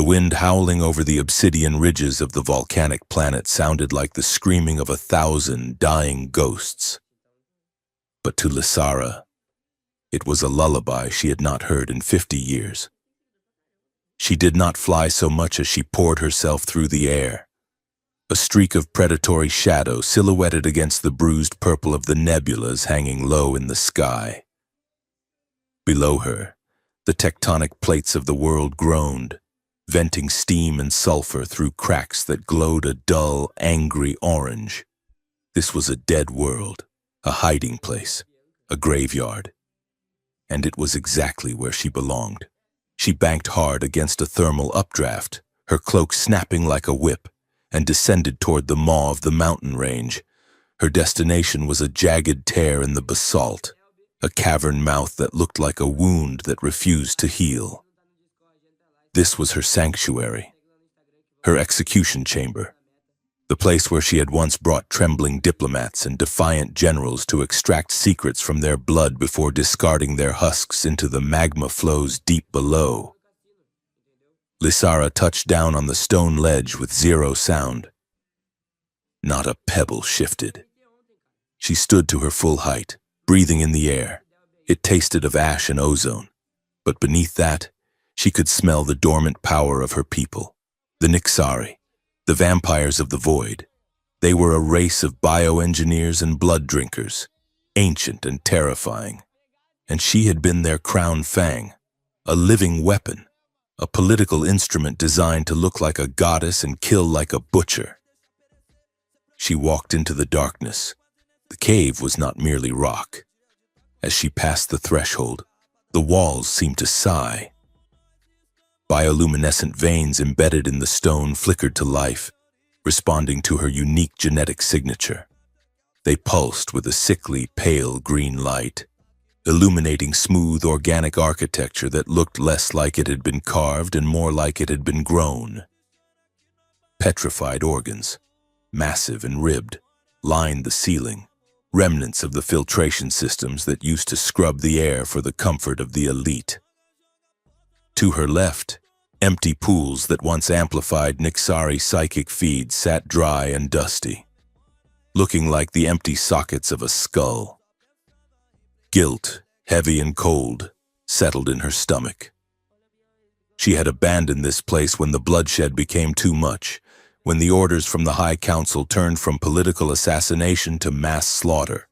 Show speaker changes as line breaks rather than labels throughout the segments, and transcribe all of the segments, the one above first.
The wind howling over the obsidian ridges of the volcanic planet sounded like the screaming of 1,000 dying ghosts. But to Lysara, it was a lullaby she had not heard in 50 years. She did not fly so much as she poured herself through the air. A streak of predatory shadow silhouetted against the bruised purple of the nebulas hanging low in the sky. Below her, the tectonic plates of the world groaned, venting steam and sulfur through cracks that glowed a dull, angry orange. This was a dead world, a hiding place, a graveyard. And it was exactly where she belonged. She banked hard against a thermal updraft, her cloak snapping like a whip, and descended toward the maw of the mountain range. Her destination was a jagged tear in the basalt, a cavern mouth that looked like a wound that refused to heal. This was her sanctuary, her execution chamber, the place where she had once brought trembling diplomats and defiant generals to extract secrets from their blood before discarding their husks into the magma flows deep below. Lysara touched down on the stone ledge with zero sound. Not a pebble shifted. She stood to her full height, breathing in the air. It tasted of ash and ozone, but beneath that, she could smell the dormant power of her people, the Nyxari, the vampires of the void. They were a race of bioengineers and blood drinkers, ancient and terrifying. And she had been their crown fang, a living weapon, a political instrument designed to look like a goddess and kill like a butcher. She walked into the darkness. The cave was not merely rock. As she passed the threshold, the walls seemed to sigh. Bioluminescent veins embedded in the stone flickered to life, responding to her unique genetic signature. They pulsed with a sickly, pale green light, illuminating smooth organic architecture that looked less like it had been carved and more like it had been grown. Petrified organs, massive and ribbed, lined the ceiling, remnants of the filtration systems that used to scrub the air for the comfort of the elite. To her left, empty pools that once amplified Nyxari psychic feeds sat dry and dusty, looking like the empty sockets of a skull. Guilt, heavy and cold, settled in her stomach. She had abandoned this place when the bloodshed became too much, when the orders from the High Council turned from political assassination to mass slaughter.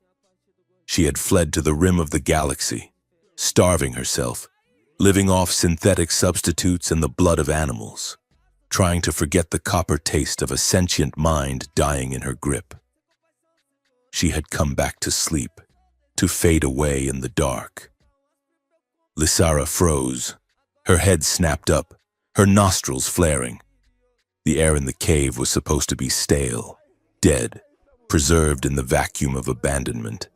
She had fled to the rim of the galaxy, starving herself, living off synthetic substitutes and the blood of animals, trying to forget the copper taste of a sentient mind dying in her grip. She had come back to sleep, to fade away in the dark. Lysara froze, her head snapped up, her nostrils flaring. The air in the cave was supposed to be stale, dead, preserved in the vacuum of abandonment,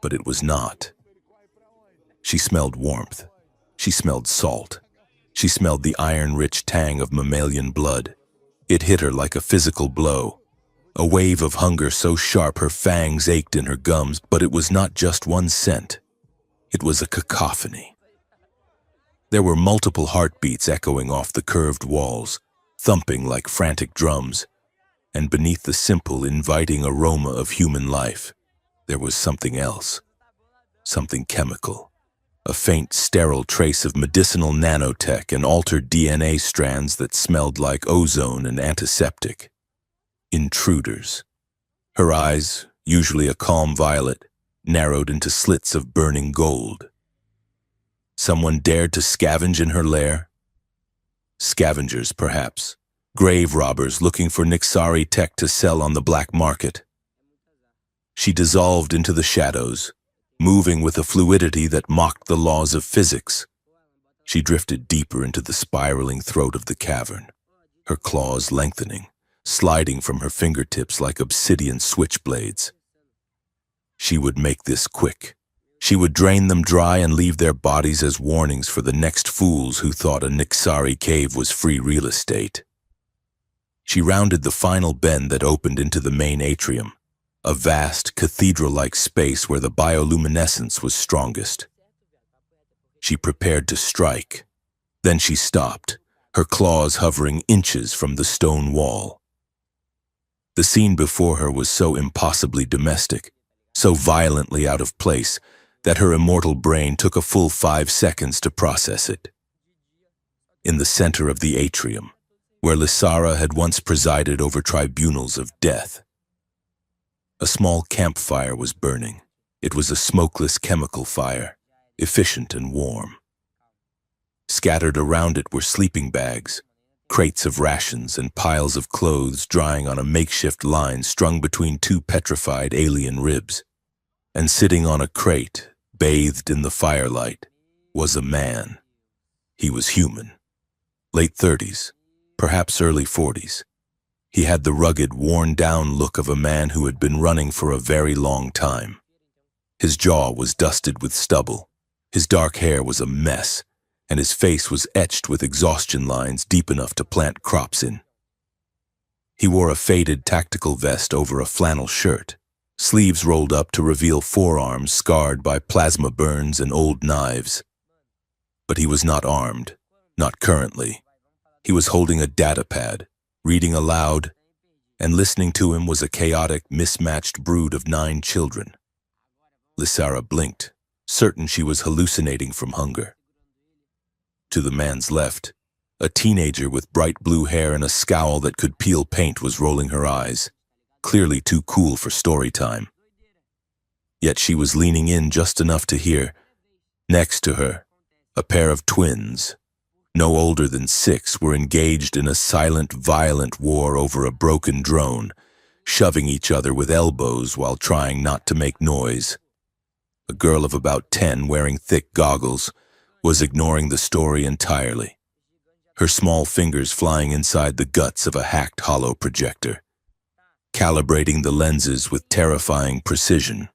but it was not. She smelled warmth. She smelled salt. She smelled the iron-rich tang of mammalian blood. It hit her like a physical blow. A wave of hunger so sharp her fangs ached in her gums, but it was not just one scent. It was a cacophony. There were multiple heartbeats echoing off the curved walls, thumping like frantic drums, and beneath the simple, inviting aroma of human life, there was something else, something chemical. A faint, sterile trace of medicinal nanotech and altered DNA strands that smelled like ozone and antiseptic. Intruders. Her eyes, usually a calm violet, narrowed into slits of burning gold. Someone dared to scavenge in her lair? Scavengers, perhaps. Grave robbers looking for Nyxari tech to sell on the black market. She dissolved into the shadows, moving with a fluidity that mocked the laws of physics. She drifted deeper into the spiraling throat of the cavern, her claws lengthening, sliding from her fingertips like obsidian switchblades. She would make this quick. She would drain them dry and leave their bodies as warnings for the next fools who thought a Nyxari cave was free real estate. She rounded the final bend that opened into the main atrium, a vast, cathedral-like space where the bioluminescence was strongest. She prepared to strike. Then she stopped, her claws hovering inches from the stone wall. The scene before her was so impossibly domestic, so violently out of place, that her immortal brain took a full 5 seconds to process it. In the center of the atrium, where Lysara had once presided over tribunals of death, a small campfire was burning. It was a smokeless chemical fire, efficient and warm. Scattered around it were sleeping bags, crates of rations, and piles of clothes drying on a makeshift line strung between 2 petrified alien ribs. And sitting on a crate, bathed in the firelight, was a man. He was human. Late 30s, perhaps early 40s. He had the rugged, worn-down look of a man who had been running for a very long time. His jaw was dusted with stubble, his dark hair was a mess, and his face was etched with exhaustion lines deep enough to plant crops in. He wore a faded tactical vest over a flannel shirt, sleeves rolled up to reveal forearms scarred by plasma burns and old knives. But he was not armed, not currently. He was holding a data pad, reading aloud, and listening to him was a chaotic, mismatched brood of 9 children. Lysara blinked, certain she was hallucinating from hunger. To the man's left, a teenager with bright blue hair and a scowl that could peel paint was rolling her eyes, clearly too cool for story time. Yet she was leaning in just enough to hear. Next to her, a pair of twins, no older than 6, were engaged in a silent, violent war over a broken drone, shoving each other with elbows while trying not to make noise. A girl of about 10, wearing thick goggles, was ignoring the story entirely, her small fingers flying inside the guts of a hacked hollow projector, calibrating the lenses with terrifying precision.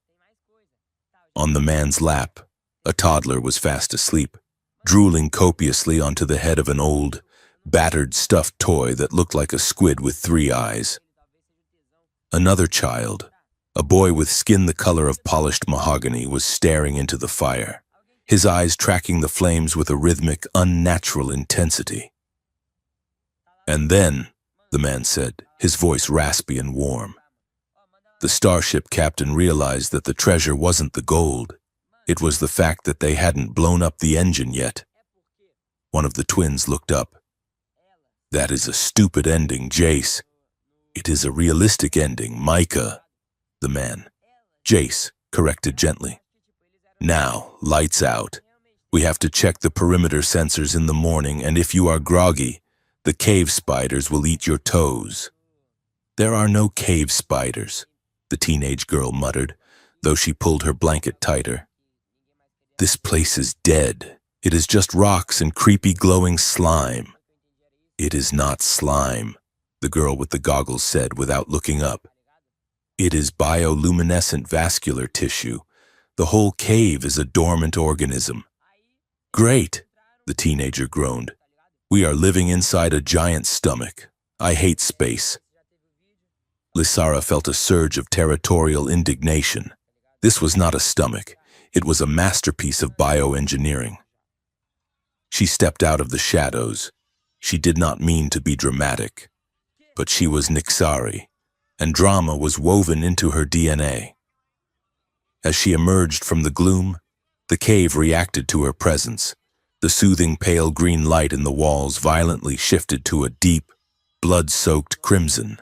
On the man's lap, a toddler was fast asleep, drooling copiously onto the head of an old, battered stuffed toy that looked like a squid with 3 eyes. Another child, a boy with skin the color of polished mahogany, was staring into the fire, his eyes tracking the flames with a rhythmic, unnatural intensity. "And then," the man said, his voice raspy and warm, the starship captain realized that the treasure wasn't the gold. It was the fact that they hadn't blown up the engine yet. One of the twins looked up. "That is a stupid ending, Jace." "It is a realistic ending, Micah," the man, Jace, corrected gently. "Now, lights out. We have to check the perimeter sensors in the morning, and if you are groggy, the cave spiders will eat your toes." "There are no cave spiders," the teenage girl muttered, though she pulled her blanket tighter. "This place is dead. It is just rocks and creepy glowing slime." "It is not slime," the girl with the goggles said without looking up. "It is bioluminescent vascular tissue. The whole cave is a dormant organism." "Great," the teenager groaned. "We are living inside a giant stomach. I hate space." Lysara felt a surge of territorial indignation. This was not a stomach. It was a masterpiece of bioengineering. She stepped out of the shadows. She did not mean to be dramatic, but she was Nixari, and drama was woven into her DNA. As she emerged from the gloom, the cave reacted to her presence. The soothing pale green light in the walls violently shifted to a deep, blood-soaked crimson.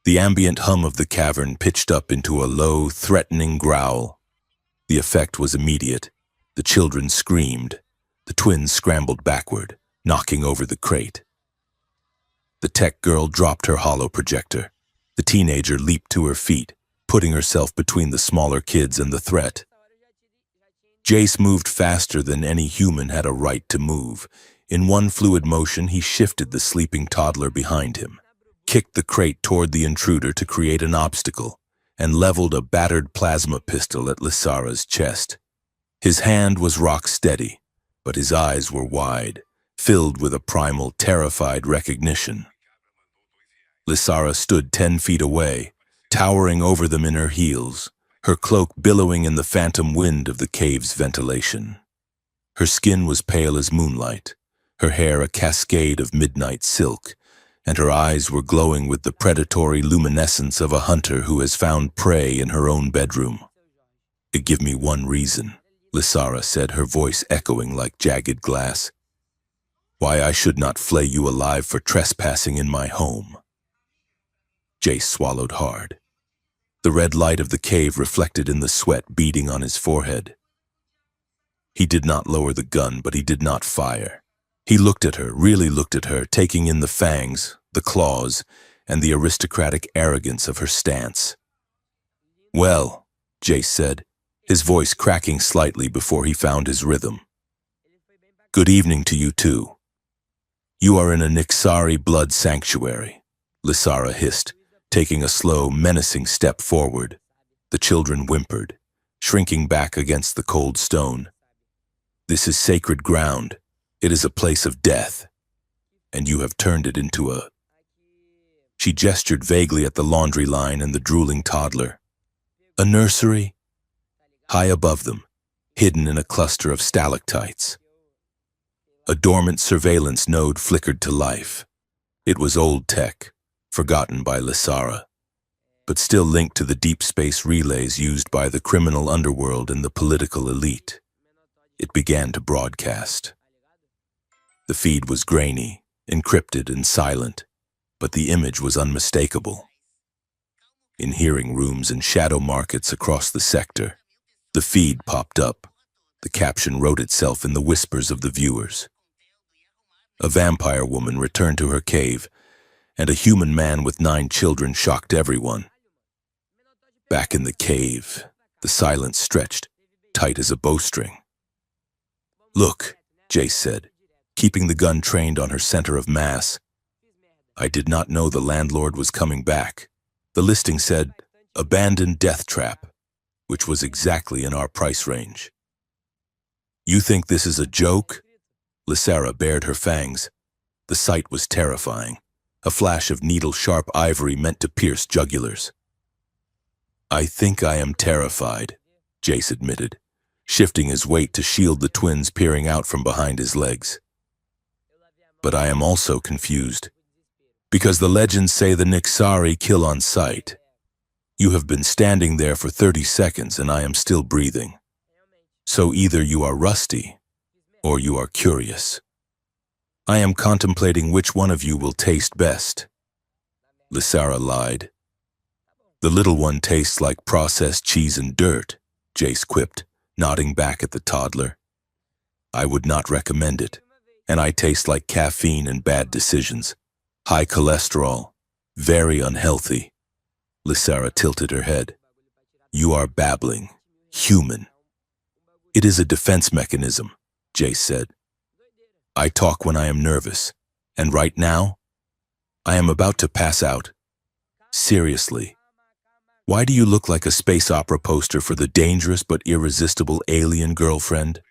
The ambient hum of the cavern pitched up into a low, threatening growl. The effect was immediate. The children screamed. The twins scrambled backward, knocking over the crate. The tech girl dropped her hollow projector. The teenager leaped to her feet, putting herself between the smaller kids and the threat. Jace moved faster than any human had a right to move. In one fluid motion, he shifted the sleeping toddler behind him, kicked the crate toward the intruder to create an obstacle, and leveled a battered plasma pistol at Lysara's chest. His hand was rock steady, but his eyes were wide, filled with a primal, terrified recognition. Lysara stood 10 feet away, towering over them in her heels, her cloak billowing in the phantom wind of the cave's ventilation. Her skin was pale as moonlight, her hair a cascade of midnight silk, and her eyes were glowing with the predatory luminescence of a hunter who has found prey in her own bedroom. "Give me one reason," Lysara said, her voice echoing like jagged glass. "Why I should not flay you alive for trespassing in my home." Jace swallowed hard. The red light of the cave reflected in the sweat beading on his forehead. He did not lower the gun, but he did not fire. He looked at her, really looked at her, taking in the fangs, the claws, and the aristocratic arrogance of her stance. "Well," Jace said, his voice cracking slightly before he found his rhythm. "Good evening to you too. You are in a Nixari blood sanctuary," Lysara hissed, taking a slow, menacing step forward. The children whimpered, shrinking back against the cold stone. "This is sacred ground. It is a place of death, and you have turned it into a..." She gestured vaguely at the laundry line and the drooling toddler. "A nursery?" High above them, hidden in a cluster of stalactites. A dormant surveillance node flickered to life. It was old tech, forgotten by Lysara, but still linked to the deep space relays used by the criminal underworld and the political elite. It began to broadcast. The feed was grainy, encrypted and silent, but the image was unmistakable. In hearing rooms and shadow markets across the sector, the feed popped up. The caption wrote itself in the whispers of the viewers. A vampire woman returned to her cave, and a human man with 9 children shocked everyone. Back in the cave, the silence stretched, tight as a bowstring. "Look," Jace said, keeping the gun trained on her center of mass. "I did not know the landlord was coming back. The listing said, 'Abandoned death trap,' which was exactly in our price range." "You think this is a joke?" Lysara bared her fangs. The sight was terrifying, a flash of needle-sharp ivory meant to pierce jugulars. "I think I am terrified," Jace admitted, shifting his weight to shield the twins peering out from behind his legs. "But I am also confused, because the legends say the Nixari kill on sight. You have been standing there for 30 seconds and I am still breathing. So either you are rusty, or you are curious. I am contemplating which one of you will taste best." Lysara lied. "The little one tastes like processed cheese and dirt," Jace quipped, nodding back at the toddler. "I would not recommend it, and I taste like caffeine and bad decisions. High cholesterol, very unhealthy." Lysara tilted her head. "You are babbling. Human." "It is a defense mechanism," Jace said. "I talk when I am nervous, and right now, I am about to pass out. Seriously, why do you look like a space opera poster for the dangerous but irresistible alien girlfriend?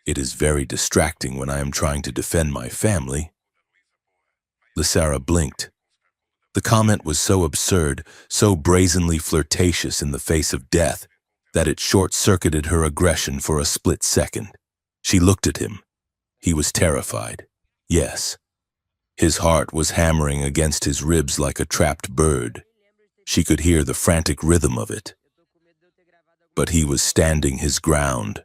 It is very distracting when I am trying to defend my family." Lysara blinked. The comment was so absurd, so brazenly flirtatious in the face of death, that it short-circuited her aggression for a split second. She looked at him. He was terrified. Yes. His heart was hammering against his ribs like a trapped bird. She could hear the frantic rhythm of it. But he was standing his ground.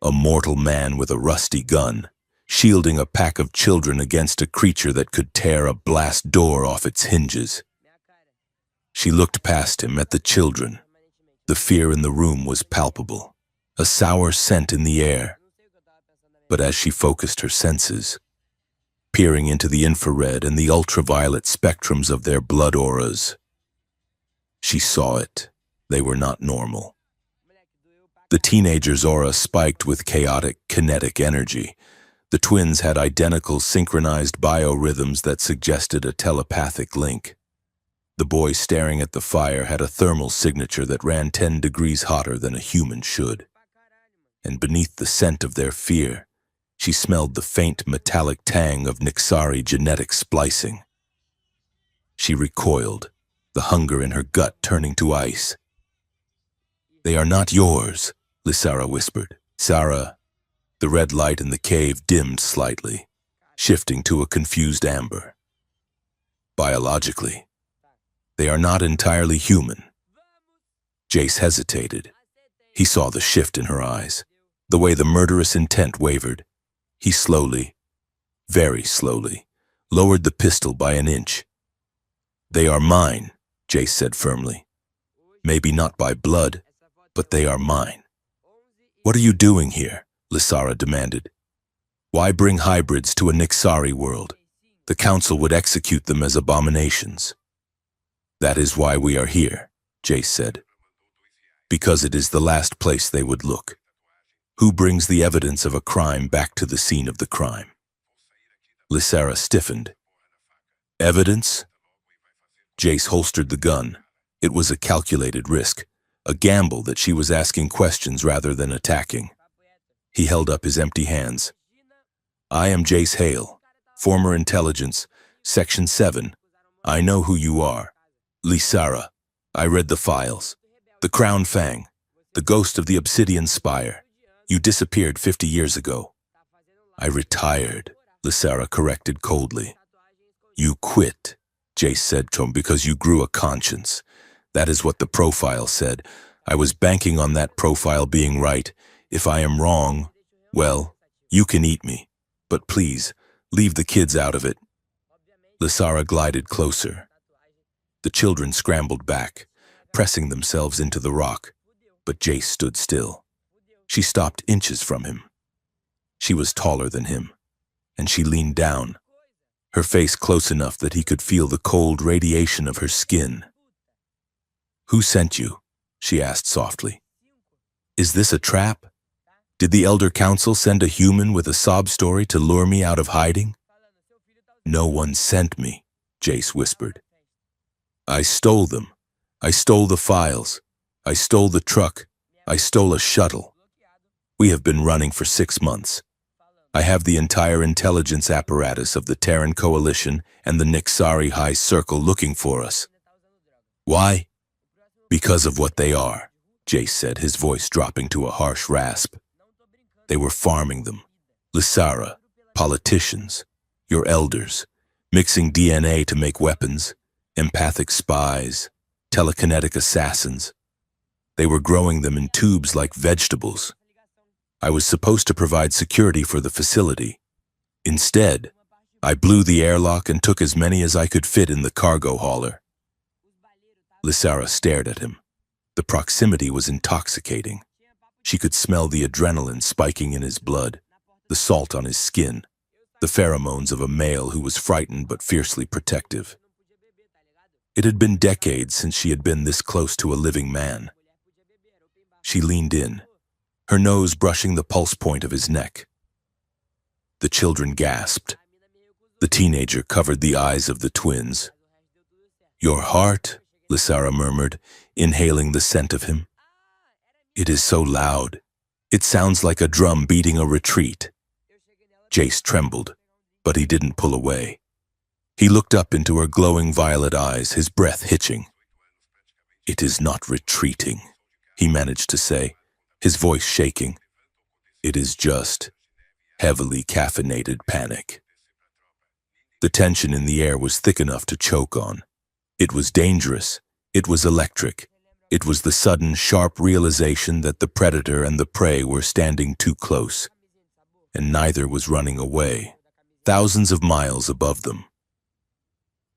A mortal man with a rusty gun, shielding a pack of children against a creature that could tear a blast door off its hinges. She looked past him at the children. The fear in the room was palpable, a sour scent in the air. But as she focused her senses, peering into the infrared and the ultraviolet spectrums of their blood auras, she saw it. They were not normal. The teenager's aura spiked with chaotic, kinetic energy. The twins had identical synchronized biorhythms that suggested a telepathic link. The boy staring at the fire had a thermal signature that ran 10 degrees hotter than a human should. And beneath the scent of their fear, she smelled the faint metallic tang of Nixari genetic splicing. She recoiled, the hunger in her gut turning to ice. "They are not yours," Lysara whispered. "Sara." The red light in the cave dimmed slightly. shifting to a confused amber. Biologically, they are not entirely human. Jace hesitated. He saw the shift in her eyes, the way the murderous intent wavered. He slowly, very slowly, lowered the pistol by an inch. "They are mine," Jace said firmly. "Maybe not by blood, but they are mine." "What are you doing here?" Lysara demanded. "Why bring hybrids to a Nixari world? The council would execute them as abominations." "That is why we are here," Jace said. "Because it is the last place they would look. Who brings the evidence of a crime back to the scene of the crime?" Lysara stiffened. "Evidence?" Jace holstered the gun. It was a calculated risk, a gamble that she was asking questions rather than attacking. He held up his empty hands. "I am Jace Hale, former intelligence, Section 7. I know who you are. Lysara, I read the files. The Crown Fang, the ghost of the Obsidian Spire. You disappeared 50 years ago." "I retired," Lysara corrected coldly. "You quit," Jace said, "because you grew a conscience. That is what the profile said. I was banking on that profile being right. If I am wrong, well, you can eat me. But please, leave the kids out of it." Lysara glided closer. The children scrambled back, pressing themselves into the rock, but Jace stood still. She stopped inches from him. She was taller than him, and she leaned down, her face close enough that he could feel the cold radiation of her skin. "Who sent you?" she asked softly. "Is this a trap? Did the Elder Council send a human with a sob story to lure me out of hiding?" "No one sent me," Jace whispered. "I stole them. I stole the files. I stole the truck. I stole a shuttle. We have been running for 6 months. I have the entire intelligence apparatus of the Terran Coalition and the Nixari High Circle looking for us. Why? Because of what they are," Jace said, his voice dropping to a harsh rasp. "They were farming them. Lysara, politicians, your elders, mixing DNA to make weapons, empathic spies, telekinetic assassins. They were growing them in tubes like vegetables. I was supposed to provide security for the facility. Instead, I blew the airlock and took as many as I could fit in the cargo hauler." Lysara stared at him. The proximity was intoxicating. She could smell the adrenaline spiking in his blood, the salt on his skin, the pheromones of a male who was frightened but fiercely protective. It had been decades since she had been this close to a living man. She leaned in, her nose brushing the pulse point of his neck. The children gasped. The teenager covered the eyes of the twins. "Your heart," Lysara murmured, inhaling the scent of him. "It is so loud. It sounds like a drum beating a retreat." Jace trembled, but he didn't pull away. He looked up into her glowing violet eyes, his breath hitching. "It is not retreating," he managed to say, his voice shaking. "It is just heavily caffeinated panic." The tension in the air was thick enough to choke on. It was dangerous. It was electric. It was the sudden, sharp realization that the predator and the prey were standing too close, and neither was running away, thousands of miles above them.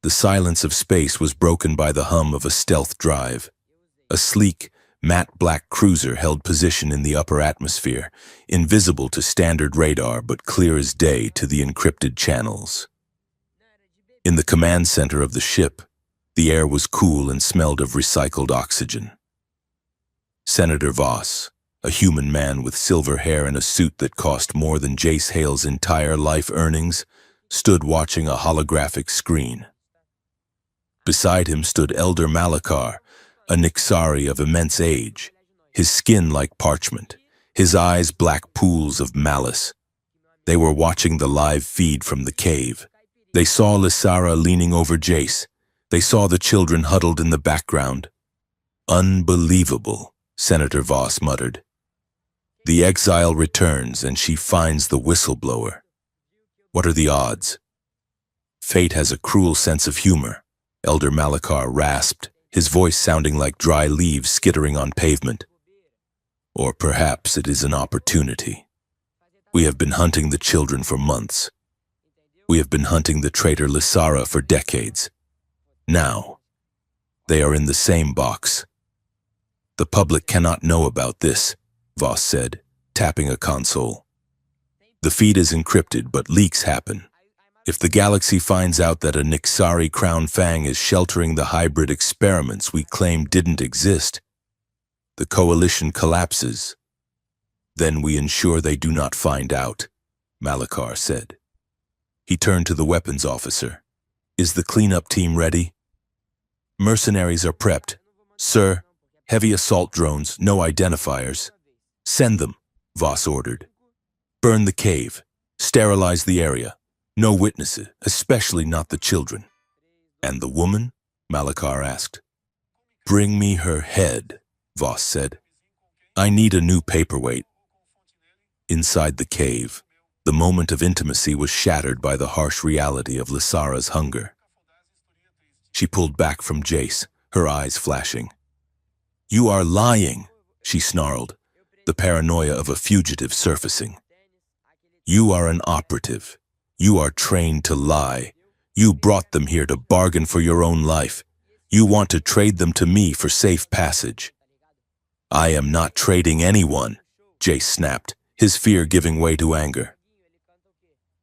The silence of space was broken by the hum of a stealth drive. A sleek, matte black cruiser held position in the upper atmosphere, invisible to standard radar but clear as day to the encrypted channels. In the command center of the ship, the air was cool and smelled of recycled oxygen. Senator Voss, a human man with silver hair and a suit that cost more than Jace Hale's entire life earnings, stood watching a holographic screen. Beside him stood Elder Malakar, a Nixari of immense age, his skin like parchment, his eyes black pools of malice. They were watching the live feed from the cave. They saw Lysara leaning over Jace. They saw the children huddled in the background. "Unbelievable," Senator Voss muttered. "The exile returns and she finds the whistleblower." What are the odds? Fate has a cruel sense of humor, Elder Malachar rasped, his voice sounding like dry leaves skittering on pavement. Or perhaps it is an opportunity. We have been hunting the children for months. We have been hunting the traitor Lysara for decades. Now, they are in the same box. The public cannot know about this, Voss said, tapping a console. The feed is encrypted, but leaks happen. If the galaxy finds out that a Nixari Crown Fang is sheltering the hybrid experiments we claim didn't exist, the coalition collapses. Then we ensure they do not find out, Malachar said. He turned to the weapons officer. Is the cleanup team ready? Mercenaries are prepped. Sir, heavy assault drones, no identifiers. Send them, Voss ordered. Burn the cave. Sterilize the area. No witnesses, especially not the children. And the woman? Malachar asked. Bring me her head, Voss said. I need a new paperweight. Inside the cave, the moment of intimacy was shattered by the harsh reality of Lysara's hunger. She pulled back from Jace, her eyes flashing. You are lying, she snarled, the paranoia of a fugitive surfacing. You are an operative. You are trained to lie. You brought them here to bargain for your own life. You want to trade them to me for safe passage. I am not trading anyone, Jace snapped, his fear giving way to anger.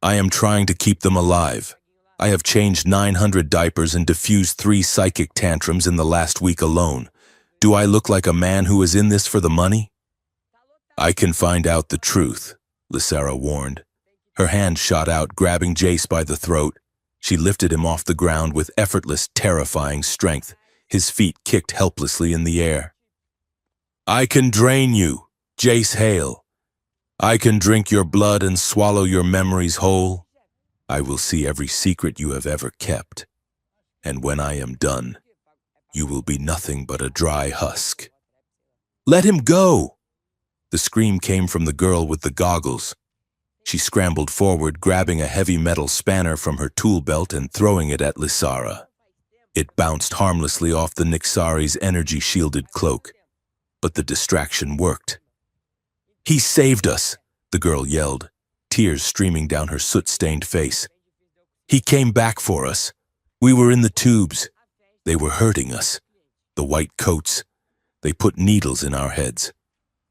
I am trying to keep them alive. I have changed 900 diapers and diffused 3 psychic tantrums in the last week alone. Do I look like a man who is in this for the money? I can find out the truth, Lysara warned. Her hand shot out, grabbing Jace by the throat. She lifted him off the ground with effortless, terrifying strength. His feet kicked helplessly in the air. I can drain you, Jace Hale. I can drink your blood and swallow your memories whole. I will see every secret you have ever kept. And when I am done, you will be nothing but a dry husk. Let him go! The scream came from the girl with the goggles. She scrambled forward, grabbing a heavy metal spanner from her tool belt and throwing it at Lysara. It bounced harmlessly off the Nixari's energy-shielded cloak, but the distraction worked. He saved us, the girl yelled, tears streaming down her soot-stained face. He came back for us. We were in the tubes. They were hurting us. The white coats. They put needles in our heads.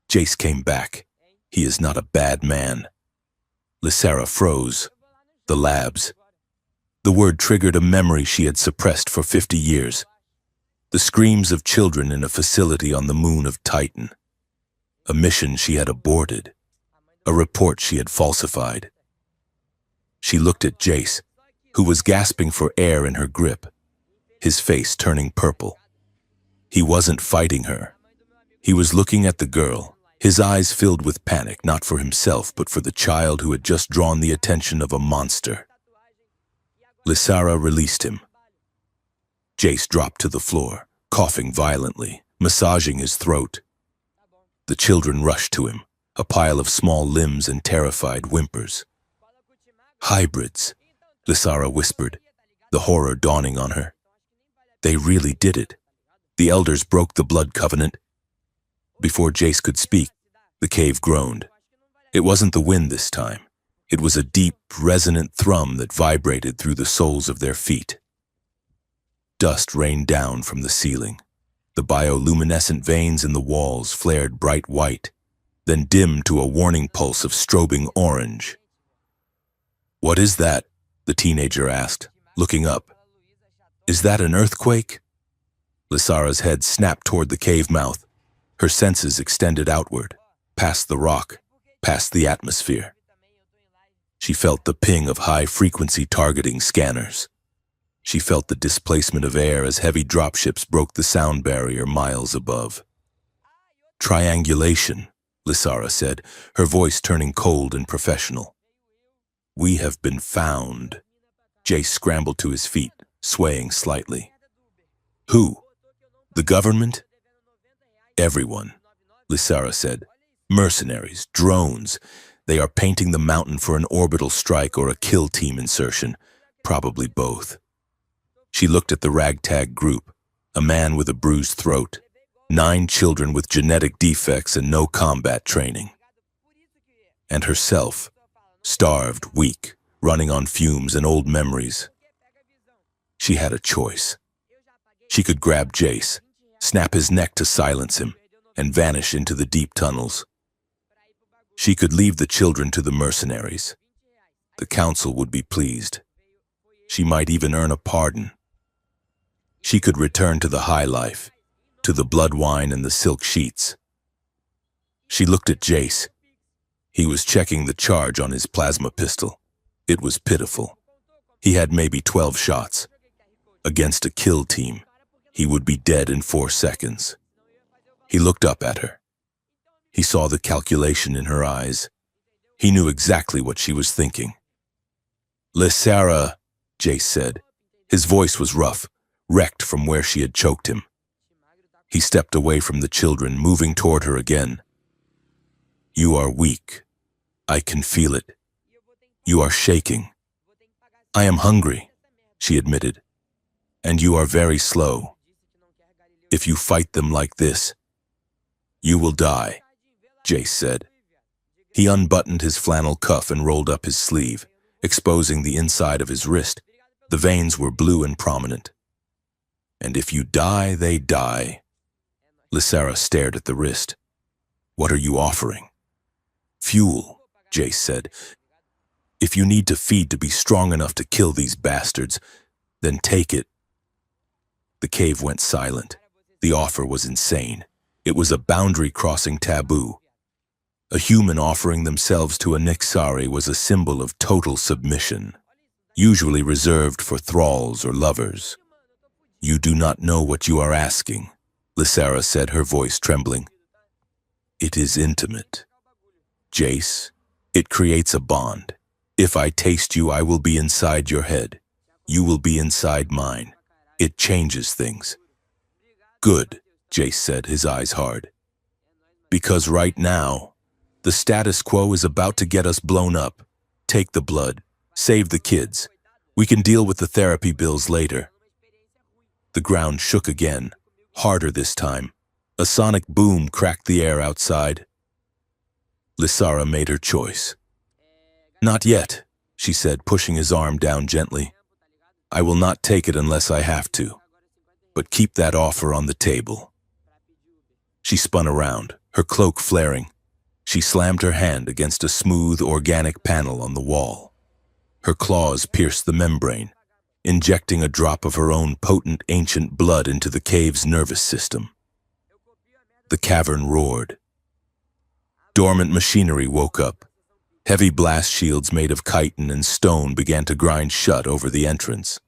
Jace came back. He is not a bad man. Lysara froze. The labs. The word triggered a memory she had suppressed for 50 years. The screams of children in a facility on the moon of Titan. A mission she had aborted. A report she had falsified. She looked at Jace, who was gasping for air in her grip, his face turning purple. He wasn't fighting her. He was looking at the girl, his eyes filled with panic, not for himself, but for the child who had just drawn the attention of a monster. Lysara released him. Jace dropped to the floor, coughing violently, massaging his throat. The children rushed to him, a pile of small limbs and terrified whimpers. Hybrids, Lysara whispered, the horror dawning on her. They really did it. The elders broke the blood covenant. Before Jace could speak, the cave groaned. It wasn't the wind this time. It was a deep, resonant thrum that vibrated through the soles of their feet. Dust rained down from the ceiling. The bioluminescent veins in the walls flared bright white, then dimmed to a warning pulse of strobing orange. What is that? The teenager asked, looking up. Is that an earthquake? Lysara's head snapped toward the cave mouth. Her senses extended outward, past the rock, past the atmosphere. She felt the ping of high-frequency targeting scanners. She felt the displacement of air as heavy dropships broke the sound barrier miles above. Triangulation, Lysara said, her voice turning cold and professional. We have been found. Jace scrambled to his feet, swaying slightly. Who? The government? Everyone, Lysara said. Mercenaries, drones. They are painting the mountain for an orbital strike or a kill team insertion, probably both. She looked at the ragtag group, a man with a bruised throat, 9 children with genetic defects and no combat training. And herself, starved, weak, running on fumes and old memories. She had a choice. She could grab Jace, snap his neck to silence him, and vanish into the deep tunnels. She could leave the children to the mercenaries. The council would be pleased. She might even earn a pardon. She could return to the high life, to the blood wine and the silk sheets. She looked at Jace. He was checking the charge on his plasma pistol. It was pitiful. He had maybe 12 shots. Against a kill team, he would be dead in 4 seconds. He looked up at her. He saw the calculation in her eyes. He knew exactly what she was thinking. "Lysara," Jace said. His voice was rough, wrecked from where she had choked him. He stepped away from the children, moving toward her again. "You are weak. I can feel it. You are shaking." "I am hungry," she admitted. "And you are very slow. If you fight them like this, you will die," Jace said. He unbuttoned his flannel cuff and rolled up his sleeve, exposing the inside of his wrist. The veins were blue and prominent. "And if you die, they die." Lysara stared at the wrist. "What are you offering?" "Fuel," Jace said. "If you need to feed to be strong enough to kill these bastards, then take it." The cave went silent. The offer was insane. It was a boundary-crossing taboo. A human offering themselves to a Nixari was a symbol of total submission, usually reserved for thralls or lovers. "You do not know what you are asking," Lysara said, her voice trembling. "It is intimate. Jace, it creates a bond. If I taste you, I will be inside your head. You will be inside mine. It changes things." "Good," Jace said, his eyes hard. "Because right now, the status quo is about to get us blown up. Take the blood. Save the kids. We can deal with the therapy bills later." The ground shook again, harder this time. A sonic boom cracked the air outside. Lysara made her choice. "Not yet," she said, pushing his arm down gently. "I will not take it unless I have to. But keep that offer on the table." She spun around, her cloak flaring. She slammed her hand against a smooth, organic panel on the wall. Her claws pierced the membrane, injecting a drop of her own potent ancient blood into the cave's nervous system. The cavern roared. Dormant machinery woke up. Heavy blast shields made of chitin and stone began to grind shut over the entrance.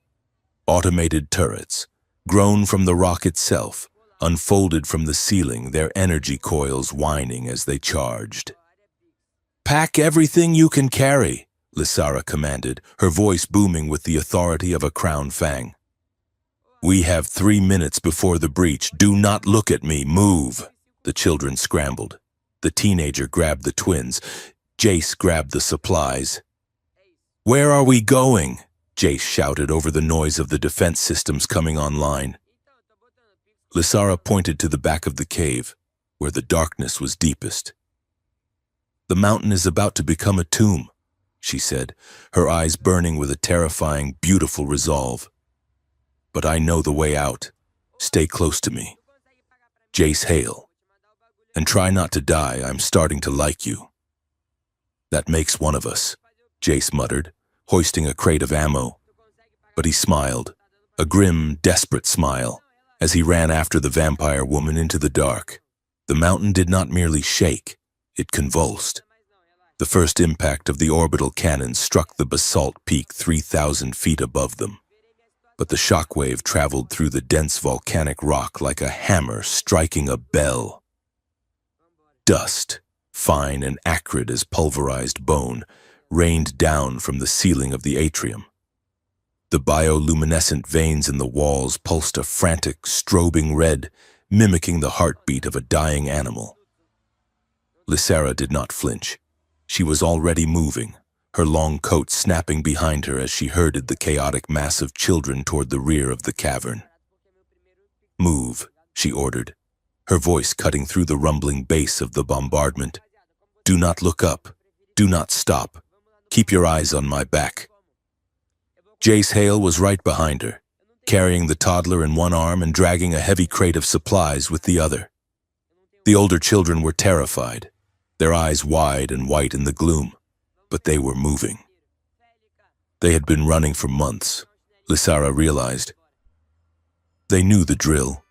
Automated turrets, grown from the rock itself, unfolded from the ceiling, their energy coils whining as they charged. "Pack everything you can carry," Lysara commanded, her voice booming with the authority of a crown fang. "We have 3 minutes before the breach. Do not look at me. Move." The children scrambled. The teenager grabbed the twins. Jace grabbed the supplies. "Where are we going?" Jace shouted over the noise of the defense systems coming online. Lysara pointed to the back of the cave, where the darkness was deepest. "The mountain is about to become a tomb," she said, her eyes burning with a terrifying, beautiful resolve. "But I know the way out. Stay close to me. Jace Hale. And try not to die. I'm starting to like you." "That makes one of us," Jace muttered, hoisting a crate of ammo. But he smiled, a grim, desperate smile, as he ran after the vampire woman into the dark. The mountain did not merely shake, it convulsed. The first impact of the orbital cannon struck the basalt peak 3,000 feet above them. But the shockwave traveled through the dense volcanic rock like a hammer striking a bell. Dust, fine and acrid as pulverized bone, rained down from the ceiling of the atrium. The bioluminescent veins in the walls pulsed a frantic, strobing red, mimicking the heartbeat of a dying animal. Lysara did not flinch. She was already moving, her long coat snapping behind her as she herded the chaotic mass of children toward the rear of the cavern. "Move," she ordered, her voice cutting through the rumbling bass of the bombardment. "Do not look up. Do not stop. Keep your eyes on my back." Jace Hale was right behind her, carrying the toddler in one arm and dragging a heavy crate of supplies with the other. The older children were terrified, their eyes wide and white in the gloom, but they were moving. They had been running for months, Lysara realized. They knew the drill.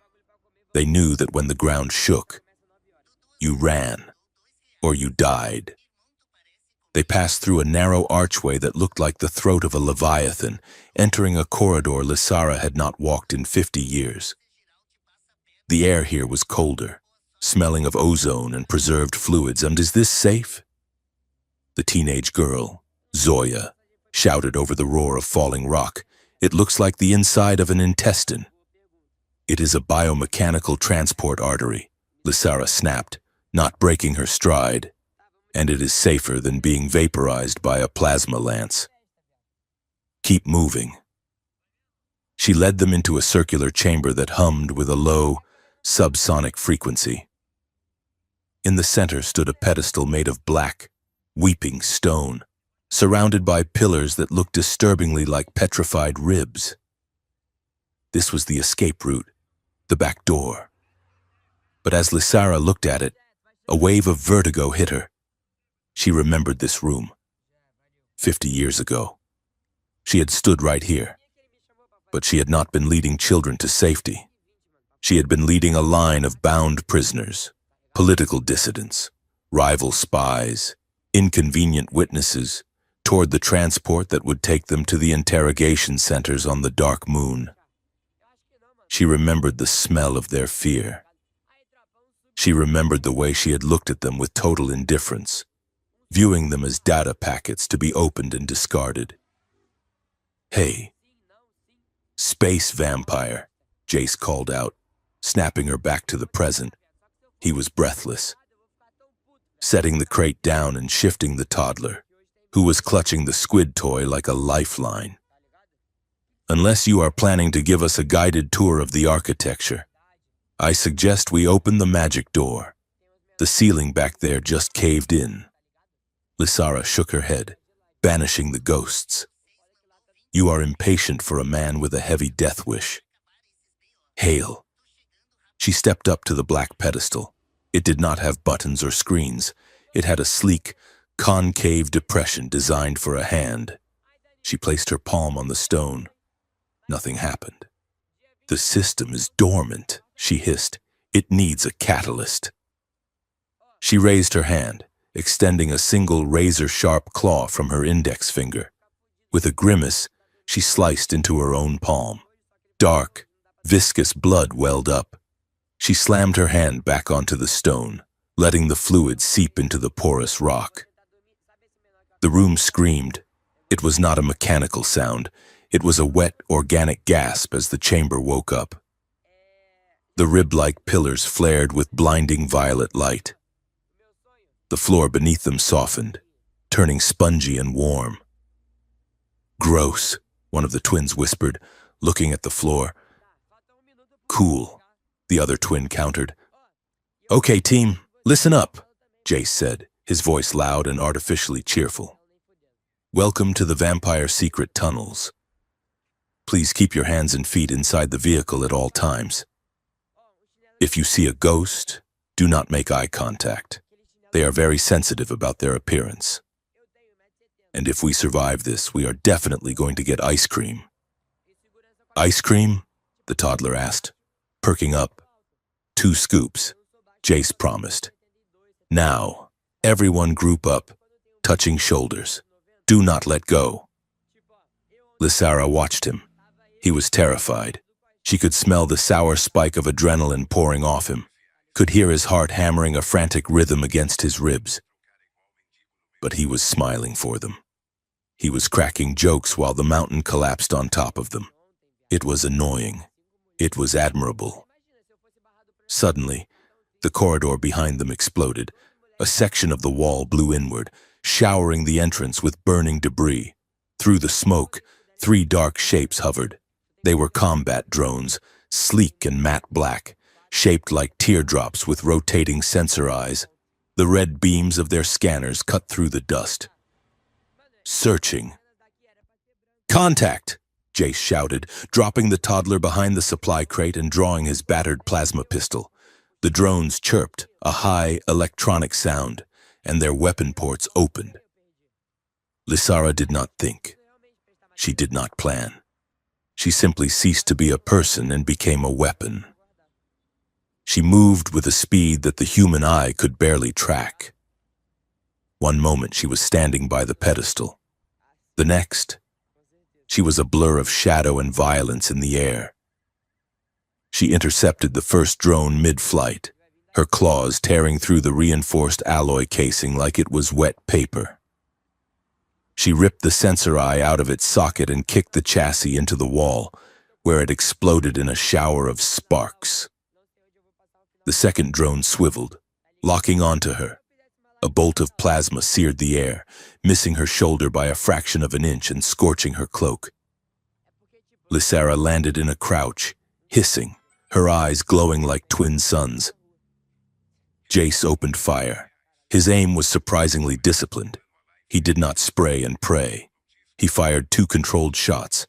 They knew that when the ground shook, you ran, or you died. They passed through a narrow archway that looked like the throat of a leviathan, entering a corridor Lysara had not walked in 50 years. The air here was colder, smelling of ozone and preserved fluids. And is this safe? The teenage girl, Zoya, shouted over the roar of falling rock. "It looks like the inside of an intestine." "It is a biomechanical transport artery," Lysara snapped, not breaking her stride. "And it is safer than being vaporized by a plasma lance. Keep moving." She led them into a circular chamber that hummed with a low, subsonic frequency. In the center stood a pedestal made of black, weeping stone, surrounded by pillars that looked disturbingly like petrified ribs. This was the escape route, the back door. But as Lysara looked at it, a wave of vertigo hit her. She remembered this room. 50 years ago. She had stood right here. But she had not been leading children to safety. She had been leading a line of bound prisoners, political dissidents, rival spies, inconvenient witnesses, toward the transport that would take them to the interrogation centers on the dark moon. She remembered the smell of their fear. She remembered the way she had looked at them with total indifference, viewing them as data packets to be opened and discarded. "Hey, space vampire," Jace called out, snapping her back to the present. He was breathless, setting the crate down and shifting the toddler, who was clutching the squid toy like a lifeline. "Unless you are planning to give us a guided tour of the architecture, I suggest we open the magic door. The ceiling back there just caved in." Lysara shook her head, banishing the ghosts. "You are impatient for a man with a heavy death wish." "Hail." She stepped up to the black pedestal. It did not have buttons or screens. It had a sleek, concave depression designed for a hand. She placed her palm on the stone. Nothing happened. "The system is dormant," she hissed. "It needs a catalyst." She raised her hand, extending a single razor-sharp claw from her index finger. With a grimace, she sliced into her own palm. Dark, viscous blood welled up. She slammed her hand back onto the stone, letting the fluid seep into the porous rock. The room screamed. It was not a mechanical sound. It was a wet, organic gasp as the chamber woke up. The rib-like pillars flared with blinding violet light. The floor beneath them softened, turning spongy and warm. "Gross," one of the twins whispered, looking at the floor. "Cool," the other twin countered. "Okay, team, listen up," Jace said, his voice loud and artificially cheerful. "Welcome to the vampire secret tunnels. Please keep your hands and feet inside the vehicle at all times. If you see a ghost, do not make eye contact. They are very sensitive about their appearance. And if we survive this, we are definitely going to get ice cream." "Ice cream?" the toddler asked, perking up. "2 scoops," Jace promised. "Now, everyone group up, touching shoulders. Do not let go." Lysara watched him. He was terrified. She could smell the sour spike of adrenaline pouring off him, could hear his heart hammering a frantic rhythm against his ribs. But he was smiling for them. He was cracking jokes while the mountain collapsed on top of them. It was annoying. It was admirable. Suddenly, the corridor behind them exploded. A section of the wall blew inward, showering the entrance with burning debris. Through the smoke, 3 dark shapes hovered. They were combat drones, sleek and matte black, shaped like teardrops with rotating sensor eyes. The red beams of their scanners cut through the dust. Searching. "Contact!" Jace shouted, dropping the toddler behind the supply crate and drawing his battered plasma pistol. The drones chirped, a high electronic sound, and their weapon ports opened. Lysara did not think. She did not plan. She simply ceased to be a person and became a weapon. She moved with a speed that the human eye could barely track. One moment she was standing by the pedestal. The next, she was a blur of shadow and violence in the air. She intercepted the first drone mid-flight, her claws tearing through the reinforced alloy casing like it was wet paper. She ripped the sensor eye out of its socket and kicked the chassis into the wall, where it exploded in a shower of sparks. The second drone swiveled, locking onto her. A bolt of plasma seared the air, missing her shoulder by a fraction of an inch and scorching her cloak. Lysara landed in a crouch, hissing, her eyes glowing like twin suns. Jace opened fire. His aim was surprisingly disciplined. He did not spray and pray. He fired 2 controlled shots.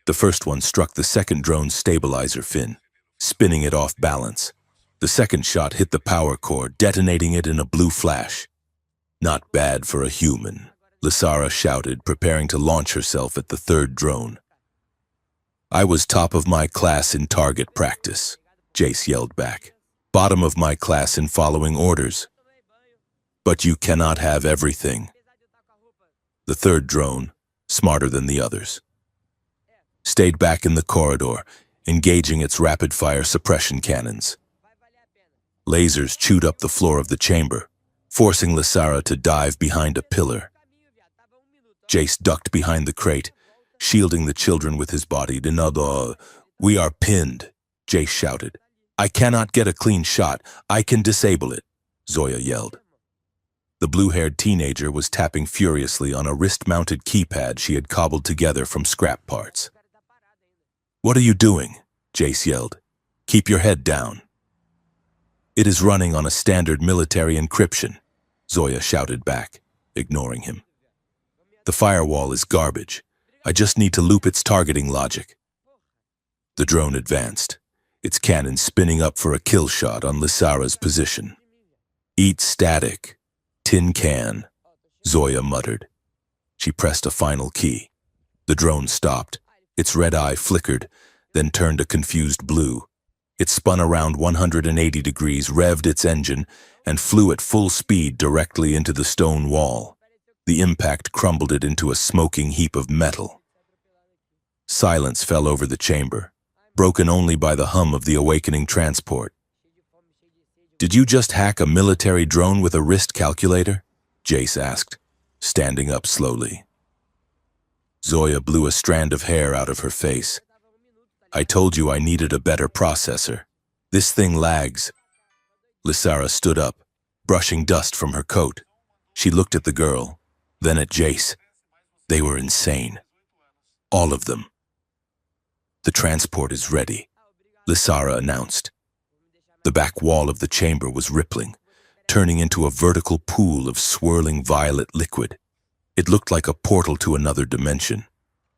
The first one struck the second drone's stabilizer fin, spinning it off balance. The second shot hit the power core, detonating it in a blue flash. "Not bad for a human," Lysara shouted, preparing to launch herself at the third drone. "I was top of my class in target practice," Jace yelled back. "Bottom of my class in following orders. But you cannot have everything." The third drone, smarter than the others, stayed back in the corridor, engaging its rapid-fire suppression cannons. Lasers chewed up the floor of the chamber, forcing Lysara to dive behind a pillar. Jace ducked behind the crate, shielding the children with his body. "We are pinned," Jace shouted. "I cannot get a clean shot. I can disable it," Zoya yelled. The blue-haired teenager was tapping furiously on a wrist-mounted keypad she had cobbled together from scrap parts. "What are you doing?" Jace yelled. "Keep your head down." "It is running on a standard military encryption," Zoya shouted back, ignoring him. "The firewall is garbage. I just need to loop its targeting logic." The drone advanced, its cannon spinning up for a kill shot on Lysara's position. "Eat static. Tin can," Zoya muttered. She pressed a final key. The drone stopped. Its red eye flickered, then turned a confused blue. It spun around 180 degrees, revved its engine, and flew at full speed directly into the stone wall. The impact crumbled it into a smoking heap of metal. Silence fell over the chamber, broken only by the hum of the awakening transport. "Did you just hack a military drone with a wrist calculator?" Jace asked, standing up slowly. Zoya blew a strand of hair out of her face. "I told you I needed a better processor. This thing lags." Lysara stood up, brushing dust from her coat. She looked at the girl, then at Jace. They were insane. All of them. "The transport is ready," Lysara announced. The back wall of the chamber was rippling, turning into a vertical pool of swirling violet liquid. It looked like a portal to another dimension,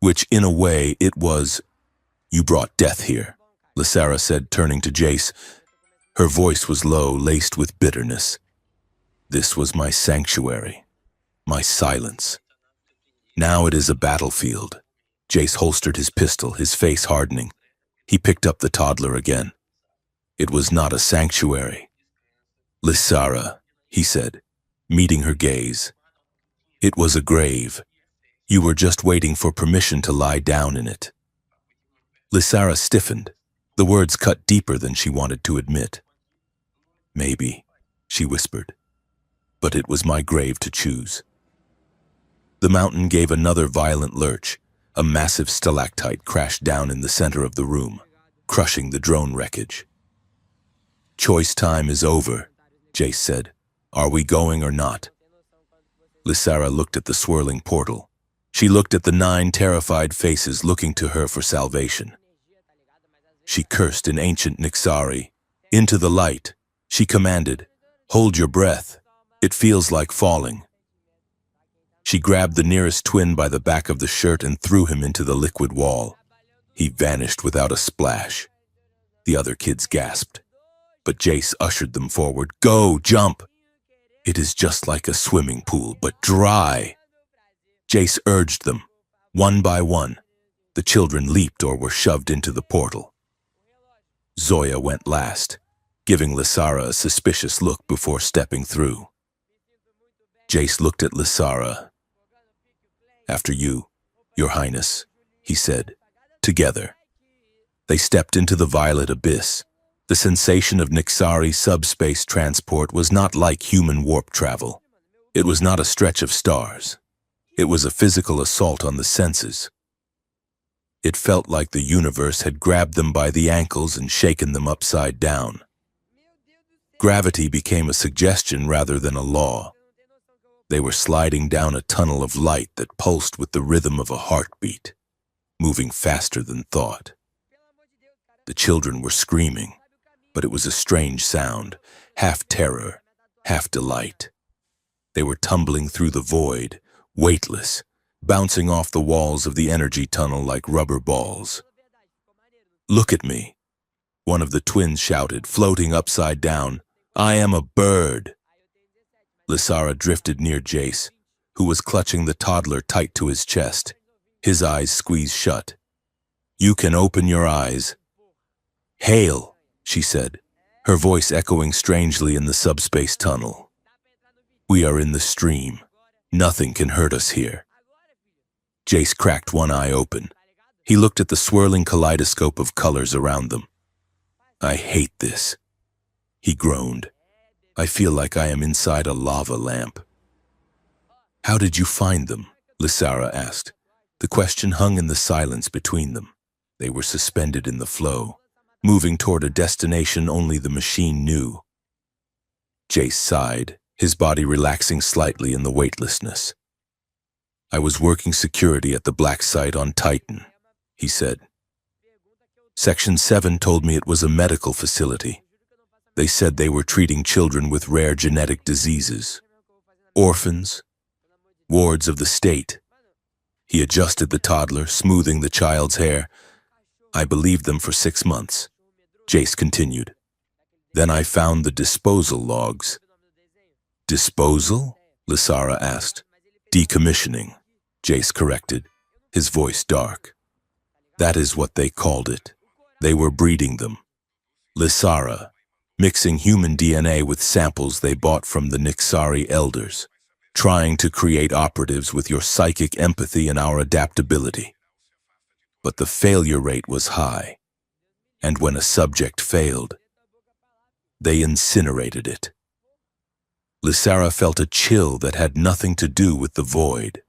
which in a way it was. "You brought death here," Lysara said, turning to Jace. Her voice was low, laced with bitterness. "This was my sanctuary, my silence. Now it is a battlefield." Jace holstered his pistol, his face hardening. He picked up the toddler again. "It was not a sanctuary, Lysara," he said, meeting her gaze. "It was a grave. You were just waiting for permission to lie down in it." Lysara stiffened. The words cut deeper than she wanted to admit. "Maybe," she whispered, "but it was my grave to choose." The mountain gave another violent lurch. A massive stalactite crashed down in the center of the room, crushing the drone wreckage. "Choice time is over," Jace said. "Are we going or not?" Lysara looked at the swirling portal. She looked at the 9 terrified faces looking to her for salvation. She cursed in ancient Nixari. Into the light, she commanded, "Hold your breath. It feels like falling." She grabbed the nearest twin by the back of the shirt and threw him into the liquid wall. He vanished without a splash. The other kids gasped, but Jace ushered them forward. "Go, jump! It is just like a swimming pool, but dry." Jace urged them. One by one, the children leaped or were shoved into the portal. Zoya went last, giving Lysara a suspicious look before stepping through. Jace looked at Lysara. "After you, Your Highness," he said. Together, they stepped into the violet abyss. The sensation of Nixari subspace transport was not like human warp travel. It was not a stretch of stars. It was a physical assault on the senses. It felt like the universe had grabbed them by the ankles and shaken them upside down. Gravity became a suggestion rather than a law. They were sliding down a tunnel of light that pulsed with the rhythm of a heartbeat, moving faster than thought. The children were screaming, but it was a strange sound, half terror, half delight. They were tumbling through the void, weightless, bouncing off the walls of the energy tunnel like rubber balls. "Look at me," one of the twins shouted, floating upside down. "I am a bird." Lysara drifted near Jace, who was clutching the toddler tight to his chest, his eyes squeezed shut. "You can open your eyes." "Hail," she said, her voice echoing strangely in the subspace tunnel. "We are in the stream. Nothing can hurt us here." Jace cracked one eye open. He looked at the swirling kaleidoscope of colors around them. "I hate this," he groaned. "I feel like I am inside a lava lamp." "How did you find them?" Lysara asked. The question hung in the silence between them. They were suspended in the flow, moving toward a destination only the machine knew. Jace sighed, his body relaxing slightly in the weightlessness. "I was working security at the black site on Titan," he said. "Section 7 told me it was a medical facility. They said they were treating children with rare genetic diseases. Orphans, wards of the state." He adjusted the toddler, smoothing the child's hair. "I believed them for 6 months." Jace continued. "Then I found the disposal logs." "Disposal?" Lysara asked. "Decommissioning," Jace corrected, his voice dark. "That is what they called it. They were breeding them. Lysara, mixing human DNA with samples they bought from the Nixari elders, trying to create operatives with your psychic empathy and our adaptability. But the failure rate was high, and when a subject failed, they incinerated it." Lysara felt a chill that had nothing to do with the void.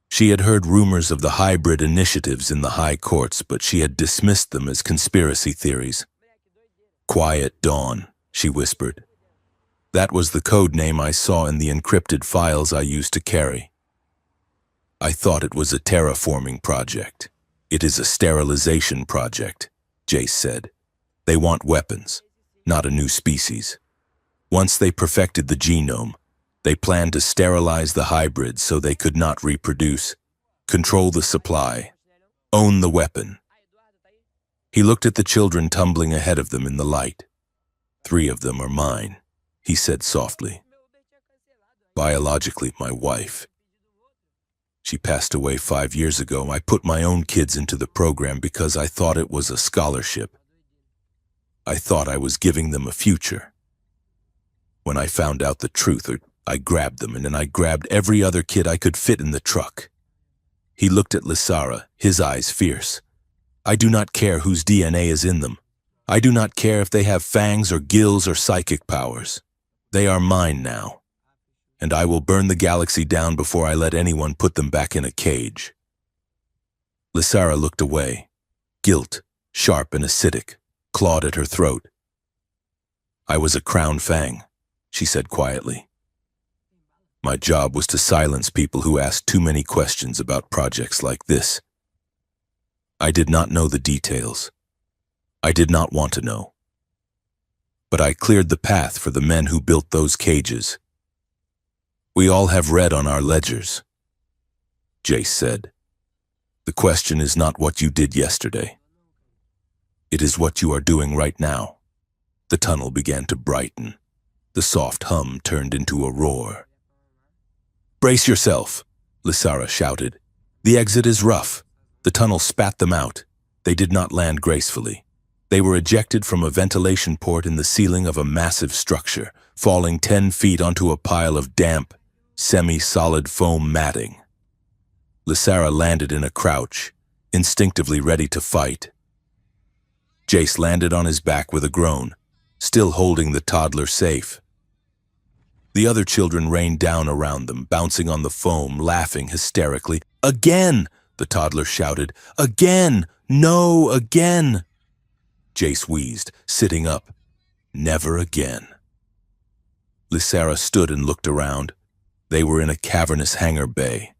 She had heard rumors of the hybrid initiatives in the high courts, but she had dismissed them as conspiracy theories. "Quiet Dawn," she whispered. "That was the code name I saw in the encrypted files I used to carry. I thought it was a terraforming project." "It is a sterilization project," Jace said. "They want weapons, not a new species. Once they perfected the genome, they planned to sterilize the hybrids so they could not reproduce, control the supply, own the weapon." He looked at the children tumbling ahead of them in the light. "3 of them are mine," he said softly. "Biologically, my wife. She passed away 5 years ago. I put my own kids into the program because I thought it was a scholarship. I thought I was giving them a future. When I found out the truth, I grabbed them, and then I grabbed every other kid I could fit in the truck." He looked at Lysara, his eyes fierce. "I do not care whose DNA is in them. I do not care if they have fangs or gills or psychic powers. They are mine now, and I will burn the galaxy down before I let anyone put them back in a cage." Lysara looked away. Guilt, sharp and acidic, clawed at her throat. "I was a crown fang," she said quietly. My job was to silence people who asked too many questions about projects like this. I did not know the details. I did not want to know. But I cleared the path for the men who built those cages. We all have red on our ledgers, Jace said. The question is not what you did yesterday. It is what you are doing right now. The tunnel began to brighten. The soft hum turned into a roar. Brace yourself, Lysara shouted. The exit is rough. The tunnel spat them out. They did not land gracefully. They were ejected from a ventilation port in the ceiling of a massive structure, falling 10 feet onto a pile of damp, semi-solid foam matting. Lysara landed in a crouch, instinctively ready to fight. Jace landed on his back with a groan, still holding the toddler safe. The other children rained down around them, bouncing on the foam, laughing hysterically. Again! The toddler shouted. Again! No, again! Jace wheezed, sitting up. Never again. Lysara stood and looked around. They were in a cavernous hangar bay,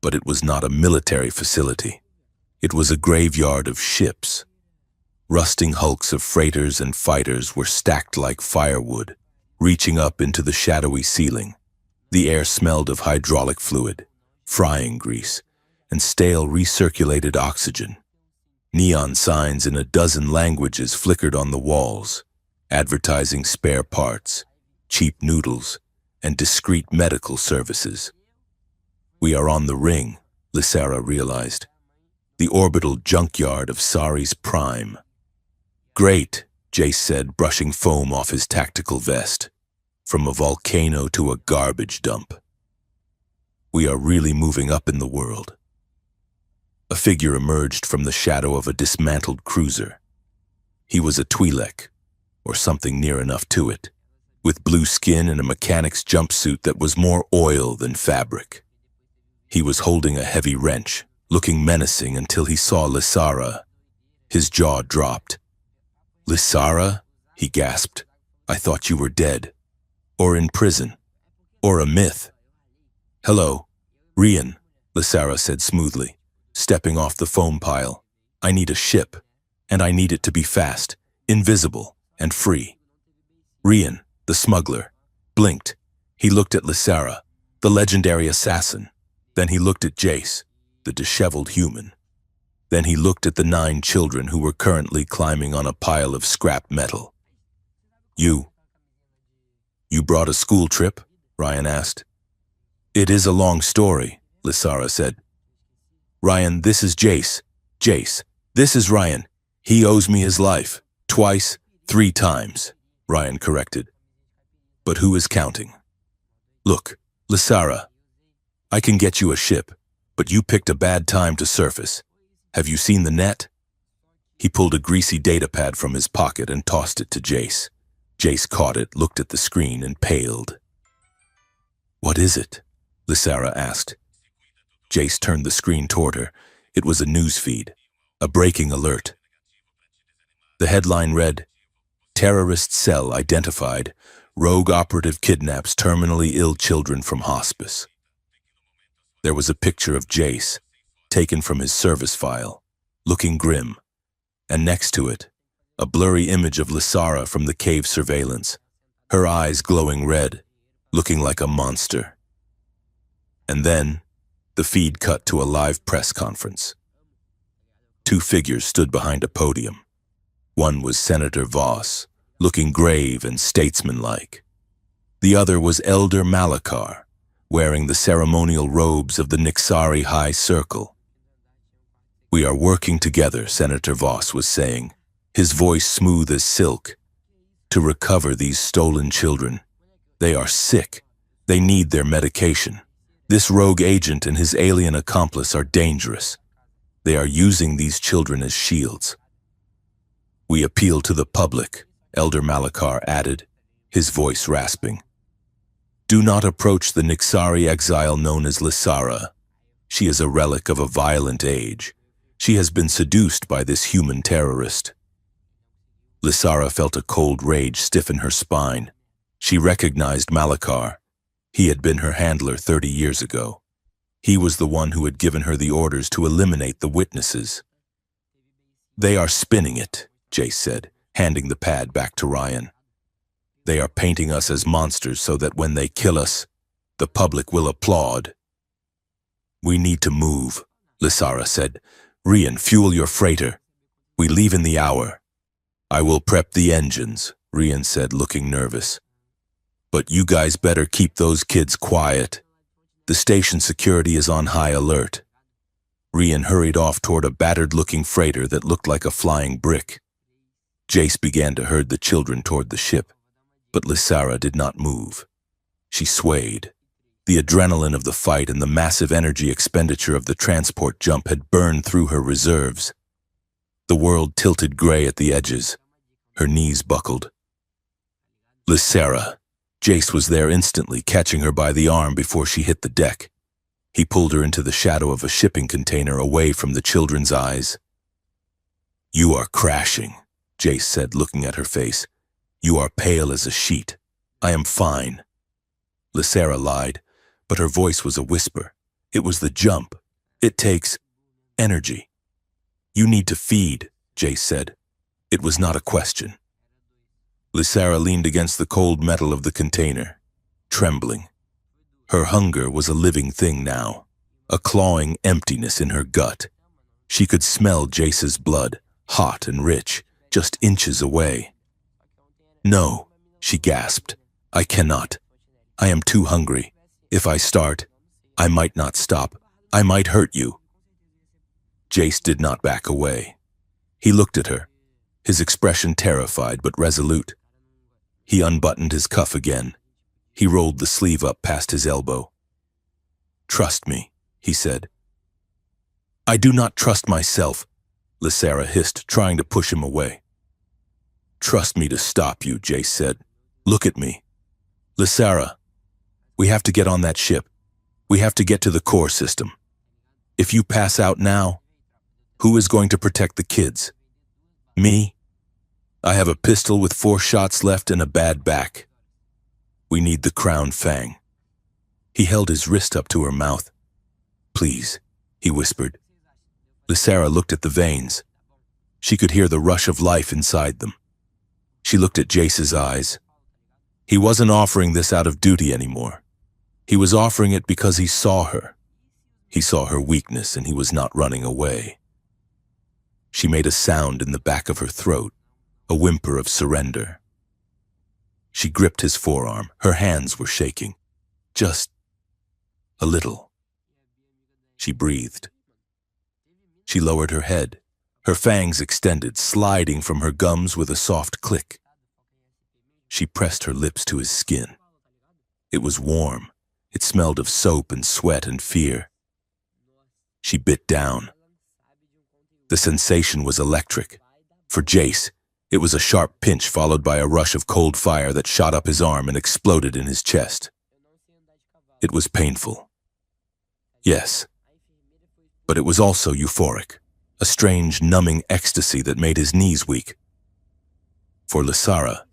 but it was not a military facility. It was a graveyard of ships. Rusting hulks of freighters and fighters were stacked like firewood, reaching up into the shadowy ceiling. The air smelled of hydraulic fluid, frying grease, and stale recirculated oxygen. Neon signs in a dozen languages flickered on the walls, advertising spare parts, cheap noodles, and discreet medical services. We are on the ring, Lysara realized. The orbital junkyard of Sari's prime. Great, Jace said, brushing foam off his tactical vest. From a volcano to a garbage dump. We are really moving up in the world. A figure emerged from the shadow of a dismantled cruiser. He was a Twi'lek, or something near enough to it, with blue skin and a mechanic's jumpsuit that was more oil than fabric. He was holding a heavy wrench, looking menacing until he saw Lysara. His jaw dropped. Lysara? He gasped. I thought you were dead. Or in prison. Or a myth. Hello, Rian, Lysara said smoothly, stepping off the foam pile. I need a ship, and I need it to be fast, invisible, and free. Rian, the smuggler, blinked. He looked at Lysara, the legendary assassin. Then he looked at Jace, the disheveled human. Then he looked at the 9 children who were currently climbing on a pile of scrap metal. You brought a school trip? Ryan asked. It is a long story, Lysara said. Ryan, this is Jace. Jace, this is Ryan. He owes me his life. Twice, 3 times, Ryan corrected. But who is counting? Look, Lysara, I can get you a ship, but you picked a bad time to surface. Have you seen the net? He pulled a greasy datapad from his pocket and tossed it to Jace. Jace caught it, looked at the screen, and paled. What is it? Lysara asked. Jace turned the screen toward her. It was a news feed, a breaking alert. The headline read, Terrorist cell identified. Rogue operative kidnaps terminally ill children from hospice. There was a picture of Jace, taken from his service file, looking grim, and next to it, a blurry image of Lysara from the cave surveillance, her eyes glowing red, looking like a monster. And then, the feed cut to a live press conference. 2 figures stood behind a podium. One was Senator Voss, looking grave and statesmanlike. The other was Elder Malachar, wearing the ceremonial robes of the Nixari High Circle. We are working together, Senator Voss was saying, his voice smooth as silk, to recover these stolen children. They are sick. They need their medication. This rogue agent and his alien accomplice are dangerous. They are using these children as shields. We appeal to the public, Elder Malachar added, his voice rasping. Do not approach the Nixari exile known as Lysara. She is a relic of a violent age. She has been seduced by this human terrorist. Lysara felt a cold rage stiffen her spine. She recognized Malachar. He had been her handler 30 years ago. He was the one who had given her the orders to eliminate the witnesses. "They are spinning it," Jace said, handing the pad back to Ryan. "They are painting us as monsters so that when they kill us, the public will applaud." "We need to move," Lysara said. "Ryan, fuel your freighter. We leave in the hour." "I will prep the engines," Ryan said, looking nervous. "But you guys better keep those kids quiet. The station security is on high alert." Ryan hurried off toward a battered-looking freighter that looked like a flying brick. Jace began to herd the children toward the ship, but Lysara did not move. She swayed. The adrenaline of the fight and the massive energy expenditure of the transport jump had burned through her reserves. The world tilted gray at the edges. Her knees buckled. "Lysara." Jace was there instantly, catching her by the arm before she hit the deck. He pulled her into the shadow of a shipping container away from the children's eyes. "You are crashing," Jace said, looking at her face. "You are pale as a sheet." "I am fine." Lysara lied, but her voice was a whisper. "It was the jump. It takes energy." "You need to feed," Jace said. It was not a question. Lysara leaned against the cold metal of the container, trembling. Her hunger was a living thing now, a clawing emptiness in her gut. She could smell Jace's blood, hot and rich, just inches away. "No," she gasped. "I cannot. I am too hungry. If I start, I might not stop. I might hurt you." Jace did not back away. He looked at her, his expression terrified but resolute. He unbuttoned his cuff again. He rolled the sleeve up past his elbow. "Trust me," he said. "I do not trust myself," Lysara hissed, trying to push him away. "Trust me to stop you," Jace said. "Look at me. Lysara, we have to get on that ship. We have to get to the core system. If you pass out now, who is going to protect the kids? Me? I have a pistol with 4 shots left and a bad back. We need the crown fang." He held his wrist up to her mouth. "Please," he whispered. Lysara looked at the veins. She could hear the rush of life inside them. She looked at Jace's eyes. He wasn't offering this out of duty anymore. He was offering it because he saw her. He saw her weakness and he was not running away. She made a sound in the back of her throat, a whimper of surrender. She gripped his forearm. Her hands were shaking. Just a little. She breathed. She lowered her head, her fangs extended, sliding from her gums with a soft click. She pressed her lips to his skin. It was warm. It smelled of soap and sweat and fear. She bit down. The sensation was electric. For Jace, it was a sharp pinch followed by a rush of cold fire that shot up his arm and exploded in his chest. It was painful. Yes. But it was also euphoric, a strange, numbing ecstasy that made his knees weak. For Lysara,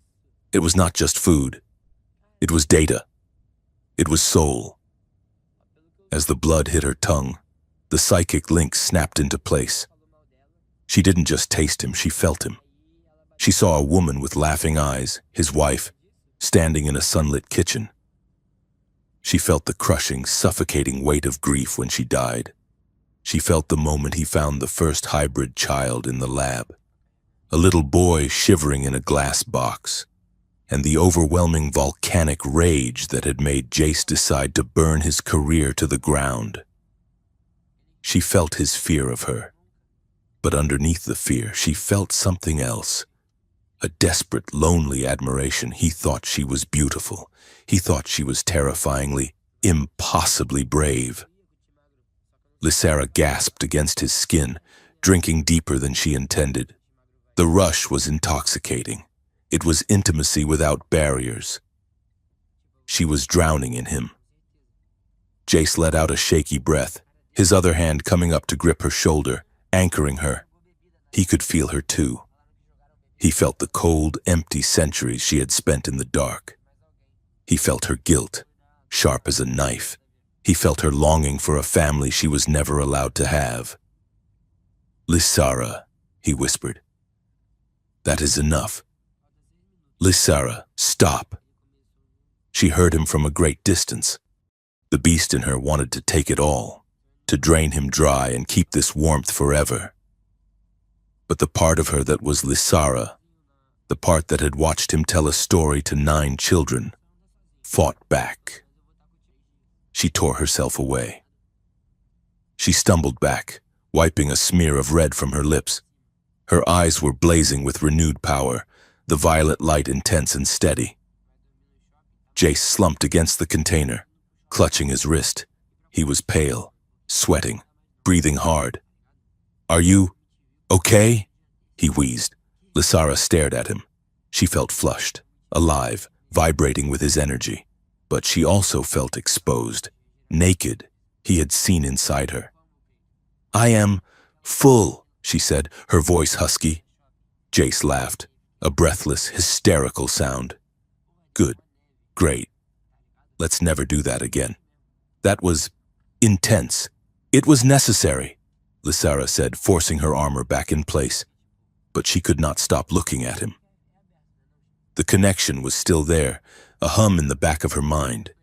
it was not just food. It was data. It was soul. As the blood hit her tongue, the psychic link snapped into place. She didn't just taste him, she felt him. She saw a woman with laughing eyes, his wife, standing in a sunlit kitchen. She felt the crushing, suffocating weight of grief when she died. She felt the moment he found the first hybrid child in the lab, a little boy shivering in a glass box, and the overwhelming volcanic rage that had made Jace decide to burn his career to the ground. She felt his fear of her, but underneath the fear, she felt something else. A desperate, lonely admiration. He thought she was beautiful. He thought she was terrifyingly, impossibly brave. Lysara gasped against his skin, drinking deeper than she intended. The rush was intoxicating. It was intimacy without barriers. She was drowning in him. Jace let out a shaky breath, his other hand coming up to grip her shoulder, anchoring her. He could feel her too. He felt the cold, empty centuries she had spent in the dark. He felt her guilt. sharp as a knife. He felt her longing for a family she was never allowed to have. "Lysara," he whispered. "That is enough. Lysara, stop." She heard him from a great distance. The beast in her wanted to take it all, to drain him dry and keep this warmth forever. But the part of her that was Lysara, the part that had watched him tell a story to 9 children, fought back. She tore herself away. She stumbled back, wiping a smear of red from her lips. Her eyes were blazing with renewed power, the violet light intense and steady. Jace slumped against the container, clutching his wrist. He was pale, sweating, breathing hard. "Are you okay?" he wheezed. Lysara stared at him. She felt flushed, alive, vibrating with his energy. But she also felt exposed, naked. He had seen inside her. "I am full," she said, her voice husky. Jace laughed, a breathless, hysterical sound. "Good. Great. Let's never do that again." "That was intense. It was necessary," Lysara said, forcing her armor back in place. But she could not stop looking at him. The connection was still there, a hum in the back of her mind.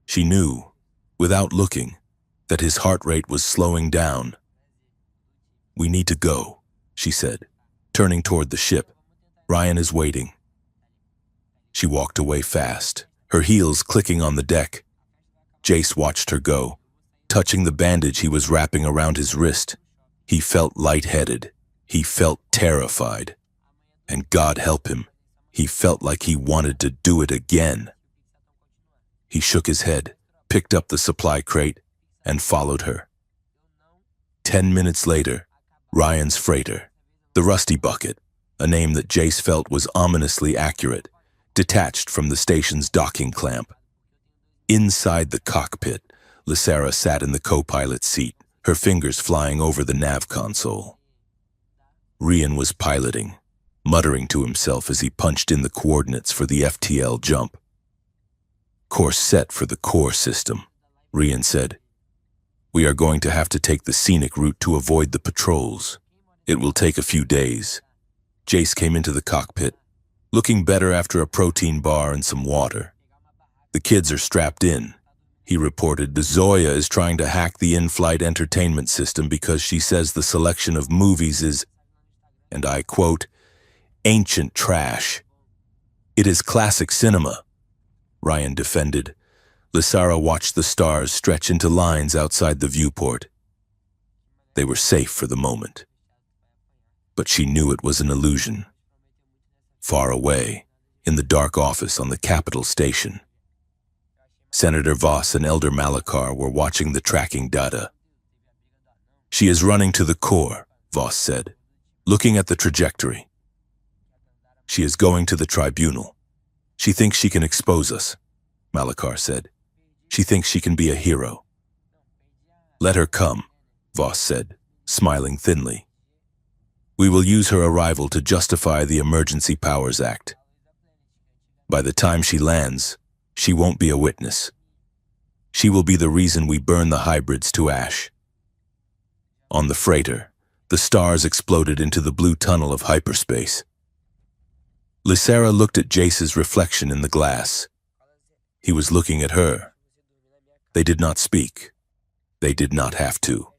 She knew, without looking, that his heart rate was slowing down. "We need to go," she said, turning toward the ship. "Ryan is waiting." She walked away fast, her heels clicking on the deck. Jace watched her go, touching the bandage he was wrapping around his wrist. He felt lightheaded. He felt terrified. And God help him, he felt like he wanted to do it again. He shook his head, picked up the supply crate, and followed her. 10 minutes later, Ryan's freighter, the Rusty Bucket, a name that Jace felt was ominously accurate, detached from the station's docking clamp. Inside the cockpit, Lysara sat in the co-pilot seat, her fingers flying over the nav console. Ryan was piloting, muttering to himself as he punched in the coordinates for the FTL jump. "Course set for the core system," Ryan said. "We are going to have to take the scenic route to avoid the patrols. It will take a few days." Jace came into the cockpit, looking better after a protein bar and some water. "The kids are strapped in," he reported. "Zoya is trying to hack the in-flight entertainment system because she says the selection of movies is, and I quote, ancient trash." "It is classic cinema," Ryan defended. Lysara watched the stars stretch into lines outside the viewport. They were safe for the moment. But she knew it was an illusion. Far away, in the dark office on the Capitol station, Senator Voss and Elder Malachar were watching the tracking data. "She is running to the core," Voss said, looking at the trajectory. "She is going to the tribunal. She thinks she can expose us," Malachar said. "She thinks she can be a hero." "Let her come," Voss said, smiling thinly. "We will use her arrival to justify the Emergency Powers Act. By the time she lands, she won't be a witness. She will be the reason we burn the hybrids to ash." On the freighter, the stars exploded into the blue tunnel of hyperspace. Lysara looked at Jace's reflection in the glass. He was looking at her. They did not speak. They did not have to.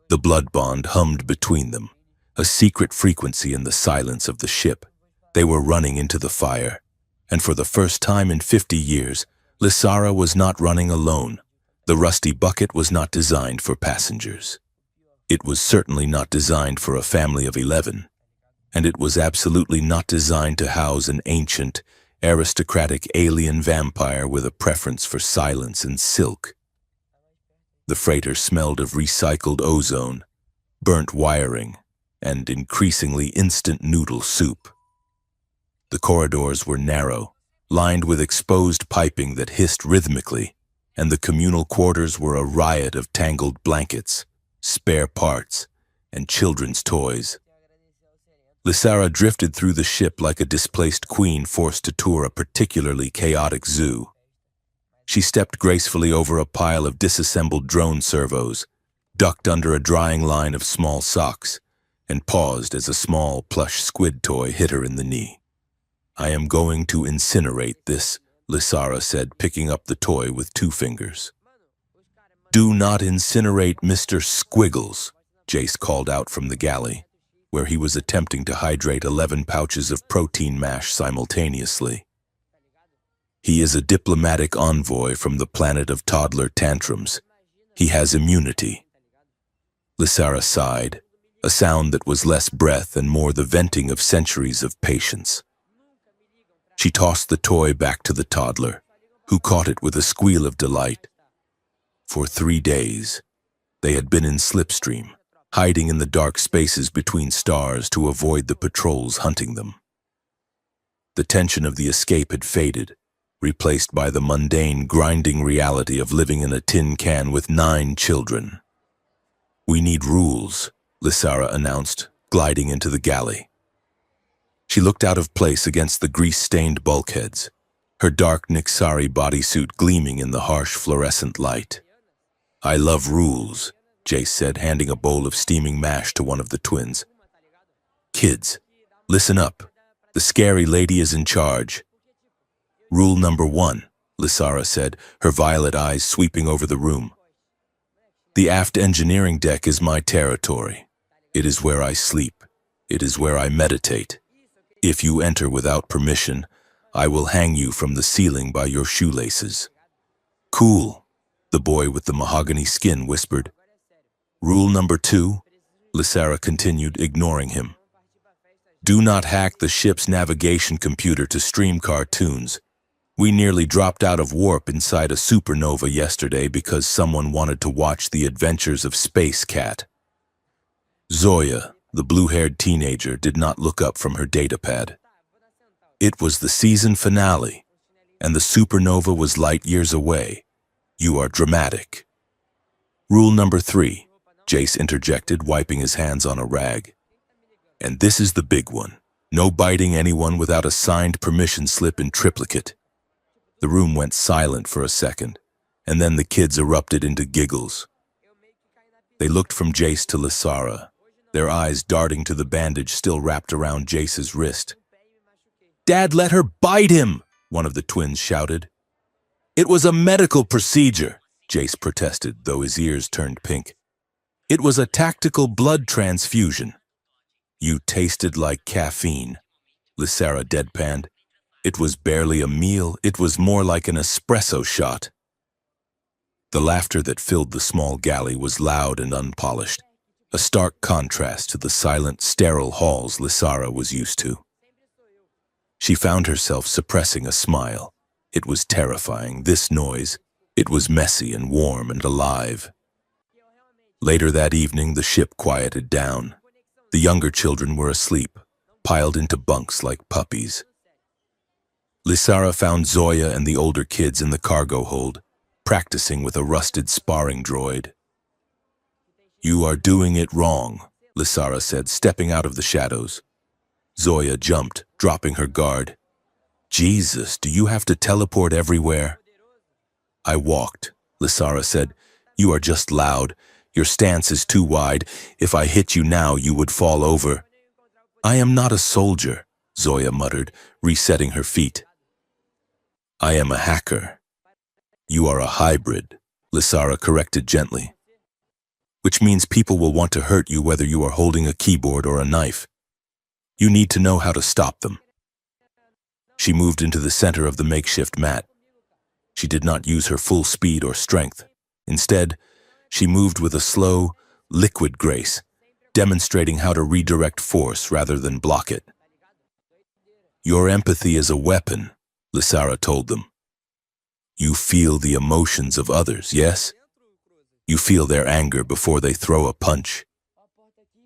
The blood bond hummed between them, a secret frequency in the silence of the ship. They were running into the fire, and for the first time in 50 years, Lysara was not running alone. The Rusty Bucket was not designed for passengers. It was certainly not designed for a family of 11, and it was absolutely not designed to house an ancient, aristocratic alien vampire with a preference for silence and silk. The freighter smelled of recycled ozone, burnt wiring, and increasingly instant noodle soup. The corridors were narrow, lined with exposed piping that hissed rhythmically, and the communal quarters were a riot of tangled blankets, spare parts, and children's toys. Lysara drifted through the ship like a displaced queen forced to tour a particularly chaotic zoo. She stepped gracefully over a pile of disassembled drone servos, ducked under a drying line of small socks, and paused as a small plush squid toy hit her in the knee. "I am going to incinerate this," Lysara said, picking up the toy with 2 fingers. "Do not incinerate Mr. Squiggles," Jace called out from the galley, where he was attempting to hydrate 11 pouches of protein mash simultaneously. "He is a diplomatic envoy from the planet of toddler tantrums. He has immunity." Lysara sighed, a sound that was less breath and more the venting of centuries of patience. She tossed the toy back to the toddler, who caught it with a squeal of delight. For 3 days, they had been in slipstream, hiding in the dark spaces between stars to avoid the patrols hunting them. The tension of the escape had faded, replaced by the mundane, grinding reality of living in a tin can with 9 children. "We need rules," Lysara announced, gliding into the galley. She looked out of place against the grease-stained bulkheads, her dark Nixari bodysuit gleaming in the harsh fluorescent light. "I love rules," Jace said, handing a bowl of steaming mash to one of the twins. "Kids, listen up. The scary lady is in charge." "Rule number 1, Lysara said, her violet eyes sweeping over the room. "The aft engineering deck is my territory. It is where I sleep. It is where I meditate. If you enter without permission, I will hang you from the ceiling by your shoelaces." "Cool," the boy with the mahogany skin whispered. "Rule number 2, Lysara continued, ignoring him. "Do not hack the ship's navigation computer to stream cartoons. We nearly dropped out of warp inside a supernova yesterday because someone wanted to watch the adventures of Space Cat." Zoya, the blue-haired teenager, did not look up from her datapad. "It was the season finale, and the supernova was light years away. You are dramatic." "Rule number 3, Jace interjected, wiping his hands on a rag. "And this is the big one. No biting anyone without a signed permission slip in triplicate." The room went silent for a second, and then the kids erupted into giggles. They looked from Jace to Lysara, their eyes darting to the bandage still wrapped around Jace's wrist. "Dad, let her bite him!" one of the twins shouted. "It was a medical procedure," Jace protested, though his ears turned pink. "It was a tactical blood transfusion." "You tasted like caffeine," Lysara deadpanned. "It was barely a meal, it was more like an espresso shot." The laughter that filled the small galley was loud and unpolished, a stark contrast to the silent, sterile halls Lysara was used to. She found herself suppressing a smile. It was terrifying, this noise. It was messy and warm and alive. Later that evening, the ship quieted down. The younger children were asleep, piled into bunks like puppies. Lysara found Zoya and the older kids in the cargo hold, practicing with a rusted sparring droid. "You are doing it wrong," Lysara said, stepping out of the shadows. Zoya jumped, dropping her guard. "Jesus, do you have to teleport everywhere?" "I walked," Lysara said. "You are just loud. Your stance is too wide. If I hit you now, you would fall over." "I am not a soldier," Zoya muttered, resetting her feet. "I am a hacker." "You are a hybrid," Lysara corrected gently. "Which means people will want to hurt you whether you are holding a keyboard or a knife. You need to know how to stop them." She moved into the center of the makeshift mat. She did not use her full speed or strength. Instead, she moved with a slow, liquid grace, demonstrating how to redirect force rather than block it. "Your empathy is a weapon," Lysara told them. "You feel the emotions of others, yes? You feel their anger before they throw a punch."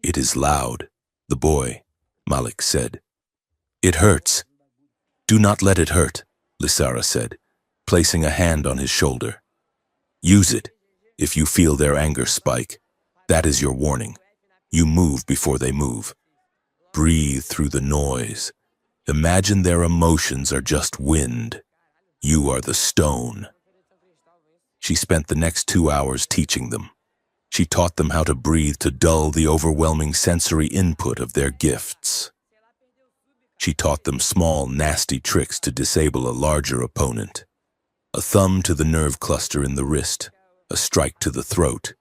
"It is loud," the boy, Malik, said. "It hurts." "Do not let it hurt," Lysara said, placing a hand on his shoulder. "Use it if you feel their anger spike. That is your warning. You move before they move. Breathe through the noise. Imagine their emotions are just wind. You are the stone." She spent the next 2 hours teaching them. She taught them how to breathe to dull the overwhelming sensory input of their gifts. She taught them small, nasty tricks to disable a larger opponent. A thumb to the nerve cluster in the wrist, a strike to the throat.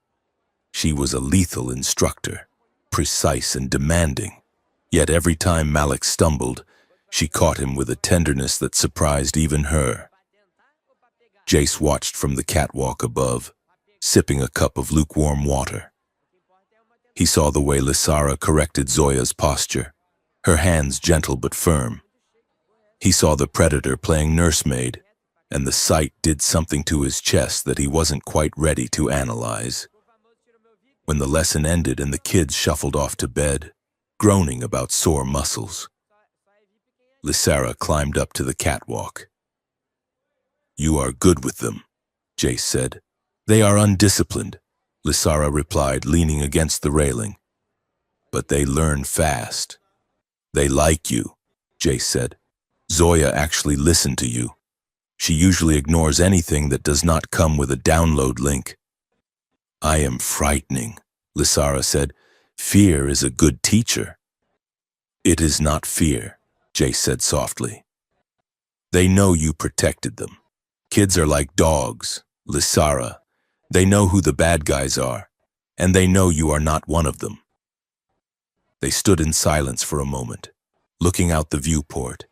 She was a lethal instructor, precise and demanding. Yet every time Malik stumbled, she caught him with a tenderness that surprised even her. Jace watched from the catwalk above, sipping a cup of lukewarm water. He saw the way Lysara corrected Zoya's posture, her hands gentle but firm. He saw the predator playing nursemaid, and the sight did something to his chest that he wasn't quite ready to analyze. When the lesson ended and the kids shuffled off to bed, groaning about sore muscles, Lysara climbed up to the catwalk. "You are good with them," Jace said. "They are undisciplined," Lysara replied, leaning against the railing. "But they learn fast." "They like you," Jace said. "Zoya actually listened to you. She usually ignores anything that does not come with a download link." "I am frightening," Lysara said. "Fear is a good teacher." "It is not fear," Jace said softly. "They know you protected them. Kids are like dogs, Lysara. They know who the bad guys are, and they know you are not one of them." They stood in silence for a moment, looking out the viewport.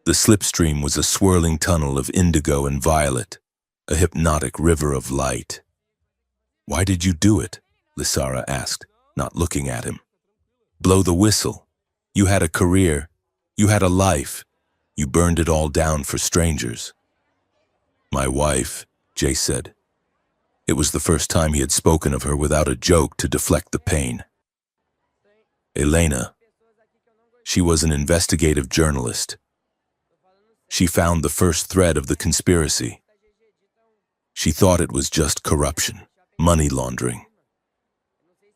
The slipstream was a swirling tunnel of indigo and violet, a hypnotic river of light. "Why did you do it?" Lysara asked, not looking at him. "Blow the whistle. You had a career. You had a life. You burned it all down for strangers." "My wife," Jace said. It was the first time he had spoken of her without a joke to deflect the pain. "Elena. She was an investigative journalist. She found the first thread of the conspiracy. She thought it was just corruption, money laundering.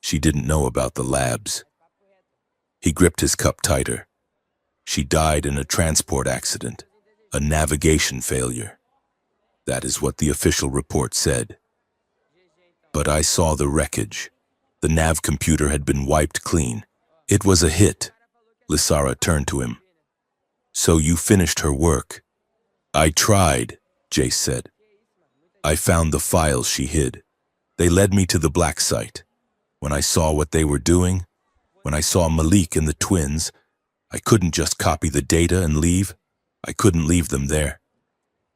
She didn't know about the labs." He gripped his cup tighter. "She died in a transport accident, a navigation failure. That is what the official report said. But I saw the wreckage. The nav computer had been wiped clean. It was a hit." Lysara turned to him. "So you finished her work?" "I tried," Jace said. "I found the files she hid. They led me to the black site. When I saw what they were doing, when I saw Malik and the twins, I couldn't just copy the data and leave. I couldn't leave them there."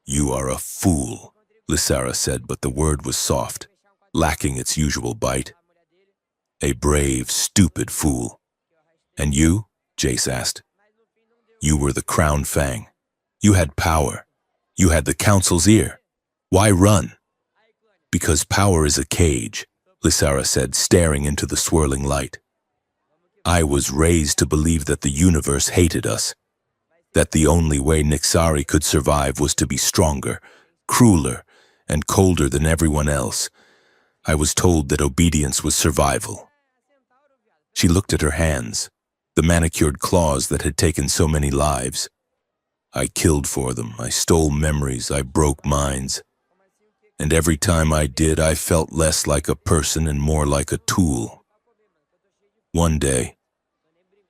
"You are a fool," Lysara said, but the word was soft, lacking its usual bite. "A brave, stupid fool." "And you?" Jace asked. "You were the Crown Fang. You had power. You had the Council's ear. Why run?" "Because power is a cage," Lysara said, staring into the swirling light. "I was raised to believe that the universe hated us, that the only way Nixari could survive was to be stronger, crueler, and colder than everyone else. I was told that obedience was survival." She looked at her hands, the manicured claws that had taken so many lives. "I killed for them. I stole memories. I broke minds. And every time I did, I felt less like a person and more like a tool. One day,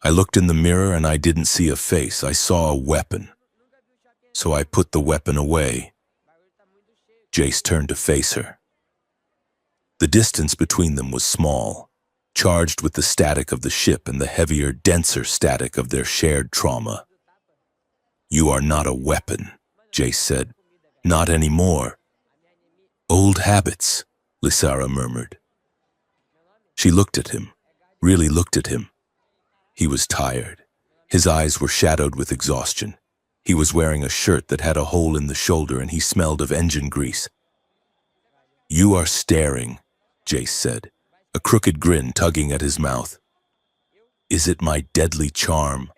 I looked in the mirror and I didn't see a face. I saw a weapon. So I put the weapon away." Jace turned to face her. The distance between them was small, charged with the static of the ship and the heavier, denser static of their shared trauma. "You are not a weapon," Jace said. "Not anymore." "Old habits," Lysara murmured. She looked at him, really looked at him. He was tired. His eyes were shadowed with exhaustion. He was wearing a shirt that had a hole in the shoulder and he smelled of engine grease. "You are staring," Jace said, a crooked grin tugging at his mouth. "Is it my deadly charm,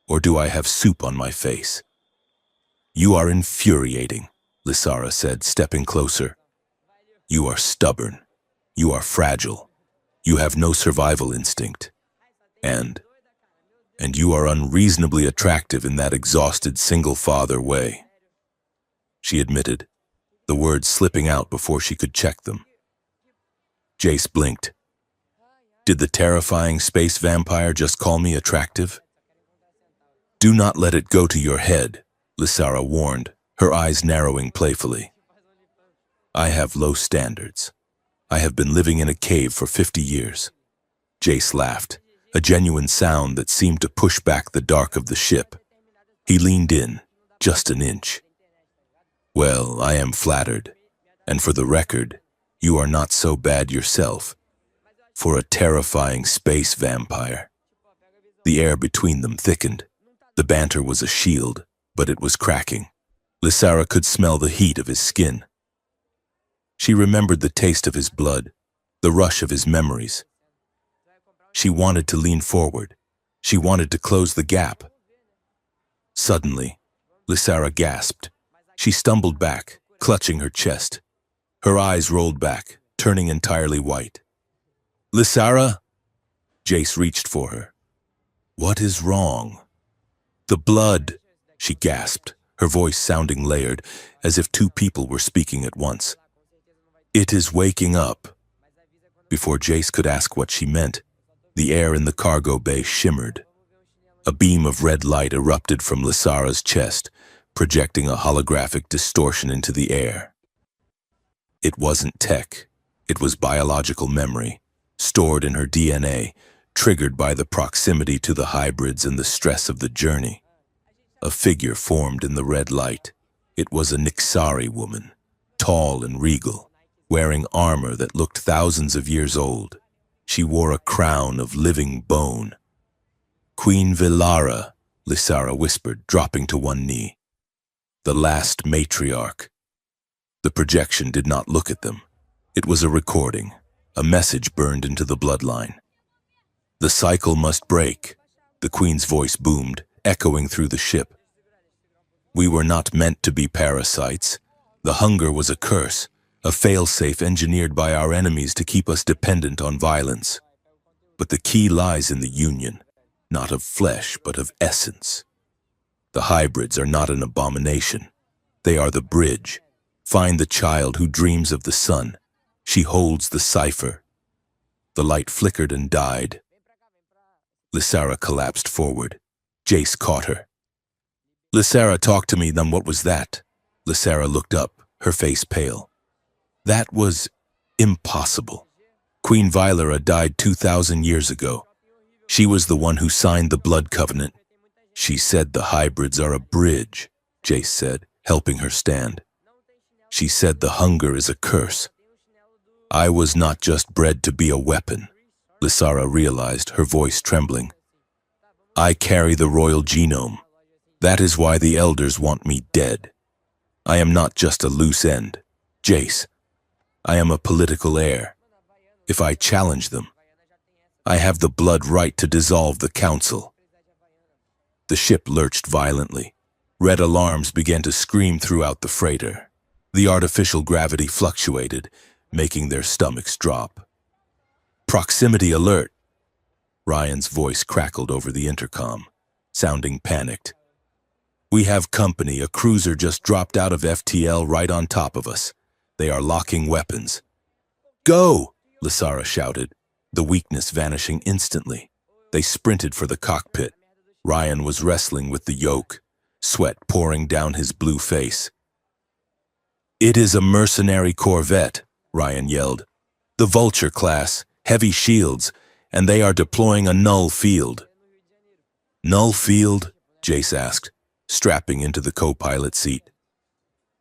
or do I have soup on my face?" "You are infuriating," Lysara said, stepping closer. "You are stubborn. You are fragile. You have no survival instinct. And you are unreasonably attractive in that exhausted single-father way." She admitted, the words slipping out before she could check them. Jace blinked. Did the terrifying space vampire just call me attractive? Do not let it go to your head, Lysara warned, her eyes narrowing playfully. I have low standards. I have been living in a cave for 50 years. Jace laughed, a genuine sound that seemed to push back the dark of the ship. He leaned in, just an inch. Well, I am flattered. And for the record, you are not so bad yourself. For a terrifying space vampire. The air between them thickened. The banter was a shield, but it was cracking. Lysara could smell the heat of his skin. She remembered the taste of his blood, the rush of his memories. She wanted to lean forward. She wanted to close the gap. Suddenly, Lysara gasped. She stumbled back, clutching her chest. Her eyes rolled back, turning entirely white. Lysara? Jace reached for her. What is wrong? The blood, she gasped, her voice sounding layered, as if two people were speaking at once. It is waking up. Before Jace could ask what she meant, the air in the cargo bay shimmered. A beam of red light erupted from Lysara's chest, projecting a holographic distortion into the air. It wasn't tech. It was biological memory, stored in her DNA, triggered by the proximity to the hybrids and the stress of the journey. A figure formed in the red light. It was a Nyxari woman, tall and regal, wearing armor that looked thousands of years old. She wore a crown of living bone. Queen Villara, Lysara whispered, dropping to one knee. The last matriarch. The projection did not look at them. It was a recording, a message burned into the bloodline. The cycle must break, the Queen's voice boomed, echoing through the ship. We were not meant to be parasites. The hunger was a curse, a failsafe engineered by our enemies to keep us dependent on violence. But the key lies in the union, not of flesh, but of essence. The hybrids are not an abomination. They are the bridge. Find the child who dreams of the sun. She holds the cipher. The light flickered and died. Lysara collapsed forward. Jace caught her. Lysara, talk to me, then what was that? Lysara looked up, her face pale. That was impossible. Queen Villara died 2,000 years ago. She was the one who signed the blood covenant. She said the hybrids are a bridge, Jace said, helping her stand. She said the hunger is a curse. I was not just bred to be a weapon, Lysara realized, her voice trembling. I carry the royal genome. That is why the elders want me dead. I am not just a loose end, Jace. I am a political heir. If I challenge them, I have the blood right to dissolve the council. The ship lurched violently. Red alarms began to scream throughout the freighter. The artificial gravity fluctuated, making their stomachs drop. Proximity alert! Ryan's voice crackled over the intercom, sounding panicked. We have company. A cruiser just dropped out of FTL right on top of us. They are locking weapons. Go! Lysara shouted, the weakness vanishing instantly. They sprinted for the cockpit. Ryan was wrestling with the yoke, sweat pouring down his blue face. It is a mercenary corvette, Ryan yelled. The Vulture class, heavy shields, and they are deploying a null field. Null field? Jace asked, strapping into the co-pilot seat.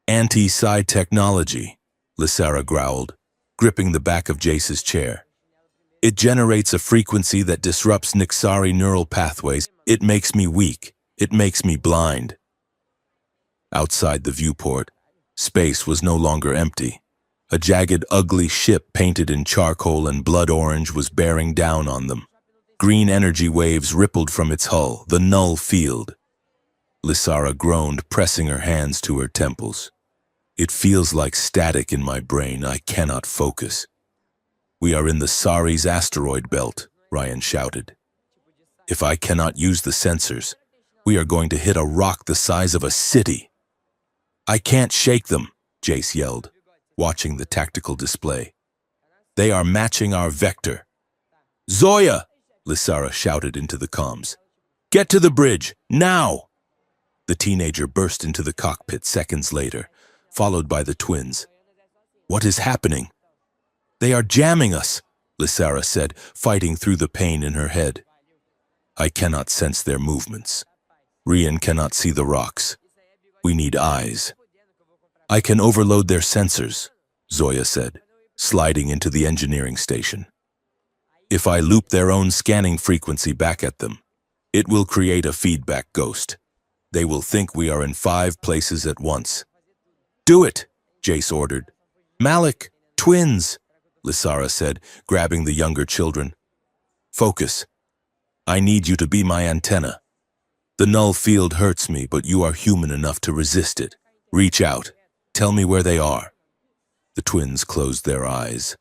Anti-psi technology, Lysara growled, gripping the back of Jace's chair. It generates a frequency that disrupts Nyxari neural pathways. It makes me weak. It makes me blind. Outside the viewport, space was no longer empty. A jagged, ugly ship painted in charcoal and blood orange was bearing down on them. Green energy waves rippled from its hull, the null field. Lysara groaned, pressing her hands to her temples. It feels like static in my brain. I cannot focus. We are in the Sari's asteroid belt, Ryan shouted. If I cannot use the sensors, we are going to hit a rock the size of a city. I can't shake them, Jace yelled, watching the tactical display. They are matching our vector. Zoya! Lysara shouted into the comms. Get to the bridge, now! The teenager burst into the cockpit seconds later, followed by the twins. What is happening? They are jamming us, Lysara said, fighting through the pain in her head. I cannot sense their movements. Rian cannot see the rocks. We need eyes. I can overload their sensors, Zoya said, sliding into the engineering station. If I loop their own scanning frequency back at them, it will create a feedback ghost. They will think we are in 5 places at once. Do it, Jace ordered. Malik, twins, Lysara said, grabbing the younger children. Focus. I need you to be my antenna. The null field hurts me, but you are human enough to resist it. Reach out. Tell me where they are. The twins closed their eyes.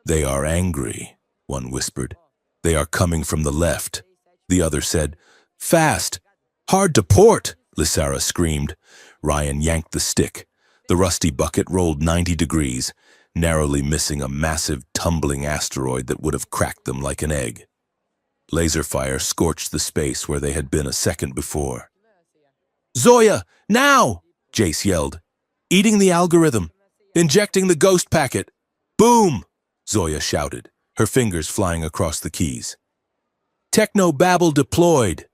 They are angry, one whispered. They are coming from the left. The other said, Fast! Hard to port, Lysara screamed. Ryan yanked the stick. The rusty bucket rolled 90 degrees, narrowly missing a massive, tumbling asteroid that would have cracked them like an egg. Laser fire scorched the space where they had been a second before. Zoya, now! Jace yelled. Eating the algorithm. Injecting the ghost packet. Boom! Zoya shouted, her fingers flying across the keys. Techno-babble deployed.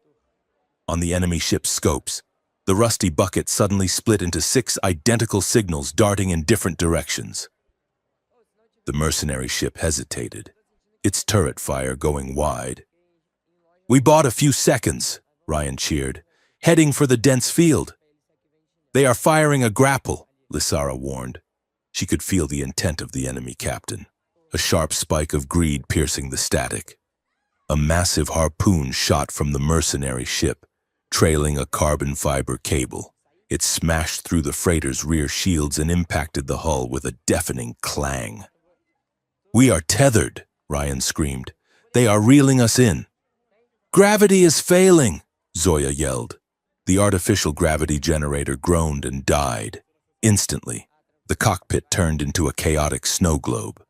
On the enemy ship's scopes, the rusty bucket suddenly split into 6 identical signals darting in different directions. The mercenary ship hesitated, its turret fire going wide. We bought a few seconds, Ryan cheered, heading for the dense field. They are firing a grapple, Lysara warned. She could feel the intent of the enemy captain, a sharp spike of greed piercing the static. A massive harpoon shot from the mercenary ship, trailing a carbon fiber cable. It smashed through the freighter's rear shields and impacted the hull with a deafening clang. We are tethered, Ryan screamed. They are reeling us in. Gravity is failing, Zoya yelled. The artificial gravity generator groaned and died. Instantly, the cockpit turned into a chaotic snow globe.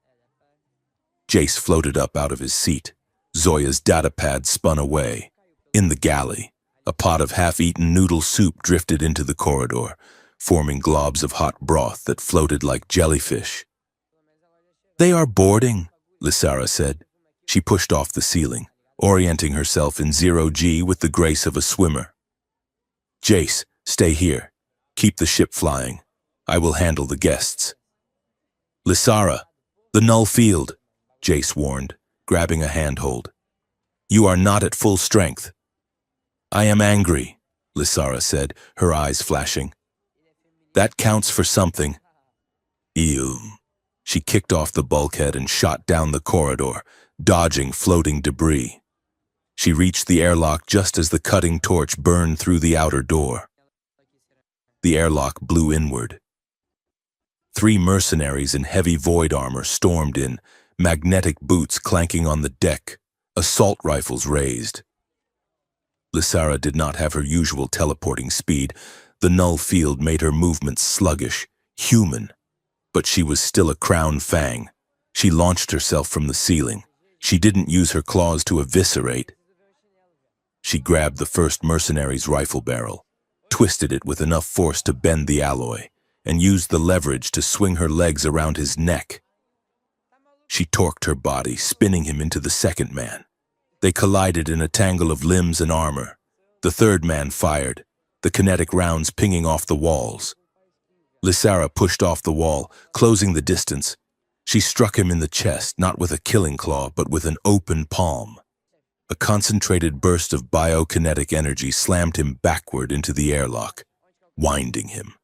Jace floated up out of his seat. Zoya's datapad spun away. In the galley, a pot of half-eaten noodle soup drifted into the corridor, forming globs of hot broth that floated like jellyfish. They are boarding, Lysara said. She pushed off the ceiling, orienting herself in 0G with the grace of a swimmer. Jace, stay here. Keep the ship flying. I will handle the guests. Lysara, the null field, Jace warned, grabbing a handhold. You are not at full strength. I am angry, Lysara said, her eyes flashing. That counts for something. Ew. She kicked off the bulkhead and shot down the corridor, dodging floating debris. She reached the airlock just as the cutting torch burned through the outer door. The airlock blew inward. 3 mercenaries in heavy void armor stormed in, magnetic boots clanking on the deck, assault rifles raised. Lysara did not have her usual teleporting speed. The null field made her movements sluggish, human. But she was still a crown fang. She launched herself from the ceiling. She didn't use her claws to eviscerate. She grabbed the first mercenary's rifle barrel, twisted it with enough force to bend the alloy, and used the leverage to swing her legs around his neck. She torqued her body, spinning him into the second man. They collided in a tangle of limbs and armor. The third man fired, the kinetic rounds pinging off the walls. Lysara pushed off the wall, closing the distance. She struck him in the chest, not with a killing claw, but with an open palm. A concentrated burst of biokinetic energy slammed him backward into the airlock, winding him.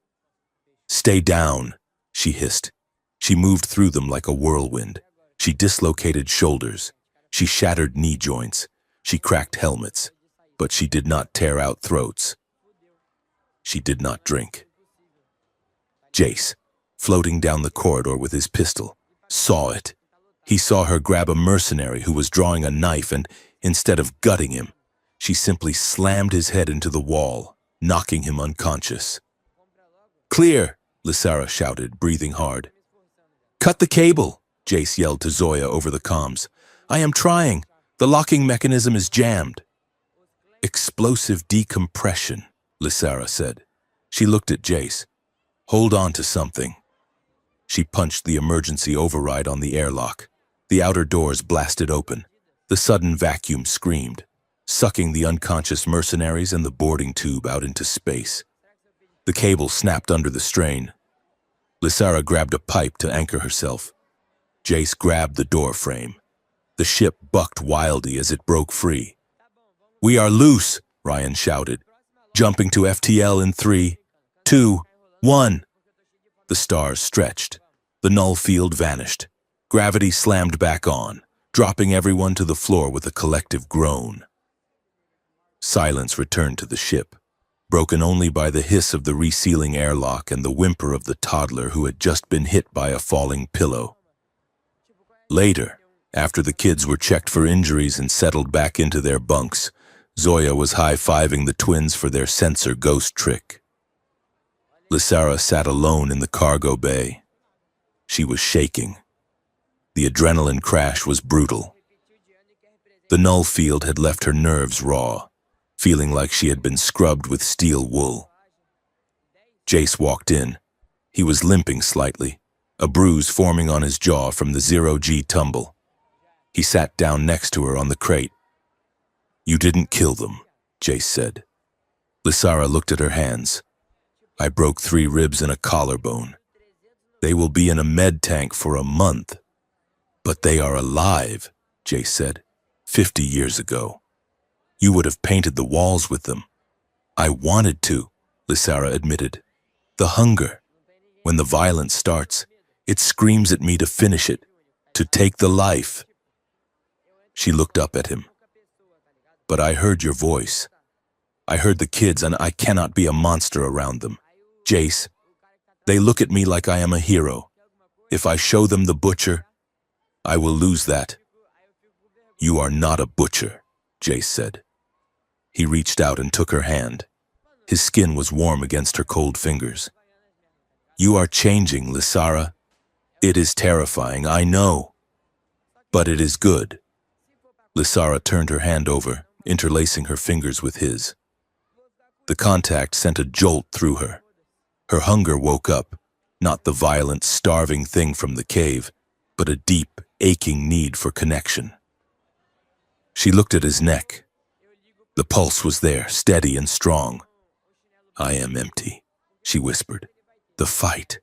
Stay down, she hissed. She moved through them like a whirlwind. She dislocated shoulders. She shattered knee joints. She cracked helmets. But she did not tear out throats. She did not drink. Jace, floating down the corridor with his pistol, saw it. He saw her grab a mercenary who was drawing a knife and, instead of gutting him, she simply slammed his head into the wall, knocking him unconscious. Clear, Lysara shouted, breathing hard. "Cut the cable!" Jace yelled to Zoya over the comms. "I am trying. The locking mechanism is jammed." "Explosive decompression," Lysara said. She looked at Jace. "Hold on to something." She punched the emergency override on the airlock. The outer doors blasted open. The sudden vacuum screamed, sucking the unconscious mercenaries and the boarding tube out into space. The cable snapped under the strain. Lysara grabbed a pipe to anchor herself. Jace grabbed the door frame. The ship bucked wildly as it broke free. "We are loose," Ryan shouted, jumping to FTL in 3, 2, 1. The stars stretched. The null field vanished. Gravity slammed back on, dropping everyone to the floor with a collective groan. Silence returned to the ship, broken only by the hiss of the resealing airlock and the whimper of the toddler who had just been hit by a falling pillow. Later, after the kids were checked for injuries and settled back into their bunks, Zoya was high-fiving the twins for their sensor ghost trick. Lysara sat alone in the cargo bay. She was shaking. The adrenaline crash was brutal. The null field had left her nerves raw, feeling like she had been scrubbed with steel wool. Jace walked in. He was limping slightly, a bruise forming on his jaw from the 0G tumble. He sat down next to her on the crate. "You didn't kill them," Jace said. Lysara looked at her hands. "I broke 3 ribs and a collarbone. They will be in a med tank for a month." "But they are alive," Jace said. 50 years ago. You would have painted the walls with them." "I wanted to," Lysara admitted. "The hunger. When the violence starts, it screams at me to finish it, to take the life." She looked up at him. "But I heard your voice. I heard the kids, and I cannot be a monster around them. Jace, they look at me like I am a hero. If I show them the butcher, I will lose that." "You are not a butcher," Jace said. He reached out and took her hand. His skin was warm against her cold fingers. "You are changing, Lysara. It is terrifying, I know. But it is good." Lysara turned her hand over, interlacing her fingers with his. The contact sent a jolt through her. Her hunger woke up, not the violent, starving thing from the cave, but a deep, aching need for connection. She looked at his neck. The pulse was there, steady and strong. "I am empty," she whispered. "The fight,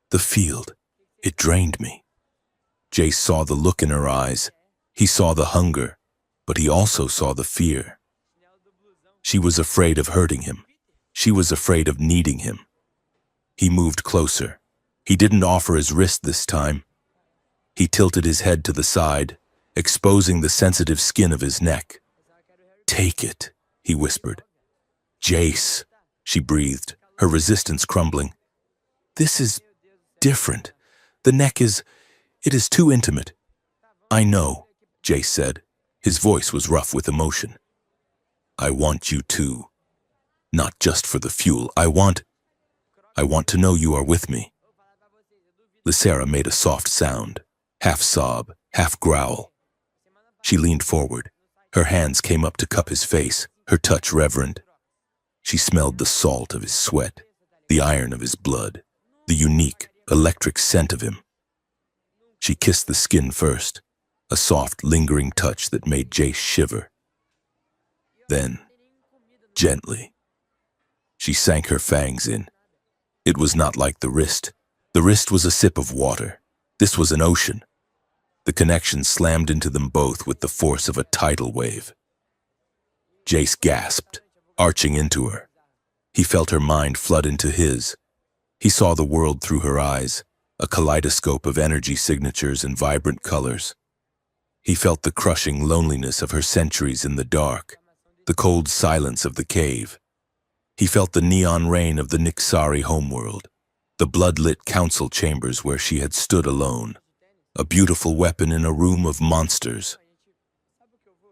the field, it drained me." Jace saw the look in her eyes. He saw the hunger, but he also saw the fear. She was afraid of hurting him. She was afraid of needing him. He moved closer. He didn't offer his wrist this time. He tilted his head to the side, exposing the sensitive skin of his neck. "Take it," he whispered. "Jace," she breathed, her resistance crumbling. "This is different. The neck it is too intimate." "I know," Jace said. His voice was rough with emotion. "I want you too. Not just for the fuel. I want to know you are with me." Lysara made a soft sound, half sob, half growl. She leaned forward. Her hands came up to cup his face, her touch reverent. She smelled the salt of his sweat, the iron of his blood, the unique, electric scent of him. She kissed the skin first, a soft, lingering touch that made Jace shiver. Then, gently, she sank her fangs in. It was not like the wrist. The wrist was a sip of water. This was an ocean. The connection slammed into them both with the force of a tidal wave. Jace gasped, arching into her. He felt her mind flood into his. He saw the world through her eyes, a kaleidoscope of energy signatures and vibrant colors. He felt the crushing loneliness of her centuries in the dark, the cold silence of the cave. He felt the neon rain of the Nixari homeworld, the blood-lit council chambers where she had stood alone, a beautiful weapon in a room of monsters.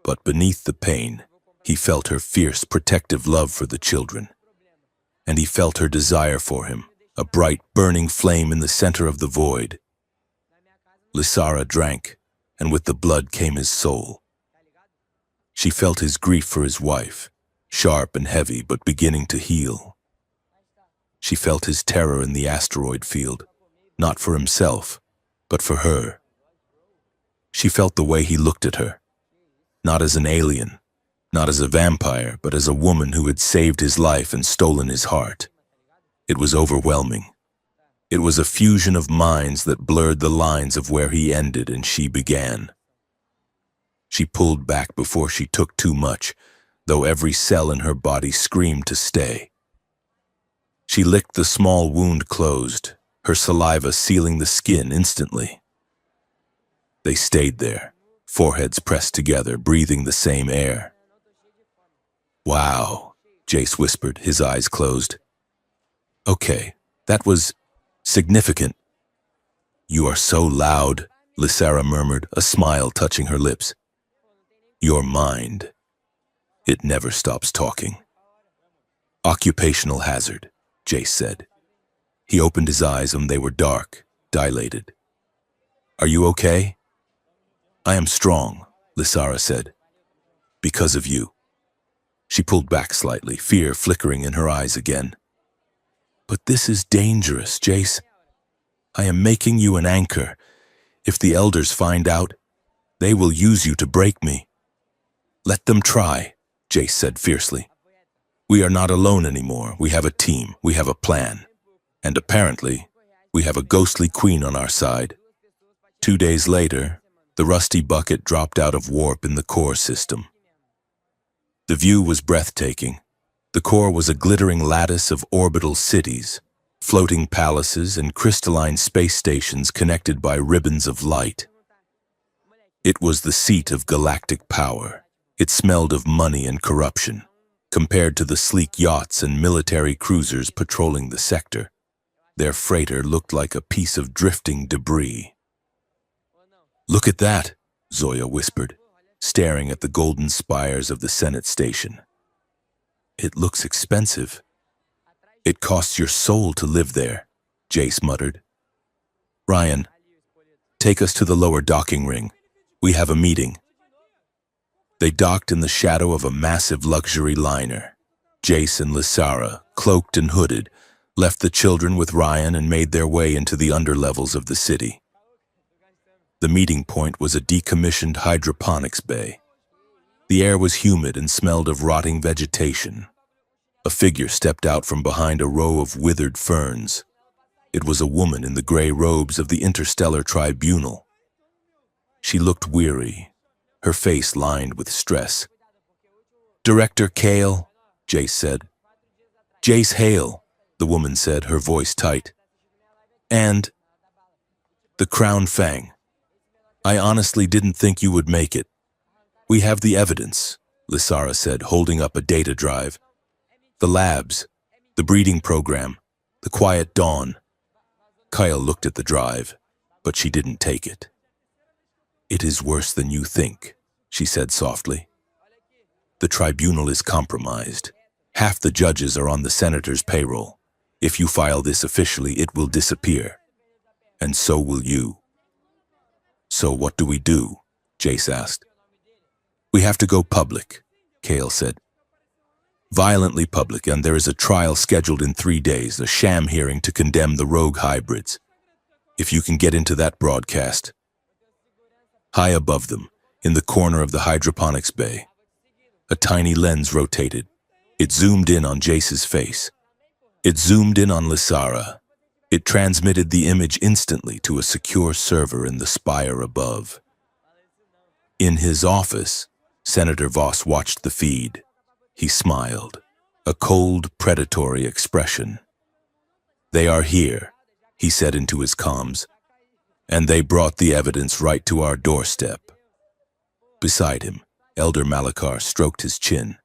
But beneath the pain, he felt her fierce, protective love for the children. And he felt her desire for him, a bright, burning flame in the center of the void. Lysara drank, and with the blood came his soul. She felt his grief for his wife, sharp and heavy but beginning to heal. She felt his terror in the asteroid field, not for himself, but for her. She felt the way he looked at her, not as an alien, not as a vampire, but as a woman who had saved his life and stolen his heart. It was overwhelming. It was a fusion of minds that blurred the lines of where he ended and she began. She pulled back before she took too much, though every cell in her body screamed to stay. She licked the small wound closed, her saliva sealing the skin instantly. They stayed there, foreheads pressed together, breathing the same air. "Wow," Jace whispered, his eyes closed. "Okay, that was significant." "You are so loud," Lysara murmured, a smile touching her lips. "Your mind, it never stops talking." "Occupational hazard," Jace said. He opened his eyes and they were dark, dilated. "Are you okay?" "I am strong," Lysara said. "Because of you." She pulled back slightly, fear flickering in her eyes again. "But this is dangerous, Jace. I am making you an anchor. If the elders find out, they will use you to break me." "Let them try," Jace said fiercely. "We are not alone anymore. We have a team. We have a plan. And apparently, we have a ghostly queen on our side." 2 days later, the rusty bucket dropped out of warp in the core system. The view was breathtaking. The core was a glittering lattice of orbital cities, floating palaces and crystalline space stations connected by ribbons of light. It was the seat of galactic power. It smelled of money and corruption, compared to the sleek yachts and military cruisers patrolling the sector. Their freighter looked like a piece of drifting debris. "Look at that," Zoya whispered, staring at the golden spires of the Senate station. "It looks expensive." "It costs your soul to live there," Jace muttered. "Ryan, take us to the lower docking ring. We have a meeting." They docked in the shadow of a massive luxury liner. Jace and Lysara, cloaked and hooded, left the children with Ryan and made their way into the underlevels of the city. The meeting point was a decommissioned hydroponics bay. The air was humid and smelled of rotting vegetation. A figure stepped out from behind a row of withered ferns. It was a woman in the gray robes of the Interstellar Tribunal. She looked weary, her face lined with stress. "Director Kale," Jace said. "Jace Hale," the woman said, her voice tight. "And the Crown Fang. I honestly didn't think you would make it." "We have the evidence," Lysara said, holding up a data drive. "The labs, the breeding program, the quiet dawn." Kyle looked at the drive, but she didn't take it. "It is worse than you think," she said softly. "The tribunal is compromised. Half the judges are on the senator's payroll. If you file this officially, it will disappear. And so will you." "So what do we do?" Jace asked. "We have to go public," Kale said. "Violently public, and there is a trial scheduled in 3 days, a sham hearing to condemn the rogue hybrids. If you can get into that broadcast." High above them, in the corner of the hydroponics bay, a tiny lens rotated. It zoomed in on Jace's face. It zoomed in on Lysara. It transmitted the image instantly to a secure server in the spire above. In his office, Senator Voss watched the feed. He smiled, a cold, predatory expression. "They are here," he said into his comms, "and they brought the evidence right to our doorstep." Beside him, Elder Malachar stroked his chin.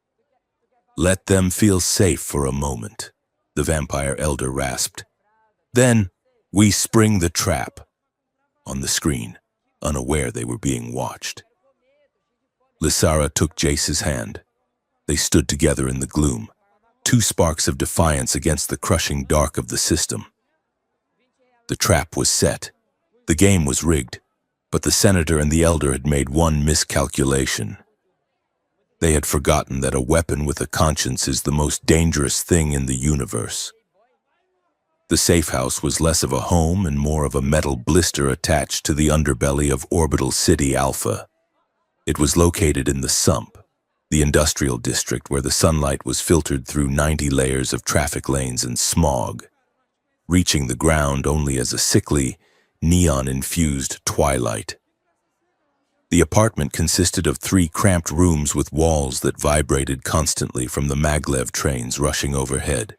"Let them feel safe for a moment," the vampire elder rasped. "Then we spring the trap." On the screen, unaware they were being watched. Lysara took Jace's hand. They stood together in the gloom, 2 sparks of defiance against the crushing dark of the system. The trap was set. The game was rigged, but the senator and the elder had made one miscalculation. They had forgotten that a weapon with a conscience is the most dangerous thing in the universe. The safe house was less of a home and more of a metal blister attached to the underbelly of Orbital City Alpha. It was located in the Sump, the industrial district where the sunlight was filtered through 90 layers of traffic lanes and smog, reaching the ground only as a sickly, neon-infused twilight. The apartment consisted of 3 cramped rooms with walls that vibrated constantly from the maglev trains rushing overhead.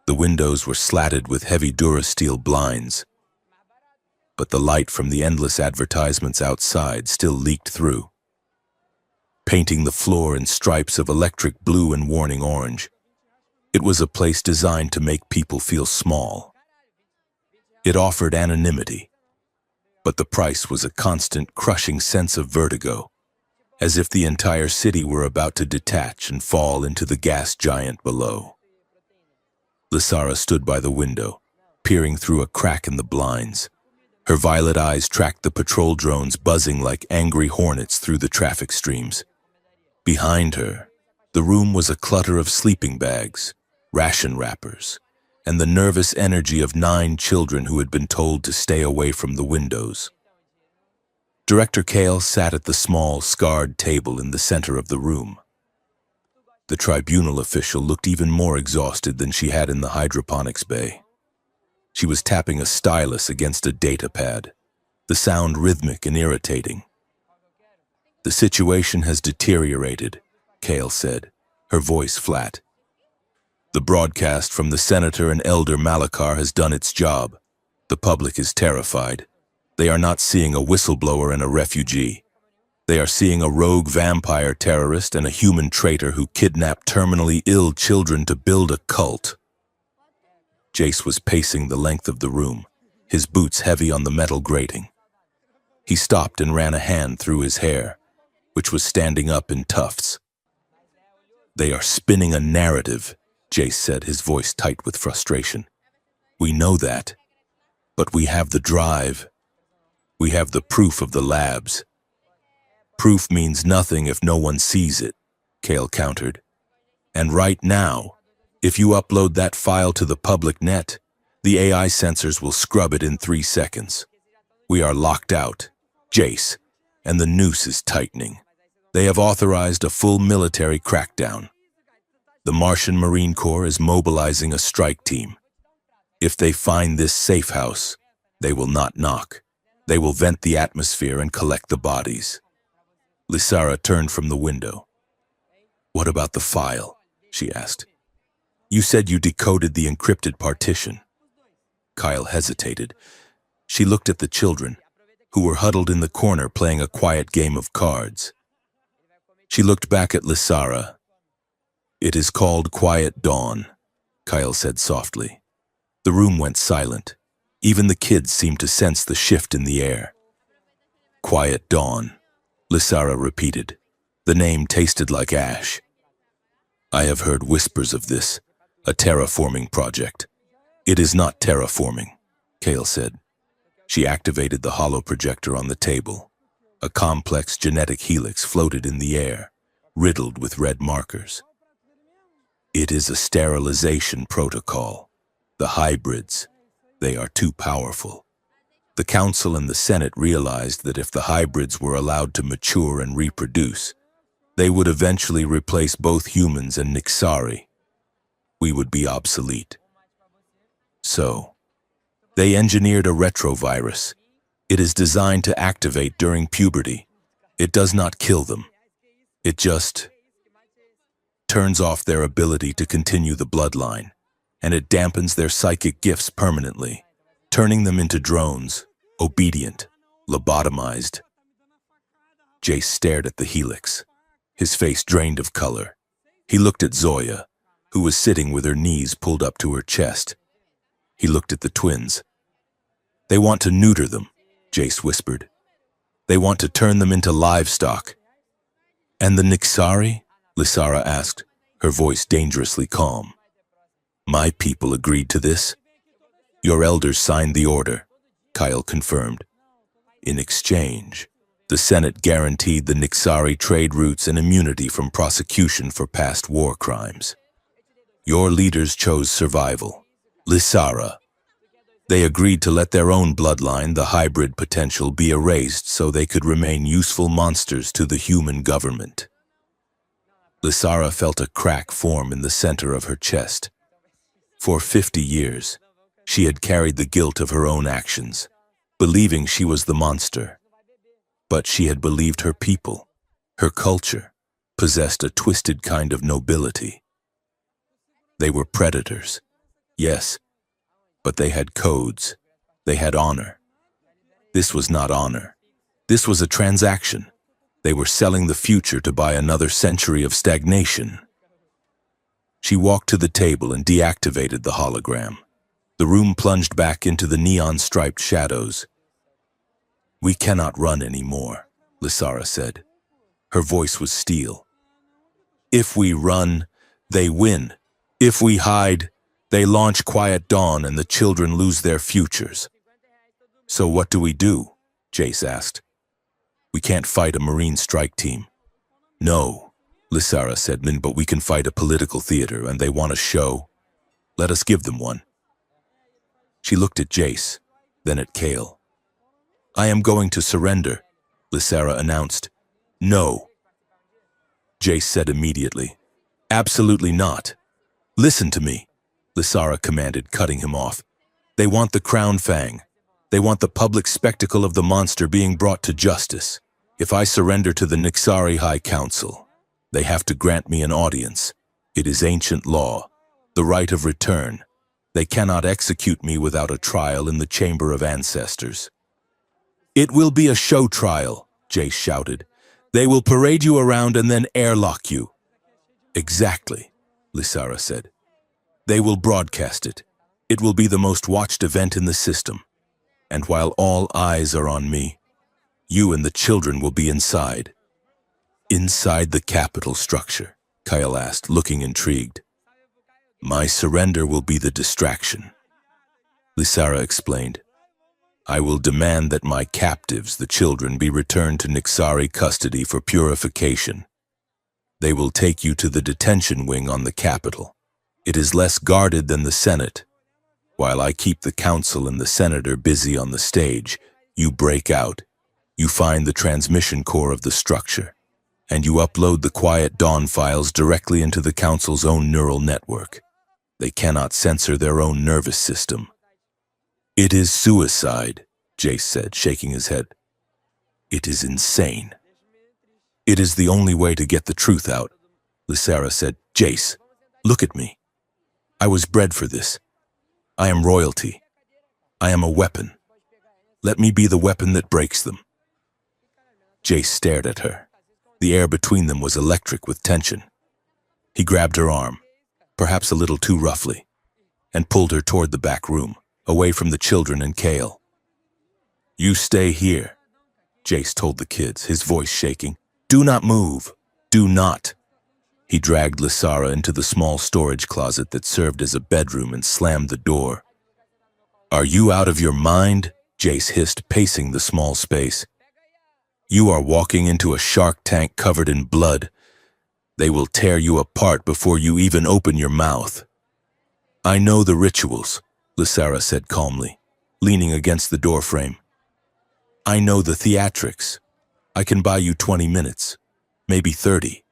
The windows were slatted with heavy Durasteel blinds, but the light from the endless advertisements outside still leaked through, painting the floor in stripes of electric blue and warning orange. It was a place designed to make people feel small. It offered anonymity, but the price was a constant, crushing sense of vertigo, as if the entire city were about to detach and fall into the gas giant below. Lysara stood by the window, peering through a crack in the blinds. Her violet eyes tracked the patrol drones buzzing like angry hornets through the traffic streams. Behind her, the room was a clutter of sleeping bags, ration wrappers, and the nervous energy of 9 children who had been told to stay away from the windows. Director Kale sat at the small, scarred table in the center of the room. The tribunal official looked even more exhausted than she had in the hydroponics bay. She was tapping a stylus against a data pad, the sound rhythmic and irritating. "The situation has deteriorated," Kale said, her voice flat. "The broadcast from the senator and elder Malachar has done its job. The public is terrified. They are not seeing a whistleblower and a refugee. They are seeing a rogue vampire terrorist and a human traitor who kidnapped terminally ill children to build a cult." Jace was pacing the length of the room, his boots heavy on the metal grating. He stopped and ran a hand through his hair, which was standing up in tufts. "They are spinning a narrative," Jace said, his voice tight with frustration. "We know that, but we have the drive. We have the proof of the labs." "Proof means nothing if no one sees it," Kale countered. "And right now, if you upload that file to the public net, the AI sensors will scrub it in 3 seconds. We are locked out, Jace, and the noose is tightening. They have authorized a full military crackdown. The Martian Marine Corps is mobilizing a strike team. If they find this safe house, they will not knock. They will vent the atmosphere and collect the bodies." Lysara turned from the window. "What about the file?" she asked. "You said you decoded the encrypted partition." Kyle hesitated. She looked at the children, who were huddled in the corner playing a quiet game of cards. She looked back at Lysara. "It is called Quiet Dawn," Kyle said softly. The room went silent. Even the kids seemed to sense the shift in the air. "Quiet Dawn," Lysara repeated. The name tasted like ash. "I have heard whispers of this, a terraforming project." "It is not terraforming," Kale said. She activated the hollow projector on the table. A complex genetic helix floated in the air, riddled with red markers. "It is a sterilization protocol. The hybrids, they are too powerful. The Council and the Senate realized that if the hybrids were allowed to mature and reproduce, they would eventually replace both humans and Nixari. We would be obsolete. So, they engineered a retrovirus. It is designed to activate during puberty. It does not kill them. It just turns off their ability to continue the bloodline, and it dampens their psychic gifts permanently, turning them into drones, obedient, lobotomized." Jace stared at the helix, his face drained of color. He looked at Zoya, who was sitting with her knees pulled up to her chest. He looked at the twins. "They want to neuter them," Jace whispered. "They want to turn them into livestock." "And the Nixari?" Lysara asked, her voice dangerously calm. "My people agreed to this." Your elders signed the order, Kyle confirmed. In exchange, the Senate guaranteed the Nixari trade routes and immunity from prosecution for past war crimes. Your leaders chose survival. Lysara. They agreed to let their own bloodline, the hybrid potential, be erased so they could remain useful monsters to the human government. Lysara felt a crack form in the center of her chest. For 50 years, she had carried the guilt of her own actions, believing she was the monster. But she had believed her people, her culture, possessed a twisted kind of nobility. They were predators, yes, but they had codes. They had honor. This was not honor. This was a transaction. They were selling the future to buy another century of stagnation. She walked to the table and deactivated the hologram. The room plunged back into the neon-striped shadows. "We cannot run anymore," Lysara said. Her voice was steel. "If we run, they win. If we hide, they launch Quiet Dawn and the children lose their futures." "So what do we do?" Jace asked. "We can't fight a Marine strike team." "No," Lysara said, "but we can fight a political theater, and they want a show. Let us give them one." She looked at Jace, then at Kale. "I am going to surrender," Lysara announced. "No," Jace said immediately. "Absolutely not. Listen to me," Lysara commanded, cutting him off. "They want the crown fang. They want the public spectacle of the monster being brought to justice. If I surrender to the Nixari High Council, they have to grant me an audience. It is ancient law, the right of return. They cannot execute me without a trial in the Chamber of Ancestors." "It will be a show trial," Jace shouted. "They will parade you around and then airlock you." "Exactly," Lysara said. "They will broadcast it. It will be the most watched event in the system. And while all eyes are on me, you and the children will be inside." "Inside the capital structure?" Kyle asked, looking intrigued. "My surrender will be the distraction," Lysara explained. "I will demand that my captives, the children, be returned to Nixari custody for purification. They will take you to the detention wing on the Capitol. It is less guarded than the Senate. While I keep the Council and the Senator busy on the stage, you break out. You find the transmission core of the structure, and you upload the Quiet Dawn files directly into the Council's own neural network. They cannot censor their own nervous system." "It is suicide," Jace said, shaking his head. "It is insane." "It is the only way to get the truth out," Lysara said. "Jace, look at me. I was bred for this. I am royalty. I am a weapon. Let me be the weapon that breaks them." Jace stared at her. The air between them was electric with tension. He grabbed her arm, perhaps a little too roughly, and pulled her toward the back room, away from the children and Kale. "You stay here," Jace told the kids, his voice shaking. "Do not move. Do not." He dragged Lysara into the small storage closet that served as a bedroom and slammed the door. "Are you out of your mind?" Jace hissed, pacing the small space. "You are walking into a shark tank covered in blood. They will tear you apart before you even open your mouth." "I know the rituals," Lysara said calmly, leaning against the doorframe. "I know the theatrics. I can buy you 20 minutes, maybe 30.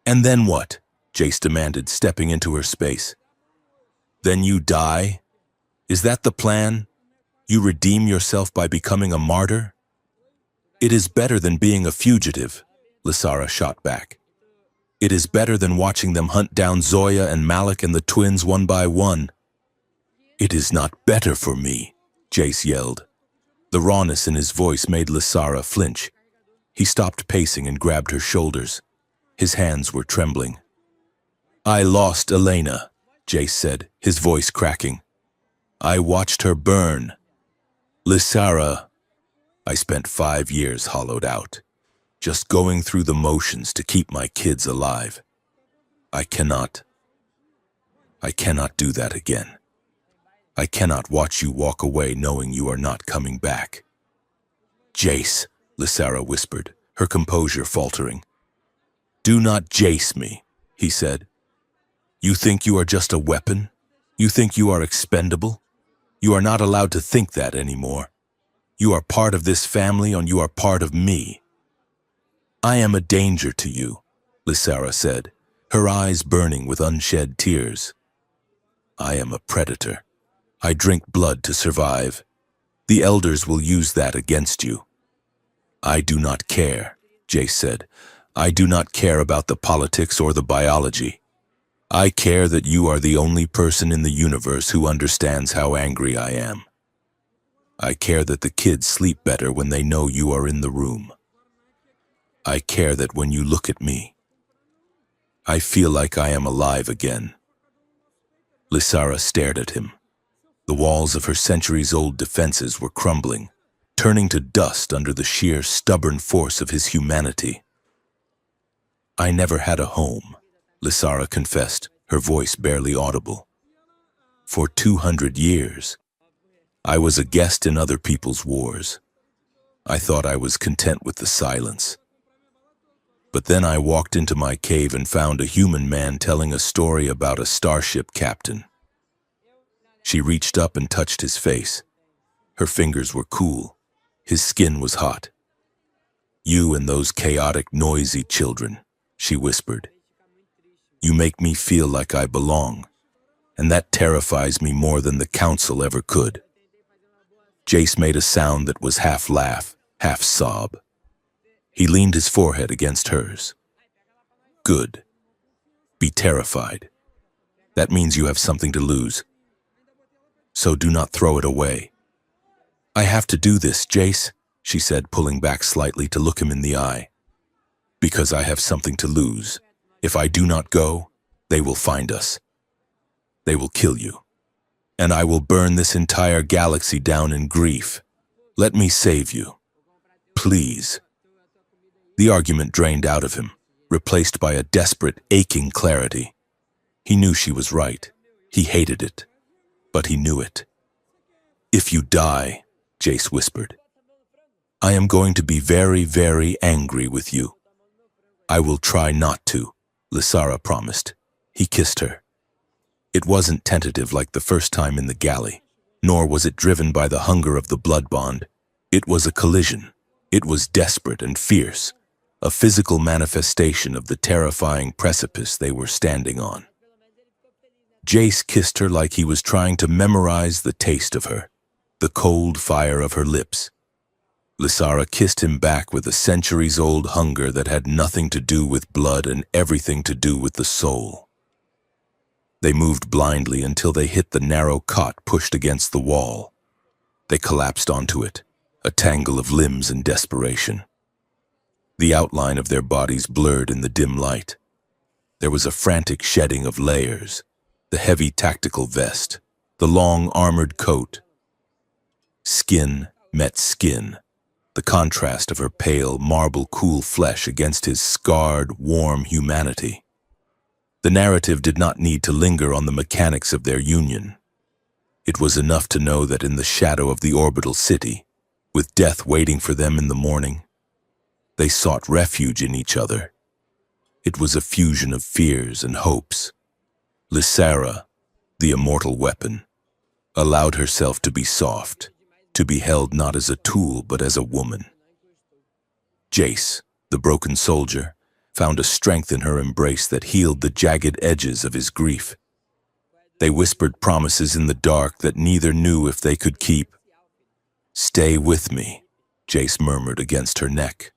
"And then what?" Jace demanded, stepping into her space. "Then you die? Is that the plan? You redeem yourself by becoming a martyr?" "It is better than being a fugitive," Lysara shot back. "It is better than watching them hunt down Zoya and Malik and the twins one by one." "It is not better for me," Jace yelled. The rawness in his voice made Lysara flinch. He stopped pacing and grabbed her shoulders. His hands were trembling. "I lost Elena," Jace said, his voice cracking. "I watched her burn. Lysara, I spent 5 years hollowed out, just going through the motions to keep my kids alive. I cannot do that again." I cannot watch you walk away knowing you are not coming back. Jace, Lysara whispered, her composure faltering. Do not jace me, he said. You think you are just a weapon? You think you are expendable? You are not allowed to think that anymore. You are part of this family and you are part of me. I am a danger to you, Lysara said, her eyes burning with unshed tears. I am a predator. I drink blood to survive. The elders will use that against you. I do not care, Jace said. I do not care about the politics or the biology. I care that you are the only person in the universe who understands how angry I am. I care that the kids sleep better when they know you are in the room. I care that when you look at me, I feel like I am alive again. Lysara stared at him. The walls of her centuries-old defenses were crumbling, turning to dust under the sheer stubborn force of his humanity. I never had a home, Lysara confessed, her voice barely audible. For 200 years, I was a guest in other people's wars. I thought I was content with the silence. But then I walked into my cave and found a human man telling a story about a starship captain. She reached up and touched his face. Her fingers were cool. His skin was hot. You and those chaotic, noisy children, she whispered. You make me feel like I belong, and that terrifies me more than the council ever could. Jace made a sound that was half laugh, half sob. He leaned his forehead against hers. Good. Be terrified. That means you have something to lose. So do not throw it away. I have to do this, Jace, she said, pulling back slightly to look him in the eye. Because I have something to lose. If I do not go, they will find us. They will kill you. And I will burn this entire galaxy down in grief. Let me save you. Please. The argument drained out of him, replaced by a desperate, aching clarity. He knew she was right. He hated it. But he knew it. If you die, Jace whispered, I am going to be very, very angry with you. I will try not to, Lysara promised. He kissed her. It wasn't tentative like the first time in the galley, nor was it driven by the hunger of the blood bond. It was a collision. It was desperate and fierce, a physical manifestation of the terrifying precipice they were standing on. Jace kissed her like he was trying to memorize the taste of her, the cold fire of her lips. Lysara kissed him back with a centuries-old hunger that had nothing to do with blood and everything to do with the soul. They moved blindly until they hit the narrow cot pushed against the wall. They collapsed onto it, a tangle of limbs in desperation. The outline of their bodies blurred in the dim light. There was a frantic shedding of layers, the heavy tactical vest, the long armored coat. Skin met skin, the contrast of her pale, marble-cool flesh against his scarred, warm humanity. The narrative did not need to linger on the mechanics of their union. It was enough to know that in the shadow of the orbital city, with death waiting for them in the morning, they sought refuge in each other. It was a fusion of fears and hopes. Lysara, the immortal weapon, allowed herself to be soft, to be held not as a tool but as a woman. Jace, the broken soldier, found a strength in her embrace that healed the jagged edges of his grief. They whispered promises in the dark that neither knew if they could keep. Stay with me, Jace murmured against her neck.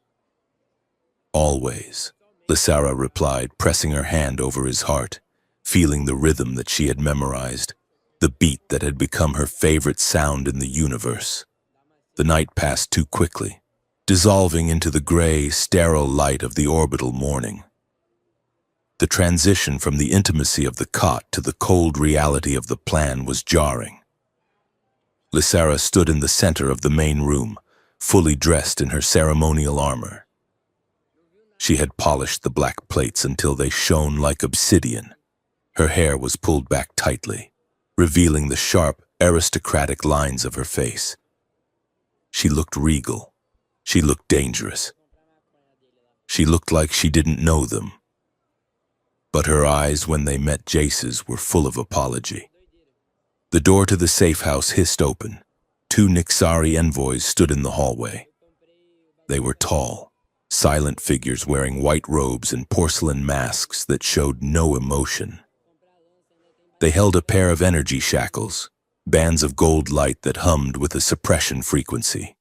Always, Lysara replied, pressing her hand over his heart, feeling the rhythm that she had memorized, the beat that had become her favorite sound in the universe. The night passed too quickly, dissolving into the gray, sterile light of the orbital morning. The transition from the intimacy of the cot to the cold reality of the plan was jarring. Lysara stood in the center of the main room, fully dressed in her ceremonial armor. She had polished the black plates until they shone like obsidian. Her hair was pulled back tightly, revealing the sharp, aristocratic lines of her face. She looked regal. She looked dangerous. She looked like she didn't know them. But her eyes, when they met Jace's, were full of apology. The door to the safe house hissed open. Two Nixari envoys stood in the hallway. They were tall, silent figures wearing white robes and porcelain masks that showed no emotion. They held a pair of energy shackles, bands of gold light that hummed with a suppression frequency.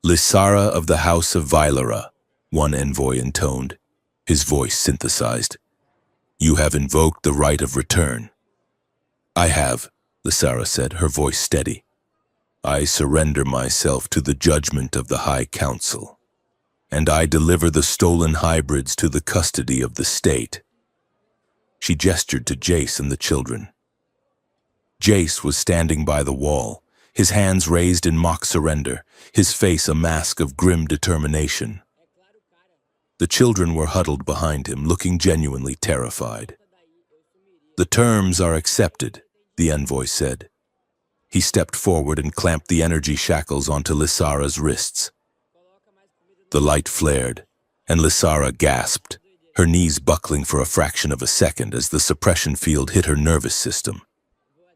"Lysara of the House of Vylara," one envoy intoned, his voice synthesized. "You have invoked the right of return." "I have," Lysara said, her voice steady. "I surrender myself to the judgment of the High Council, and I deliver the stolen hybrids to the custody of the state." She gestured to Jace and the children. Jace was standing by the wall, his hands raised in mock surrender, his face a mask of grim determination. The children were huddled behind him, looking genuinely terrified. "The terms are accepted," the envoy said. He stepped forward and clamped the energy shackles onto Lysara's wrists. The light flared, and Lysara gasped, her knees buckling for a fraction of a second as the suppression field hit her nervous system.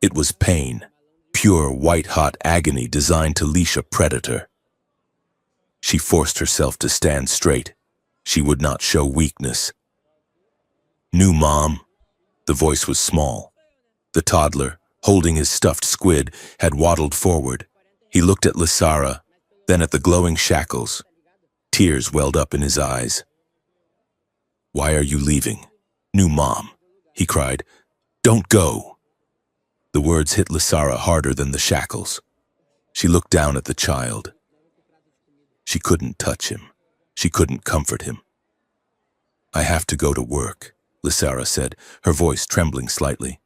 It was pain, pure white-hot agony designed to leash a predator. She forced herself to stand straight. She would not show weakness. "New mom." The voice was small. The toddler, holding his stuffed squid, had waddled forward. He looked at Lysara, then at the glowing shackles. Tears welled up in his eyes. "Why are you leaving? New mom," he cried. "Don't go." The words hit Lysara harder than the shackles. She looked down at the child. She couldn't touch him. She couldn't comfort him. "I have to go to work," Lysara said, her voice trembling slightly.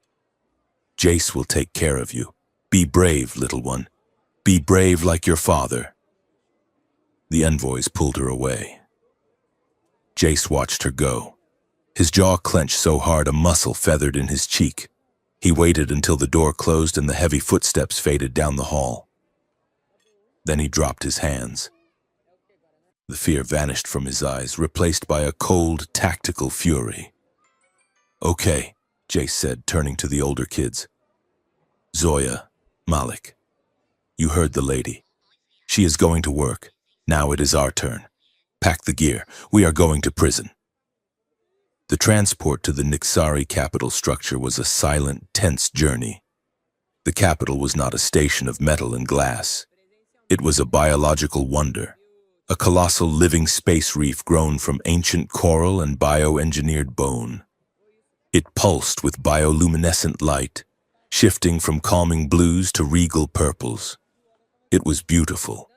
"Jace will take care of you. Be brave, little one. Be brave like your father." The envoys pulled her away. Jace watched her go. His jaw clenched so hard a muscle feathered in his cheek. He waited until the door closed and the heavy footsteps faded down the hall. Then he dropped his hands. The fear vanished from his eyes, replaced by a cold, tactical fury. "Okay," Jace said, turning to the older kids. "Zoya, Malik, you heard the lady. She is going to work. Now it is our turn. Pack the gear. We are going to prison." The transport to the Nixari capital structure was a silent, tense journey. The capital was not a station of metal and glass. It was a biological wonder, a colossal living space reef grown from ancient coral and bioengineered bone. It pulsed with bioluminescent light, shifting from calming blues to regal purples. It was beautiful,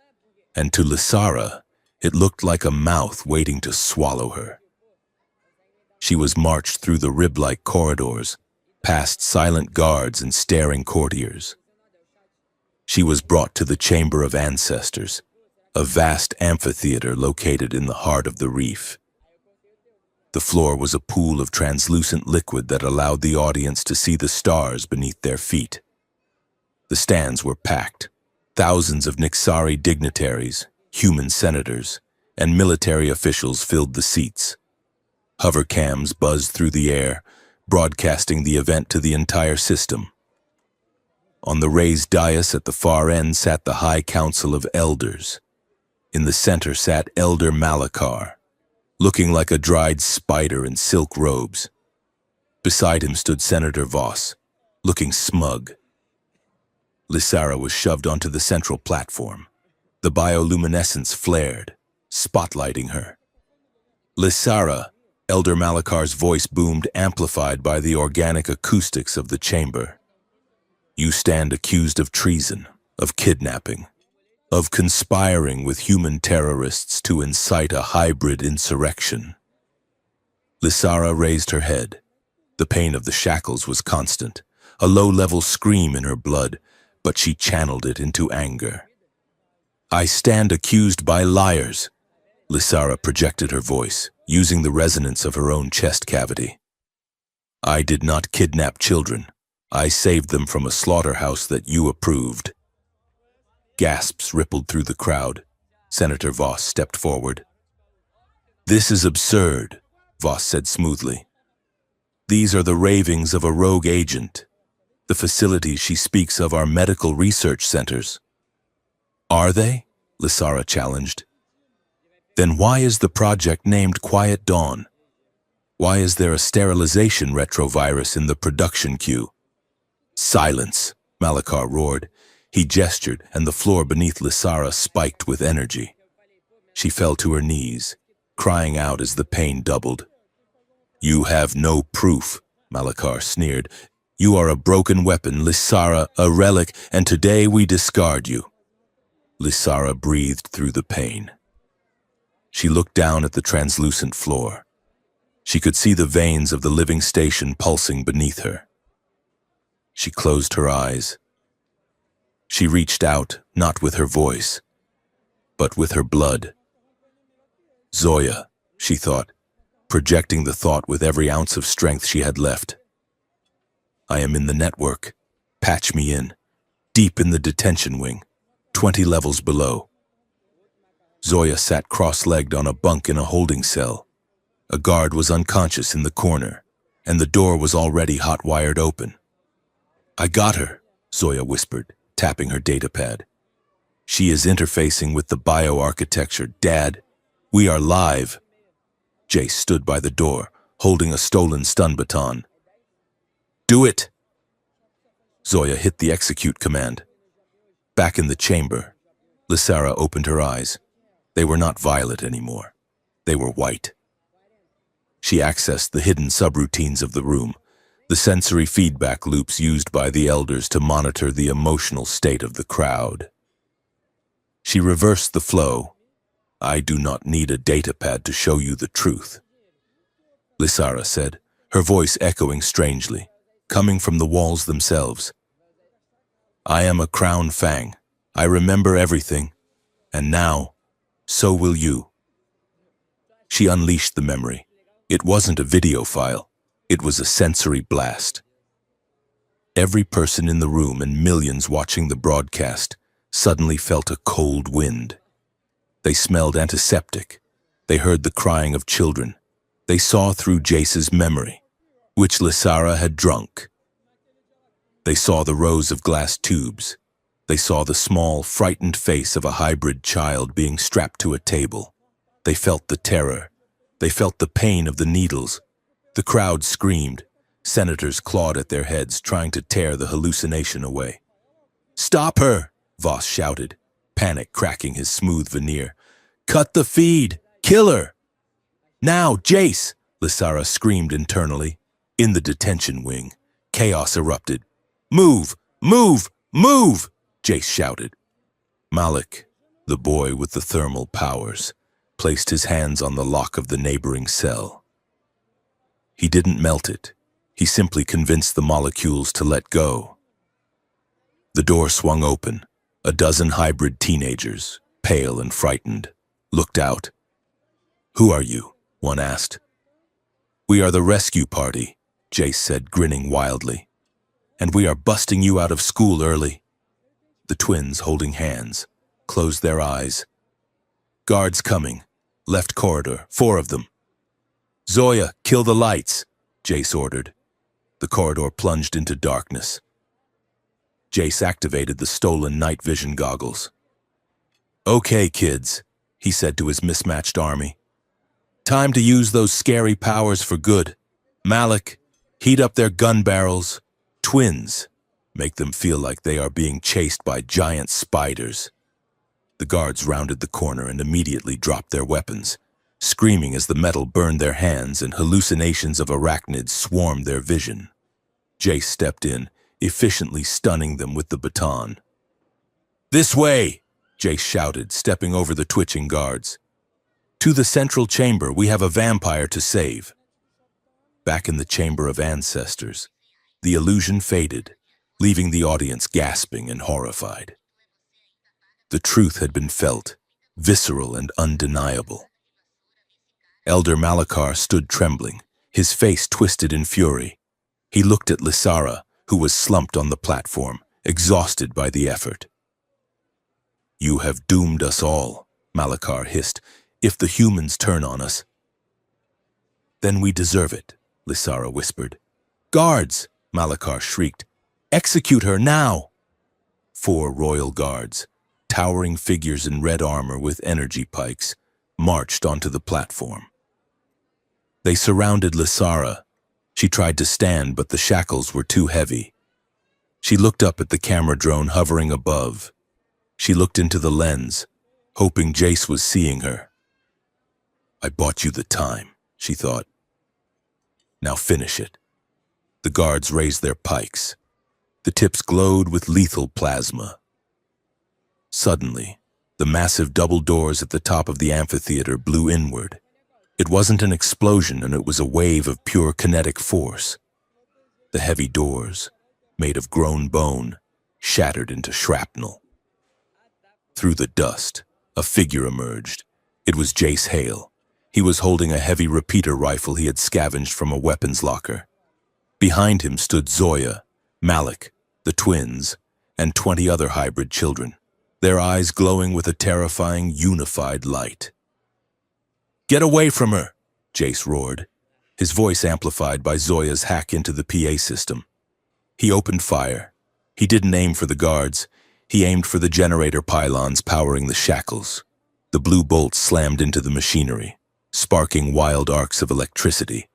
and to Lysara, it looked like a mouth waiting to swallow her. She was marched through the rib-like corridors, past silent guards and staring courtiers. She was brought to the Chamber of Ancestors, a vast amphitheater located in the heart of the reef. The floor was a pool of translucent liquid that allowed the audience to see the stars beneath their feet. The stands were packed. Thousands of Nixari dignitaries, human senators, and military officials filled the seats. Hovercams buzzed through the air, broadcasting the event to the entire system. On the raised dais at the far end sat the High Council of Elders. In the center sat Elder Malakar, looking like a dried spider in silk robes. Beside him stood Senator Voss, looking smug. Lysara was shoved onto the central platform. The bioluminescence flared, spotlighting her. "Lysara," Elder Malakar's voice boomed, amplified by the organic acoustics of the chamber. "You stand accused of treason, of kidnapping, of conspiring with human terrorists to incite a hybrid insurrection." Lysara raised her head. The pain of the shackles was constant, a low-level scream in her blood, but she channeled it into anger. "I stand accused by liars," Lysara projected her voice, using the resonance of her own chest cavity. "I did not kidnap children. I saved them from a slaughterhouse that you approved. Gasps rippled through the crowd. Senator Voss stepped forward. This is absurd, Voss said smoothly. These are the ravings of a rogue agent. The facilities she speaks of are medical research centers. Are they? Lysara challenged. Then why is the project named Quiet Dawn? Why is there a sterilization retrovirus in the production queue? Silence, Malakar roared. He gestured, and the floor beneath Lysara spiked with energy. She fell to her knees, crying out as the pain doubled. You have no proof, Malakar sneered. You are a broken weapon, Lysara, a relic, and today we discard you. Lysara breathed through the pain. She looked down at the translucent floor. She could see the veins of the living station pulsing beneath her. She closed her eyes. She reached out, not with her voice, but with her blood. Zoya, she thought, projecting the thought with every ounce of strength she had left. I am in the network. Patch me in. Deep in the detention wing, 20 levels below. Zoya sat cross-legged on a bunk in a holding cell. A guard was unconscious in the corner, and the door was already hot-wired open. I got her, Zoya whispered, tapping her datapad. She is interfacing with the bioarchitecture. Dad, we are live. Jace stood by the door, holding a stolen stun baton. Do it! Zoya hit the execute command. Back in the chamber, Lysara opened her eyes. They were not violet anymore. They were white. She accessed the hidden subroutines of the room, the sensory feedback loops used by the elders to monitor the emotional state of the crowd. She reversed the flow. I do not need a datapad to show you the truth, Lysara said, her voice echoing strangely, coming from the walls themselves. I am a Crown Fang. I remember everything, and now, so will you. She unleashed the memory. It wasn't a video file. It was a sensory blast. Every person in the room and millions watching the broadcast suddenly felt a cold wind. They smelled antiseptic. They heard the crying of children. They saw through Jace's memory, which Lysara had drunk. They saw the rows of glass tubes. They saw the small, frightened face of a hybrid child being strapped to a table. They felt the terror. They felt the pain of the needles. The crowd screamed. Senators clawed at their heads, trying to tear the hallucination away. Stop her! Voss shouted, panic cracking his smooth veneer. Cut the feed! Kill her! Now, Jace! Lysara screamed internally. In the detention wing, chaos erupted. Move! Move! Move! Jace shouted. Malik, the boy with the thermal powers, placed his hands on the lock of the neighboring cell. He didn't melt it. He simply convinced the molecules to let go. The door swung open. A dozen hybrid teenagers, pale and frightened, looked out. Who are you? One asked. We are the rescue party, Jace said, grinning wildly. And we are busting you out of school early. The twins, holding hands, closed their eyes. Guards coming. Left corridor, 4 of them. Zoya, kill the lights, Jace ordered. The corridor plunged into darkness. Jace activated the stolen night vision goggles. Okay, kids, he said to his mismatched army. Time to use those scary powers for good. Malik, heat up their gun barrels. Twins, make them feel like they are being chased by giant spiders. The guards rounded the corner and immediately dropped their weapons, screaming as the metal burned their hands and hallucinations of arachnids swarmed their vision. Jace stepped in, efficiently stunning them with the baton. This way, Jace shouted, stepping over the twitching guards. To the central chamber, we have a vampire to save. Back in the chamber of ancestors, the illusion faded, leaving the audience gasping and horrified. The truth had been felt, visceral and undeniable. Elder Malakar stood trembling, his face twisted in fury. He looked at Lysara, who was slumped on the platform, exhausted by the effort. "You have doomed us all," Malachar hissed. "If the humans turn on us." "Then we deserve it," Lysara whispered. "Guards!" Malachar shrieked. "Execute her now!" 4 royal guards, towering figures in red armor with energy pikes, marched onto the platform. They surrounded Lysara. She tried to stand, but the shackles were too heavy. She looked up at the camera drone hovering above. She looked into the lens, hoping Jace was seeing her. "I bought you the time," she thought. "Now finish it." The guards raised their pikes. The tips glowed with lethal plasma. Suddenly, the massive double doors at the top of the amphitheater blew inward. It wasn't an explosion, and it was a wave of pure kinetic force. The heavy doors, made of grown bone, shattered into shrapnel. Through the dust, a figure emerged. It was Jace Hale. He was holding a heavy repeater rifle he had scavenged from a weapons locker. Behind him stood Zoya, Malik, the twins, and 20 other hybrid children, their eyes glowing with a terrifying, unified light. "Get away from her!" Jace roared, his voice amplified by Zoya's hack into the PA system. He opened fire. He didn't aim for the guards. He aimed for the generator pylons powering the shackles. The blue bolts slammed into the machinery, sparking wild arcs of electricity.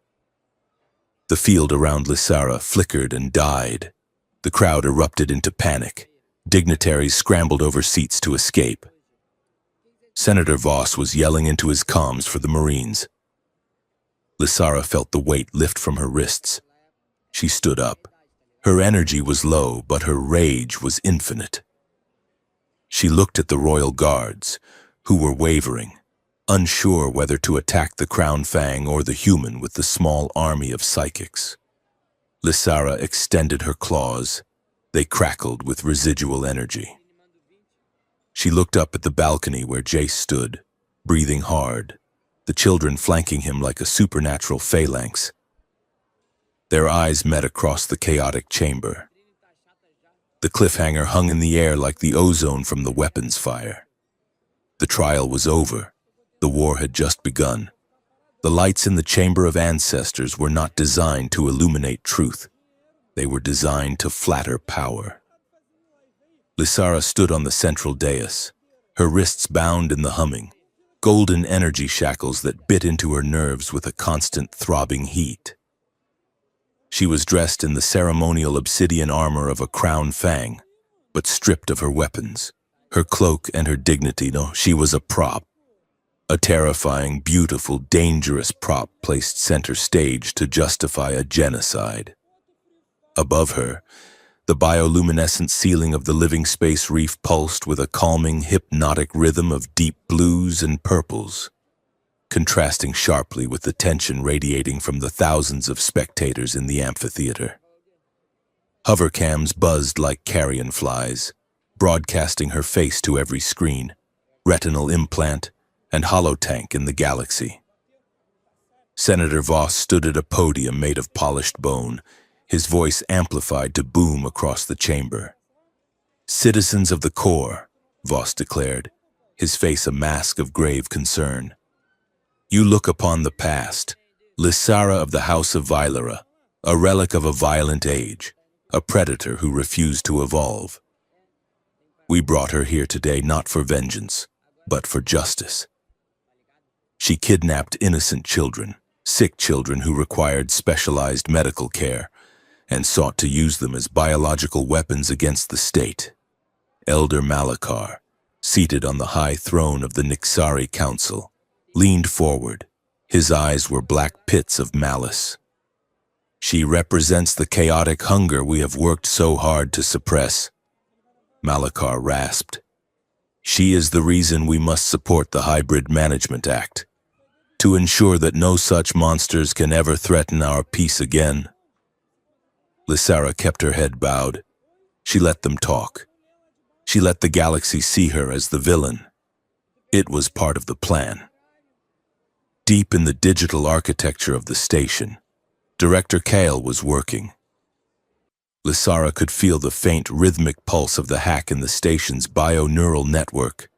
The field around Lysara flickered and died. The crowd erupted into panic. Dignitaries scrambled over seats to escape. Senator Voss was yelling into his comms for the Marines. Lysara felt the weight lift from her wrists. She stood up. Her energy was low, but her rage was infinite. She looked at the royal guards, who were wavering, unsure whether to attack the Crown Fang or the human with the small army of psychics. Lysara extended her claws. They crackled with residual energy. She looked up at the balcony where Jace stood, breathing hard, the children flanking him like a supernatural phalanx. Their eyes met across the chaotic chamber. The cliffhanger hung in the air like the ozone from the weapons fire. The trial was over. The war had just begun. The lights in the Chamber of Ancestors were not designed to illuminate truth. They were designed to flatter power. Lysara stood on the central dais, her wrists bound in the humming, golden energy shackles that bit into her nerves with a constant throbbing heat. She was dressed in the ceremonial obsidian armor of a Crown Fang, but stripped of her weapons, her cloak and her dignity. No, she was a prop. A terrifying, beautiful, dangerous prop placed center stage to justify a genocide. Above her, the bioluminescent ceiling of the living space reef pulsed with a calming, hypnotic rhythm of deep blues and purples, contrasting sharply with the tension radiating from the thousands of spectators in the amphitheater. Hovercams buzzed like carrion flies, broadcasting her face to every screen, retinal implant, and holotank in the galaxy. Senator Voss stood at a podium made of polished bone, his voice amplified to boom across the chamber. "Citizens of the core," Voss declared, his face a mask of grave concern. "You look upon the past, Lysara of the House of Vylera, a relic of a violent age, a predator who refused to evolve. We brought her here today not for vengeance, but for justice. She kidnapped innocent children, sick children who required specialized medical care, and sought to use them as biological weapons against the state." Elder Malachar, seated on the high throne of the Nixari Council, leaned forward. His eyes were black pits of malice. "She represents the chaotic hunger we have worked so hard to suppress," Malachar rasped. "She is the reason we must support the Hybrid Management Act, to ensure that no such monsters can ever threaten our peace again." Lysara kept her head bowed. She let them talk. She let the galaxy see her as the villain. It was part of the plan. Deep in the digital architecture of the station, Director Kale was working. Lysara could feel the faint rhythmic pulse of the hack in the station's bio-neural network,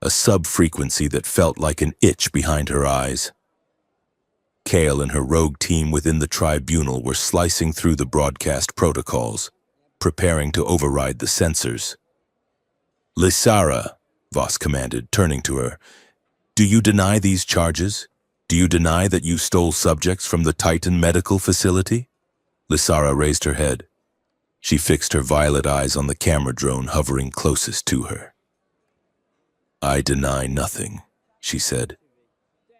a sub-frequency that felt like an itch behind her eyes. Kale and her rogue team within the tribunal were slicing through the broadcast protocols, preparing to override the sensors. "Lysara," Voss commanded, turning to her, "do you deny these charges? Do you deny that you stole subjects from the Titan medical facility?" Lysara raised her head. She fixed her violet eyes on the camera drone hovering closest to her. "I deny nothing," she said.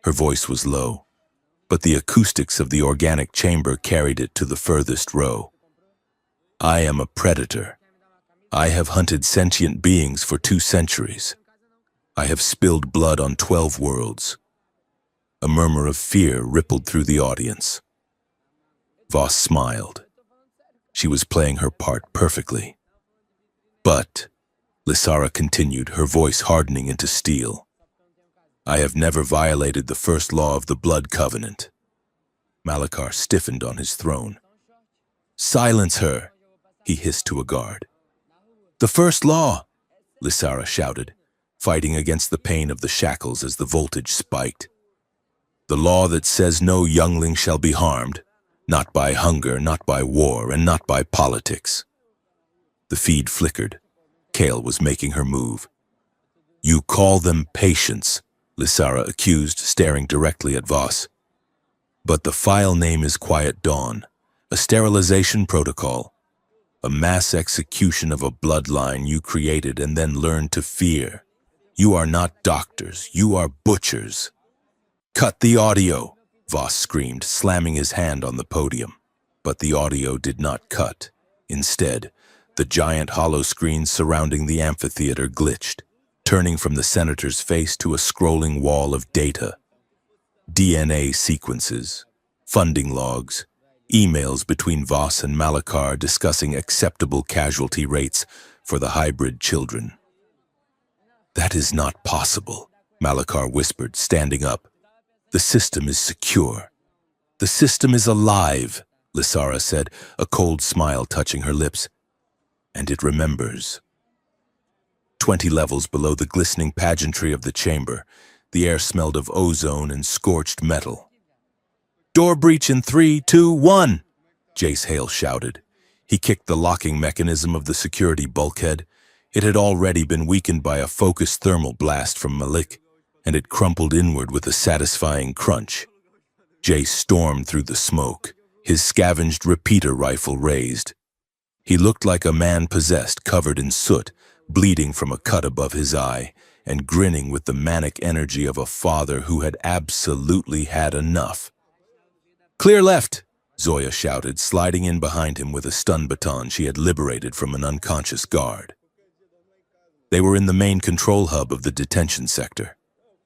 Her voice was low, but the acoustics of the organic chamber carried it to the furthest row. "I am a predator. I have hunted sentient beings for 2 centuries. I have spilled blood on 12 worlds." A murmur of fear rippled through the audience. Voss smiled. She was playing her part perfectly. "But," Lysara continued, her voice hardening into steel, "I have never violated the first law of the Blood Covenant." Malachar stiffened on his throne. "Silence her," he hissed to a guard. "The first law," Lysara shouted, fighting against the pain of the shackles as the voltage spiked. "The law that says no youngling shall be harmed, not by hunger, not by war, and not by politics." The feed flickered. Kale was making her move. "You call them patients," Lysara accused, staring directly at Voss. "But the file name is Quiet Dawn, a sterilization protocol, a mass execution of a bloodline you created and then learned to fear. You are not doctors, you are butchers." "Cut the audio," Voss screamed, slamming his hand on the podium. But the audio did not cut. Instead, the giant hollow screen surrounding the amphitheater glitched, turning from the senator's face to a scrolling wall of data. DNA sequences, funding logs, emails between Voss and Malachar discussing acceptable casualty rates for the hybrid children. "That is not possible," Malachar whispered, standing up. "The system is secure. The system is alive," Lysara said, a cold smile touching her lips. "And it remembers." 20 levels below the glistening pageantry of the chamber, the air smelled of ozone and scorched metal. "Door breach in 3, 2, 1, Jace Hale shouted. He kicked the locking mechanism of the security bulkhead. It had already been weakened by a focused thermal blast from Malik, and it crumpled inward with a satisfying crunch. Jace stormed through the smoke, his scavenged repeater rifle raised. He looked like a man possessed, covered in soot, bleeding from a cut above his eye, and grinning with the manic energy of a father who had absolutely had enough. "Clear left," Zoya shouted, sliding in behind him with a stun baton she had liberated from an unconscious guard. They were in the main control hub of the detention sector.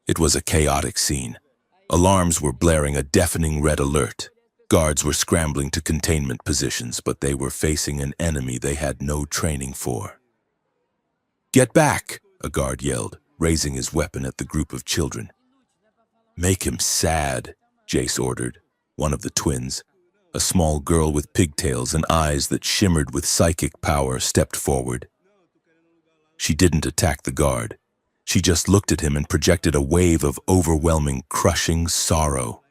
It was a chaotic scene. Alarms were blaring a deafening red alert. Guards were scrambling to containment positions, but they were facing an enemy they had no training for. "Get back," a guard yelled, raising his weapon at the group of children. "Make him sad," Jace ordered, one of the twins. A small girl with pigtails and eyes that shimmered with psychic power stepped forward. She didn't attack the guard. She just looked at him and projected a wave of overwhelming, crushing sorrow.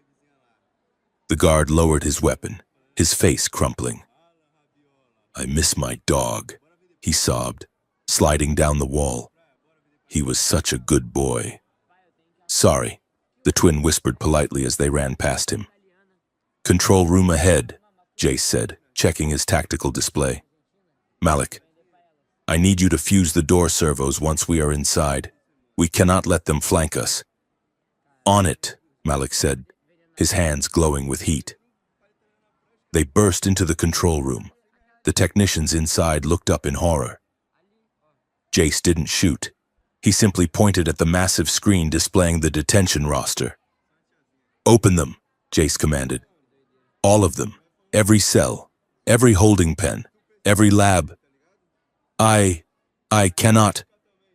The guard lowered his weapon, his face crumpling. "I miss my dog," he sobbed, sliding down the wall. "He was such a good boy." "Sorry," the twin whispered politely as they ran past him. "Control room ahead," Jace said, checking his tactical display. "Malik, I need you to fuse the door servos once we are inside. We cannot let them flank us." "On it," Malik said, his hands glowing with heat. They burst into the control room. The technicians inside looked up in horror. Jace didn't shoot. He simply pointed at the massive screen displaying the detention roster. "Open them," Jace commanded. "All of them. Every cell. Every holding pen. Every lab." I cannot,"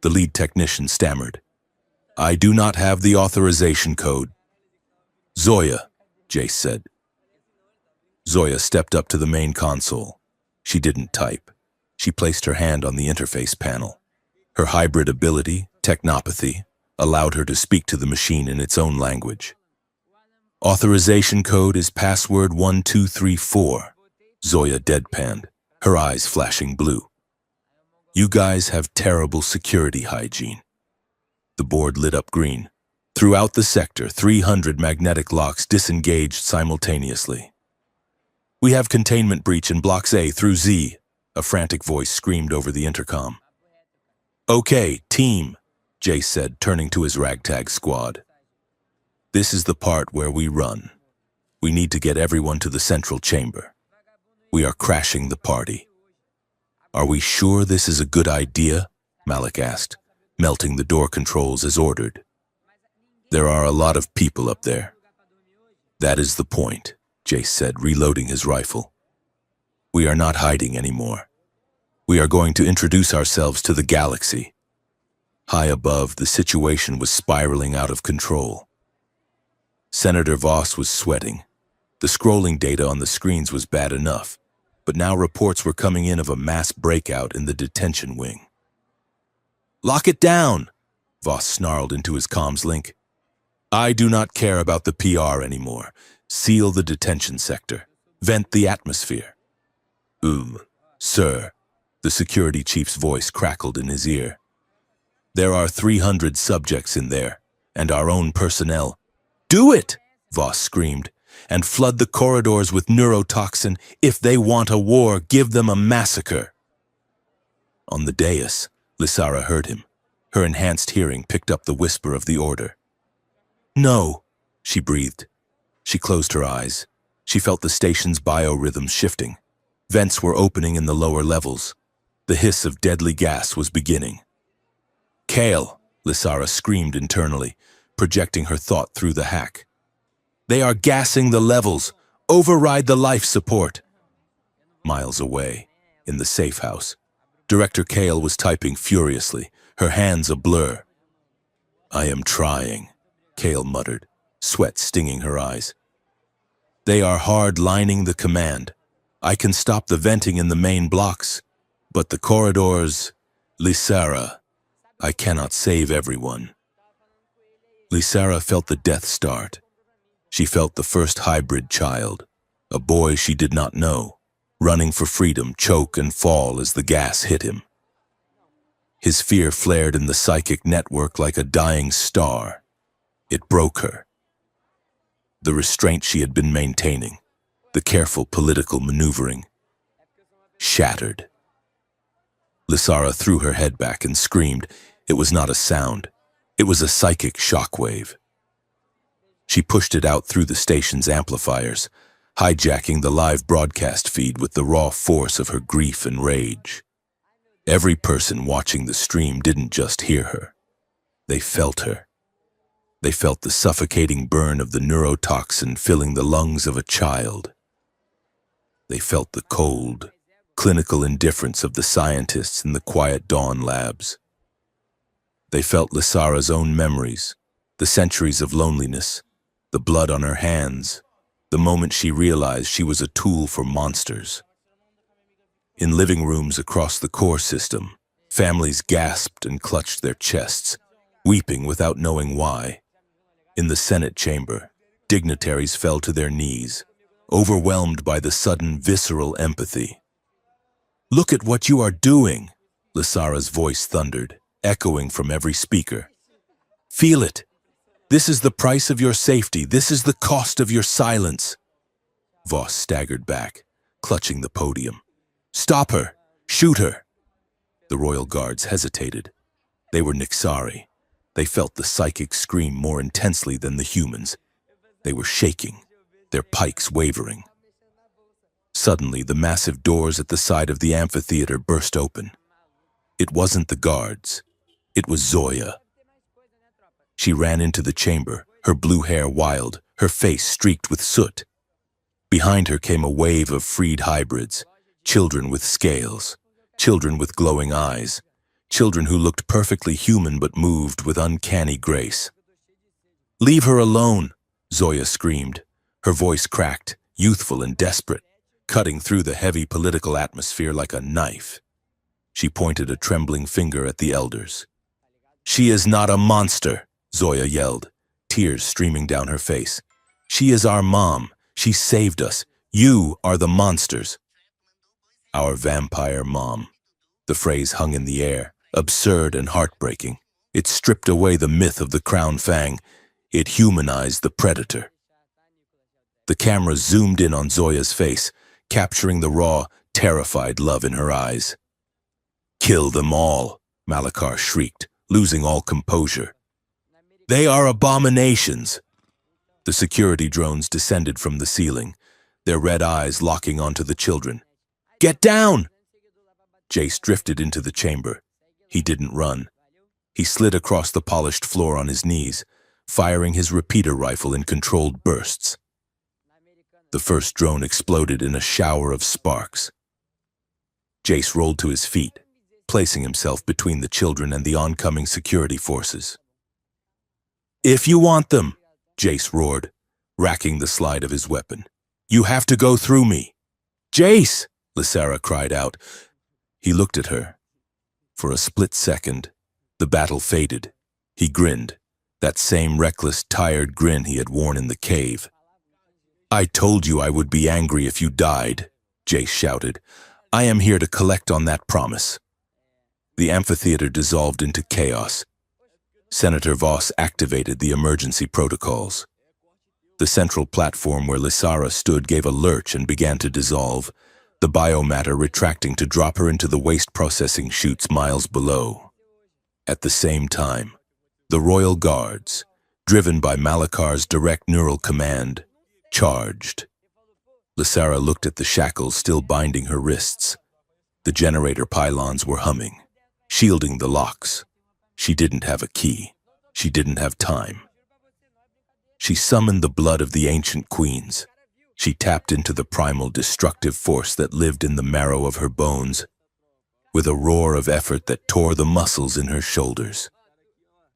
the lead technician stammered. "I do not have the authorization code." "Zoya," Jace said. Zoya stepped up to the main console. She didn't type. She placed her hand on the interface panel. Her hybrid ability, technopathy, allowed her to speak to the machine in its own language. Authorization code is password 1234. Zoya deadpanned, her eyes flashing blue. You guys have terrible security hygiene. The board lit up green. Throughout the sector, 300 magnetic locks disengaged simultaneously. We have containment breach in blocks A through Z, a frantic voice screamed over the intercom. Okay, team, Jay said, turning to his ragtag squad. This is the part where we run. We need to get everyone to the central chamber. We are crashing the party. Are we sure this is a good idea? Malik asked, melting the door controls as ordered. There are a lot of people up there. That is the point, Jace said, reloading his rifle. We are not hiding anymore. We are going to introduce ourselves to the galaxy. High above, the situation was spiraling out of control. Senator Voss was sweating. The scrolling data on the screens was bad enough, but now reports were coming in of a mass breakout in the detention wing. Lock it down, Voss snarled into his comms link. I do not care about the PR anymore. Seal the detention sector. Vent the atmosphere. Sir, the security chief's voice crackled in his ear. There are 300 subjects in there, and our own personnel. Do it, Voss screamed, and flood the corridors with neurotoxin. If they want a war, give them a massacre. On the dais, Lysara heard him. Her enhanced hearing picked up the whisper of the order. No, she breathed. She closed her eyes. She felt the station's biorhythms shifting. Vents were opening in the lower levels. The hiss of deadly gas was beginning. Kale, Lysara screamed internally, projecting her thought through the hack. They are gassing the levels. Override the life support. Miles away, in the safe house, Director Kale was typing furiously, her hands a blur. I am trying, Kale muttered, sweat stinging her eyes. They are hard-lining the command. I can stop the venting in the main blocks, but the corridors... Lysara, I cannot save everyone. Lysara felt the death start. She felt the first hybrid child, a boy she did not know, running for freedom, choke and fall as the gas hit him. His fear flared in the psychic network like a dying star. It broke her. The restraint she had been maintaining, the careful political maneuvering, shattered. Lysara threw her head back and screamed. It was not a sound. It was a psychic shockwave. She pushed it out through the station's amplifiers, hijacking the live broadcast feed with the raw force of her grief and rage. Every person watching the stream didn't just hear her. They felt her. They felt the suffocating burn of the neurotoxin filling the lungs of a child. They felt the cold, clinical indifference of the scientists in the Quiet Dawn labs. They felt Lysara's own memories, the centuries of loneliness, the blood on her hands, the moment she realized she was a tool for monsters. In living rooms across the core system, families gasped and clutched their chests, weeping without knowing why. In the Senate chamber, dignitaries fell to their knees, overwhelmed by the sudden visceral empathy. Look at what you are doing, Lysara's voice thundered, echoing from every speaker. Feel it. This is the price of your safety. This is the cost of your silence. Voss staggered back, clutching the podium. Stop her! Shoot her! The royal guards hesitated. They were Nixari. They felt the psychic scream more intensely than the humans. They were shaking, their pikes wavering. Suddenly, the massive doors at the side of the amphitheater burst open. It wasn't the guards. It was Zoya. She ran into the chamber, her blue hair wild, her face streaked with soot. Behind her came a wave of freed hybrids, children with scales, children with glowing eyes, children who looked perfectly human but moved with uncanny grace. Leave her alone, Zoya screamed, her voice cracked, youthful and desperate. cutting through the heavy political atmosphere like a knife. She pointed a trembling finger at the elders. "She is not a monster," Zoya yelled, tears streaming down her face. "She is our mom. She saved us. You are the monsters." Our vampire mom. The phrase hung in the air, absurd and heartbreaking. It stripped away the myth of the crown fang. It humanized the predator. The camera zoomed in on Zoya's face, capturing the raw, terrified love in her eyes. "Kill them all," Malakar shrieked, losing all composure. "They are abominations." The security drones descended from the ceiling, their red eyes locking onto the children. "Get down!" Jace drifted into the chamber. He didn't run. He slid across the polished floor on his knees, firing his repeater rifle in controlled bursts. The first drone exploded in a shower of sparks. Jace rolled to his feet, placing himself between the children and the oncoming security forces. "If you want them," Jace roared, racking the slide of his weapon, "you have to go through me." "Jace!" Lysara cried out. He looked at her. For a split second, the battle faded. He grinned, that same reckless, tired grin he had worn in the cave. "I told you I would be angry if you died," Jace shouted. "I am here to collect on that promise." The amphitheater dissolved into chaos. Senator Voss activated the emergency protocols. The central platform where Lysara stood gave a lurch and began to dissolve, the biomatter retracting to drop her into the waste processing chutes miles below. At the same time, the Royal Guards, driven by Malakar's direct neural command, charged. Lysara looked at the shackles still binding her wrists. The generator pylons were humming, shielding the locks. She didn't have a key. She didn't have time. She summoned the blood of the ancient queens. She tapped into the primal destructive force that lived in the marrow of her bones, with a roar of effort that tore the muscles in her shoulders.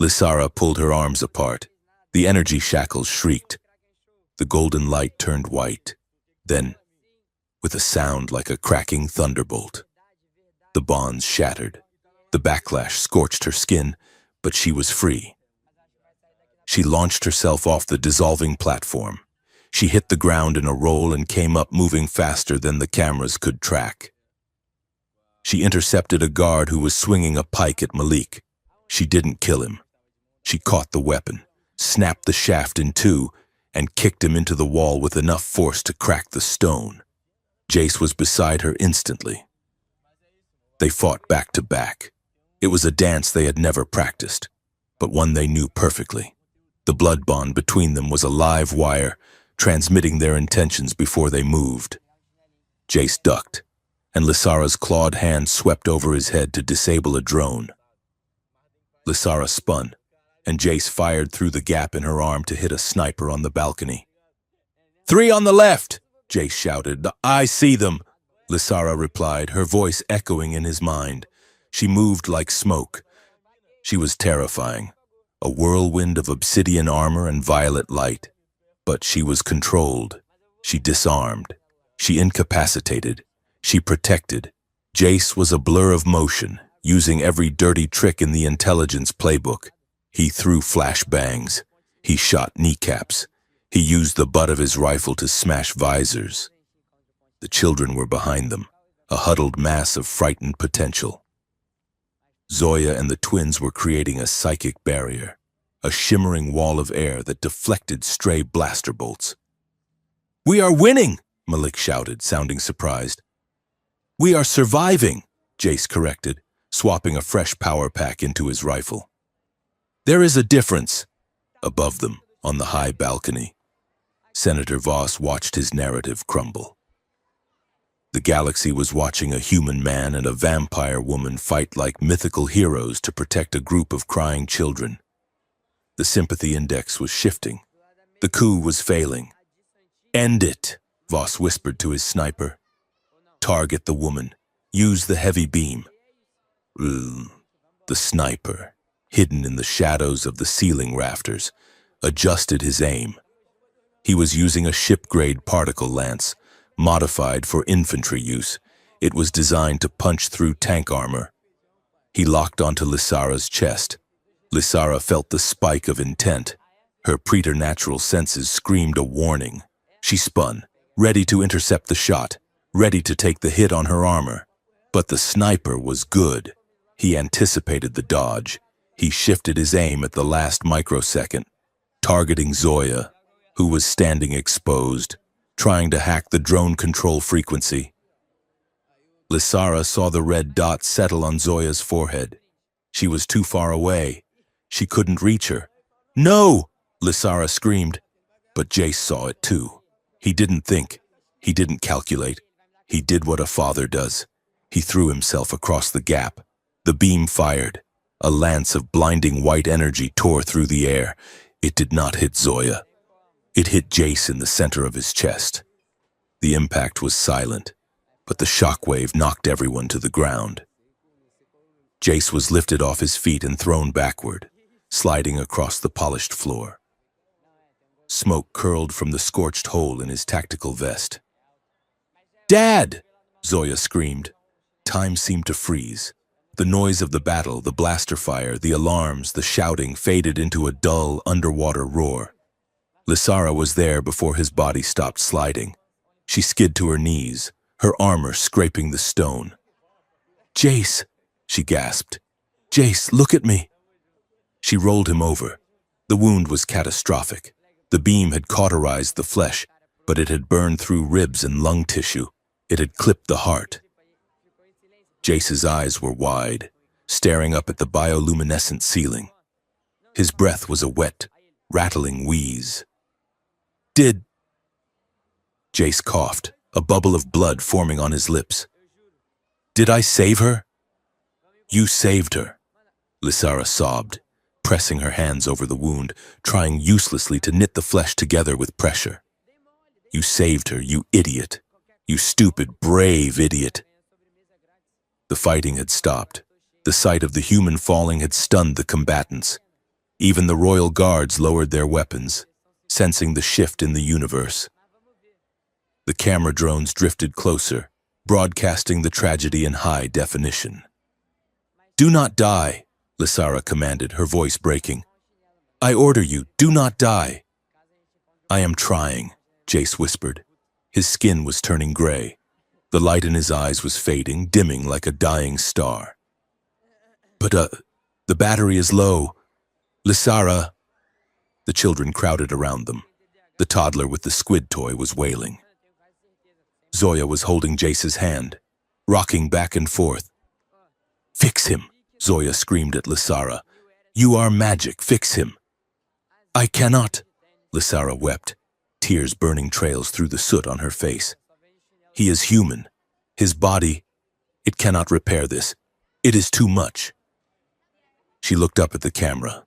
Lysara pulled her arms apart. The energy shackles shrieked. The golden light turned white. Then, with a sound like a cracking thunderbolt, the bonds shattered. The backlash scorched her skin, but she was free. She launched herself off the dissolving platform. She hit the ground in a roll and came up moving faster than the cameras could track. She intercepted a guard who was swinging a pike at Malik. She didn't kill him. She caught the weapon, snapped the shaft in two, and kicked him into the wall with enough force to crack the stone. Jace was beside her instantly. They fought back to back. It was a dance they had never practiced, but one they knew perfectly. The blood bond between them was a live wire, transmitting their intentions before they moved. Jace ducked, and Lysara's clawed hand swept over his head to disable a drone. Lysara spun, and Jace fired through the gap in her arm to hit a sniper on the balcony. "3 on the left!" Jace shouted. "I see them," Lysara replied, her voice echoing in his mind. She moved like smoke. She was terrifying, a whirlwind of obsidian armor and violet light. But she was controlled. She disarmed. She incapacitated. She protected. Jace was a blur of motion, using every dirty trick in the intelligence playbook. He threw flashbangs. He shot kneecaps. He used the butt of his rifle to smash visors. The children were behind them, a huddled mass of frightened potential. Zoya and the twins were creating a psychic barrier, a shimmering wall of air that deflected stray blaster bolts. "We are winning!" Malik shouted, sounding surprised. "We are surviving," Jace corrected, swapping a fresh power pack into his rifle. "There is a difference." Above them, on the high balcony, Senator Voss watched his narrative crumble. The galaxy was watching a human man and a vampire woman fight like mythical heroes to protect a group of crying children. The sympathy index was shifting. The coup was failing. "End it," Voss whispered to his sniper. "Target the woman. Use the heavy beam." The sniper, hidden in the shadows of the ceiling rafters, adjusted his aim. He was using a ship-grade particle lance, modified for infantry use. It was designed to punch through tank armor. He locked onto Lysara's chest. Lysara felt the spike of intent. Her preternatural senses screamed a warning. She spun, ready to intercept the shot, ready to take the hit on her armor. But the sniper was good. He anticipated the dodge. He shifted his aim at the last microsecond, targeting Zoya, who was standing exposed, trying to hack the drone control frequency. Lysara saw the red dot settle on Zoya's forehead. She was too far away. She couldn't reach her. "No!" Lysara screamed. But Jace saw it too. He didn't think. He didn't calculate. He did what a father does. He threw himself across the gap. The beam fired. A lance of blinding white energy tore through the air. It did not hit Zoya. It hit Jace in the center of his chest. The impact was silent, but the shockwave knocked everyone to the ground. Jace was lifted off his feet and thrown backward, sliding across the polished floor. Smoke curled from the scorched hole in his tactical vest. "Dad!" Zoya screamed. Time seemed to freeze. The noise of the battle, the blaster fire, the alarms, the shouting faded into a dull, underwater roar. Lysara was there before his body stopped sliding. She skid to her knees, her armor scraping the stone. "Jace!" she gasped. "Jace, look at me!" She rolled him over. The wound was catastrophic. The beam had cauterized the flesh, but it had burned through ribs and lung tissue. It had clipped the heart. Jace's eyes were wide, staring up at the bioluminescent ceiling. His breath was a wet, rattling wheeze. "Did—" Jace coughed, a bubble of blood forming on his lips. "Did I save her?" "You saved her," Lysara sobbed, pressing her hands over the wound, trying uselessly to knit the flesh together with pressure. "You saved her, you idiot. You stupid, brave idiot." The fighting had stopped. The sight of the human falling had stunned the combatants. Even the royal guards lowered their weapons, sensing the shift in the universe. The camera drones drifted closer, broadcasting the tragedy in high definition. "Do not die," Lysara commanded, her voice breaking. "I order you, do not die." "I am trying," Jace whispered. His skin was turning gray. The light in his eyes was fading, dimming like a dying star. But the battery is low. Lysara." The children crowded around them. The toddler with the squid toy was wailing. Zoya was holding Jace's hand, rocking back and forth. "Fix him," Zoya screamed at Lysara. "You are magic, fix him." "I cannot," Lysara wept, tears burning trails through the soot on her face. "He is human. His body, it cannot repair this. It is too much." She looked up at the camera.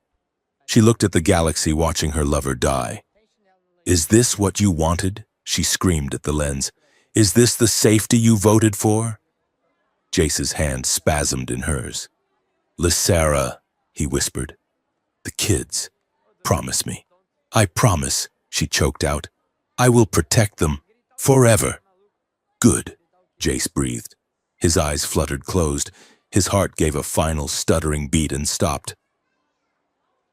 She looked at the galaxy watching her lover die. "Is this what you wanted?" she screamed at the lens. "Is this the safety you voted for?" Jace's hand spasmed in hers. "Lysara," he whispered. "The kids. Promise me." "I promise," she choked out. "I will protect them. Forever." "Good," Jace breathed. His eyes fluttered closed. His heart gave a final stuttering beat and stopped.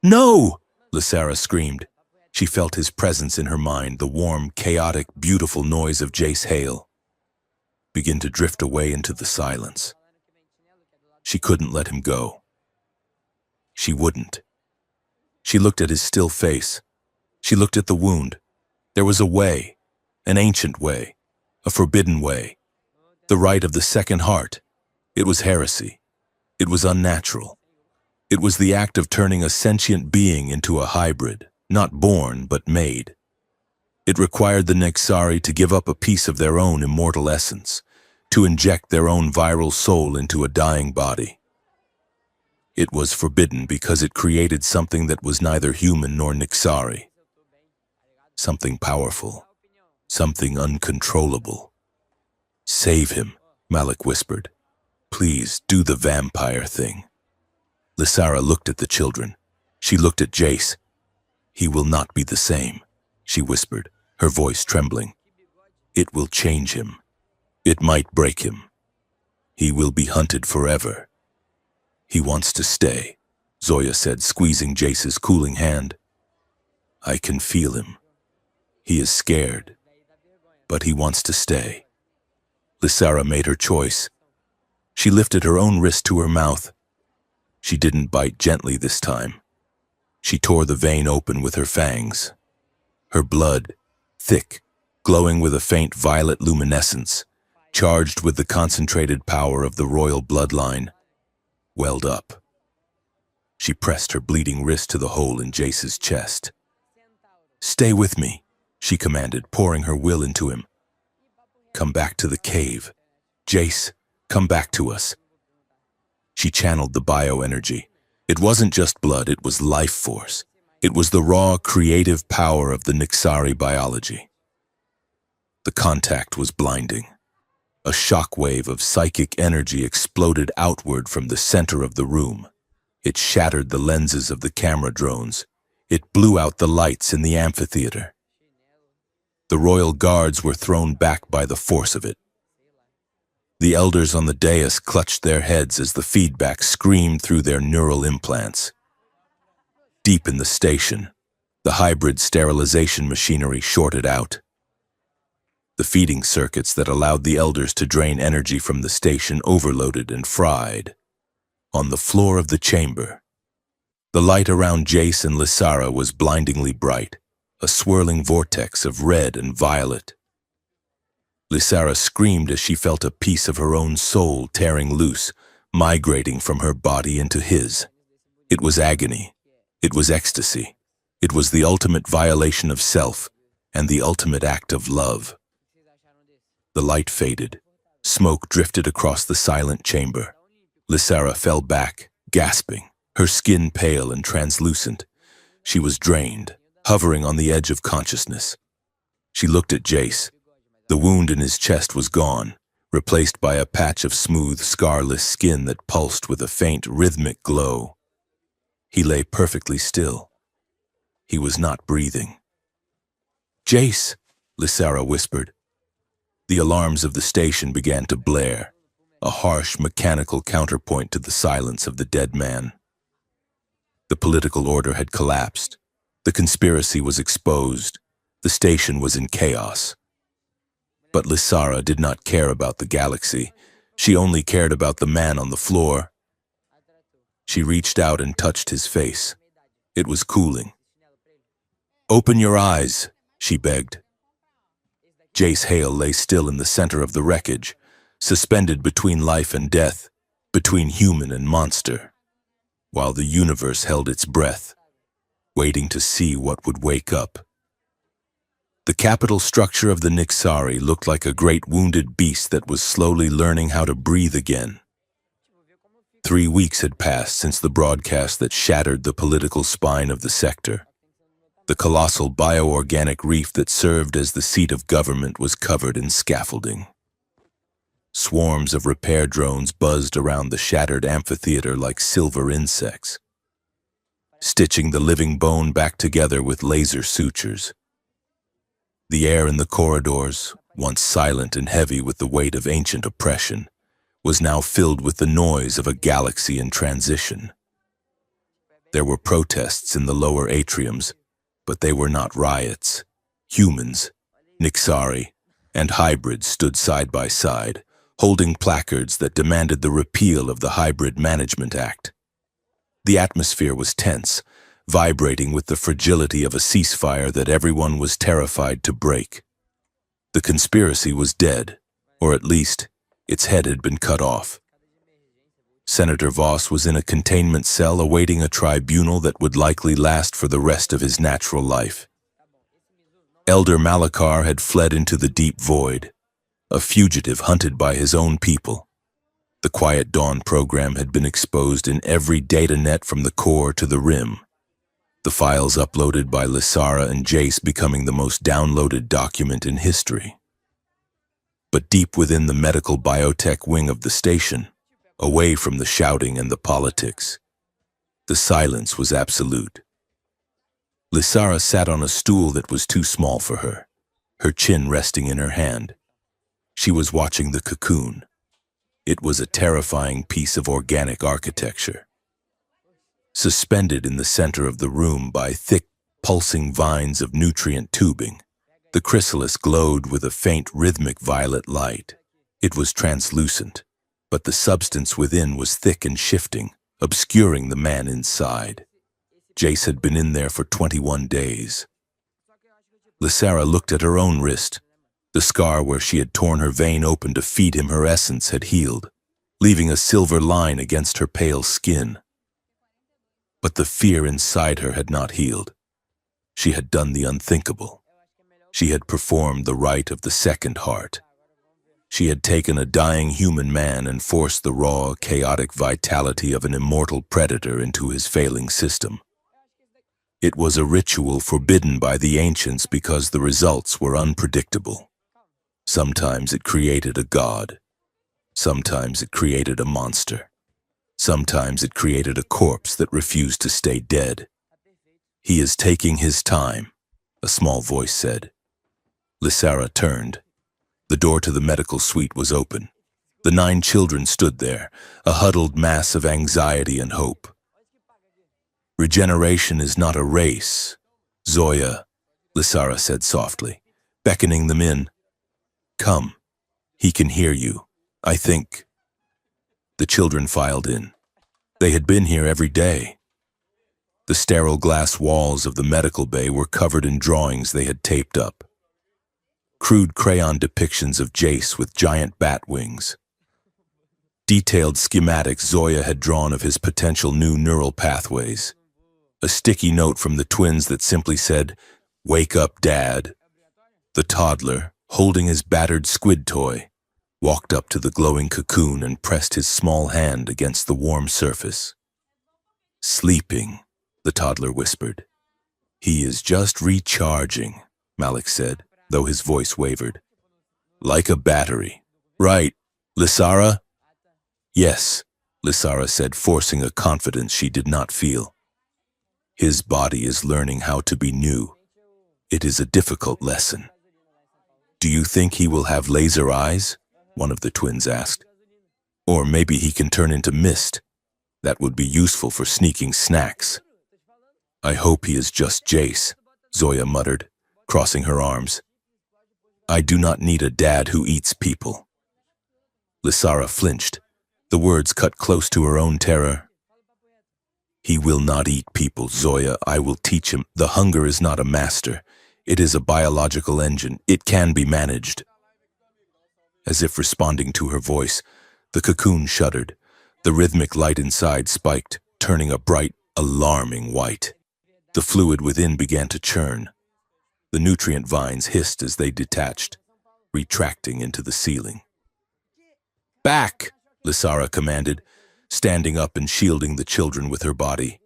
"No!" Lysara screamed. She felt his presence in her mind, the warm, chaotic, beautiful noise of Jace Hale begin to drift away into the silence. She couldn't let him go. She wouldn't. She looked at his still face. She looked at the wound. There was a way, an ancient way, a forbidden way, the right of the second heart. It was heresy. It was unnatural. It was the act of turning a sentient being into a hybrid, not born but made. It required the Nexari to give up a piece of their own immortal essence, to inject their own viral soul into a dying body. It was forbidden because it created something that was neither human nor Nexari. Something powerful, something uncontrollable. "Save him," Malik whispered. "Please do the vampire thing." Lysara looked at the children. She looked at Jace. "He will not be the same," she whispered, her voice trembling. It will change him. It might break him. He will be hunted forever. He wants to stay, Zoya said, squeezing Jace's cooling hand. I can feel him. He is scared, but he wants to stay. Lysara made her choice. She lifted her own wrist to her mouth. She didn't bite gently this time. She tore the vein open with her fangs. Her blood, thick, glowing with a faint violet luminescence, charged with the concentrated power of the royal bloodline, welled up. She pressed her bleeding wrist to the hole in Jace's chest. Stay with me, she commanded, pouring her will into him. Come back to the cave. Jace, come back to us. She channeled the bioenergy. It wasn't just blood, it was life force. It was the raw, creative power of the Nyxari biology. The contact was blinding. A shockwave of psychic energy exploded outward from the center of the room. It shattered the lenses of the camera drones. It blew out the lights in the amphitheater. The royal guards were thrown back by the force of it. The elders on the dais clutched their heads as the feedback screamed through their neural implants. Deep in the station, the hybrid sterilization machinery shorted out. The feeding circuits that allowed the elders to drain energy from the station overloaded and fried. On the floor of the chamber, the light around Jace and Lysara was blindingly bright, a swirling vortex of red and violet. Lysara screamed as she felt a piece of her own soul tearing loose, migrating from her body into his. It was agony. It was ecstasy. It was the ultimate violation of self and the ultimate act of love. The light faded. Smoke drifted across the silent chamber. Lysara fell back, gasping, her skin pale and translucent. She was drained, hovering on the edge of consciousness. She looked at Jace. The wound in his chest was gone, replaced by a patch of smooth, scarless skin that pulsed with a faint, rhythmic glow. He lay perfectly still. He was not breathing. Jace, Lysara whispered. The alarms of the station began to blare, a harsh, mechanical counterpoint to the silence of the dead man. The political order had collapsed. The conspiracy was exposed. The station was in chaos. But Lysara did not care about the galaxy. She only cared about the man on the floor. She reached out and touched his face. It was cooling. Open your eyes, she begged. Jace Hale lay still in the center of the wreckage, suspended between life and death, between human and monster, while the universe held its breath, waiting to see what would wake up. The capital structure of the Nyxari looked like a great wounded beast that was slowly learning how to breathe again. 3 weeks had passed since the broadcast that shattered the political spine of the sector. The colossal bioorganic reef that served as the seat of government was covered in scaffolding. Swarms of repair drones buzzed around the shattered amphitheater like silver insects, stitching the living bone back together with laser sutures. The air in the corridors, once silent and heavy with the weight of ancient oppression, was now filled with the noise of a galaxy in transition. There were protests in the lower atriums, but they were not riots. Humans, Nyxari, and hybrids stood side by side, holding placards that demanded the repeal of the Hybrid Management Act. The atmosphere was tense, vibrating with the fragility of a ceasefire that everyone was terrified to break. The conspiracy was dead, or at least, its head had been cut off. Senator Voss was in a containment cell awaiting a tribunal that would likely last for the rest of his natural life. Elder Malachar had fled into the deep void, a fugitive hunted by his own people. The Quiet Dawn program had been exposed in every data net from the core to the rim, the files uploaded by Lysara and Jace becoming the most downloaded document in history. But deep within the medical biotech wing of the station, away from the shouting and the politics, the silence was absolute. Lysara sat on a stool that was too small for her. her chin resting in her hand. She was watching the cocoon. It was a terrifying piece of organic architecture. Suspended in the center of the room by thick, pulsing vines of nutrient tubing, the chrysalis glowed with a faint rhythmic violet light. It was translucent, but the substance within was thick and shifting, obscuring the man inside. Jace had been in there for 21 days. Lysara looked at her own wrist. The scar where she had torn her vein open to feed him her essence had healed, leaving a silver line against her pale skin. But the fear inside her had not healed. She had done the unthinkable. She had performed the rite of the second heart. She had taken a dying human man and forced the raw, chaotic vitality of an immortal predator into his failing system. It was a ritual forbidden by the ancients because the results were unpredictable. Sometimes it created a god. Sometimes it created a monster. Sometimes it created a corpse that refused to stay dead. "He is taking his time," a small voice said. Lysara turned. The door to the medical suite was open. The 9 children stood there, a huddled mass of anxiety and hope. "Regeneration is not a race, Zoya," Lysara said softly, beckoning them in. "Come. He can hear you, I think." The children filed in. They had been here every day. The sterile glass walls of the medical bay were covered in drawings they had taped up. Crude crayon depictions of Jace with giant bat wings. Detailed schematics Zoya had drawn of his potential new neural pathways. A sticky note from the twins that simply said, "Wake up, Dad." The toddler, holding his battered squid toy, walked up to the glowing cocoon and pressed his small hand against the warm surface. "Sleeping," the toddler whispered. "He is just recharging," Malik said, though his voice wavered. "Like a battery. Right, Lysara?" "Yes," Lysara said, forcing a confidence she did not feel. "His body is learning how to be new. It is a difficult lesson." "Do you think he will have laser eyes?" one of the twins asked. "Or maybe he can turn into mist. That would be useful for sneaking snacks." "I hope he is just Jace," Zoya muttered, crossing her arms. "I do not need a dad who eats people." Lysara flinched. The words cut close to her own terror. "He will not eat people, Zoya. I will teach him. The hunger is not a master. It is a biological engine. It can be managed." As if responding to her voice, the cocoon shuddered. The rhythmic light inside spiked, turning a bright, alarming white. The fluid within began to churn. The nutrient vines hissed as they detached, retracting into the ceiling. "Back!" Lysara commanded, standing up and shielding the children with her body.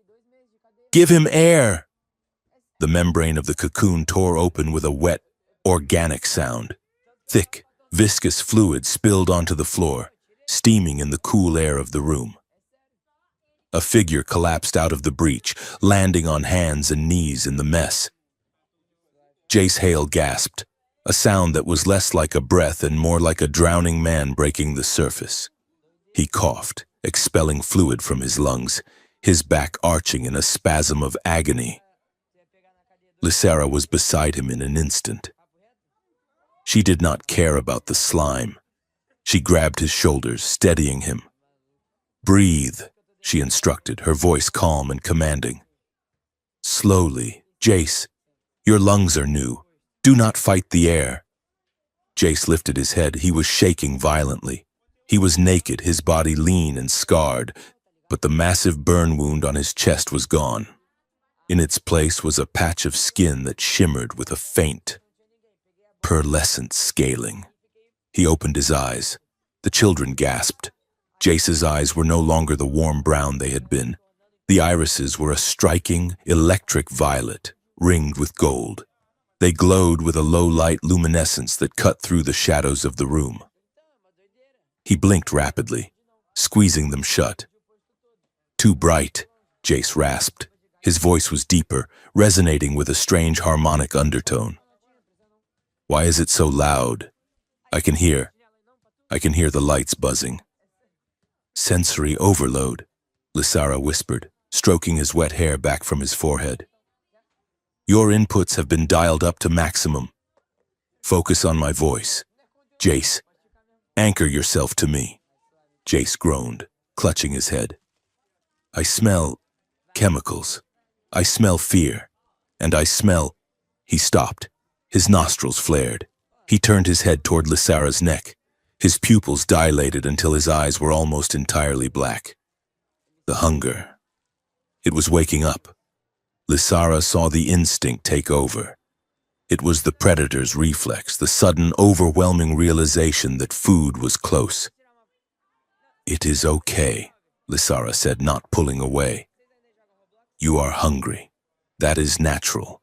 "Give him air!" The membrane of the cocoon tore open with a wet, organic sound. Thick, viscous fluid spilled onto the floor, steaming in the cool air of the room. A figure collapsed out of the breach, landing on hands and knees in the mess. Jace Hale gasped, a sound that was less like a breath and more like a drowning man breaking the surface. He coughed, expelling fluid from his lungs, his back arching in a spasm of agony. Lysara was beside him in an instant. She did not care about the slime. She grabbed his shoulders, steadying him. "Breathe," she instructed, her voice calm and commanding. "Slowly, Jace. Your lungs are new. Do not fight the air." Jace lifted his head. He was shaking violently. He was naked, his body lean and scarred, but the massive burn wound on his chest was gone. In its place was a patch of skin that shimmered with a faint, pearlescent scaling. He opened his eyes. The children gasped. Jace's eyes were no longer the warm brown they had been. The irises were a striking, electric violet, ringed with gold. They glowed with a low-light luminescence that cut through the shadows of the room. He blinked rapidly, squeezing them shut. "Too bright," Jace rasped. His voice was deeper, resonating with a strange harmonic undertone. Why is it so loud? I can hear the lights buzzing. Sensory overload, Lysara whispered, stroking his wet hair back from his forehead. Your inputs have been dialed up to maximum. Focus on my voice. Jace, anchor yourself to me. Jace groaned, clutching his head. I smell chemicals. I smell fear. And I smell... He stopped. His nostrils flared. He turned his head toward Lysara's neck. His pupils dilated until his eyes were almost entirely black. The hunger. It was waking up. Lysara saw the instinct take over. It was the predator's reflex, the sudden, overwhelming realization that food was close. It is okay, Lysara said, not pulling away. You are hungry. That is natural.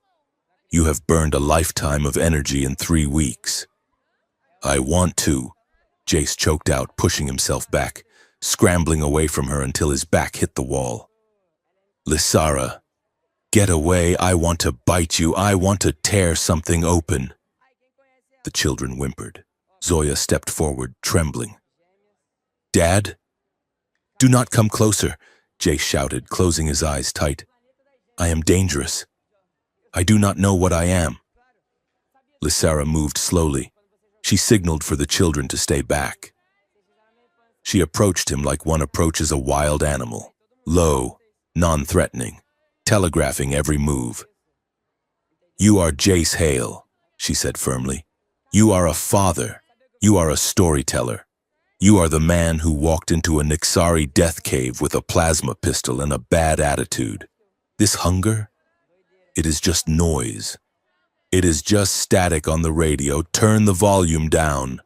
You have burned a lifetime of energy in 3 weeks. I want to, Jace choked out, pushing himself back, scrambling away from her until his back hit the wall. Lysara, get away, I want to bite you, I want to tear something open. The children whimpered. Zoya stepped forward, trembling. Dad? Do not come closer, Jace shouted, closing his eyes tight. I am dangerous. I do not know what I am. Lysara moved slowly. She signaled for the children to stay back. She approached him like one approaches a wild animal, low, non-threatening, telegraphing every move. You are Jace Hale, she said firmly. You are a father. You are a storyteller. You are the man who walked into a Nixari death cave with a plasma pistol and a bad attitude. This hunger? It is just noise. It is just static on the radio. Turn the volume down.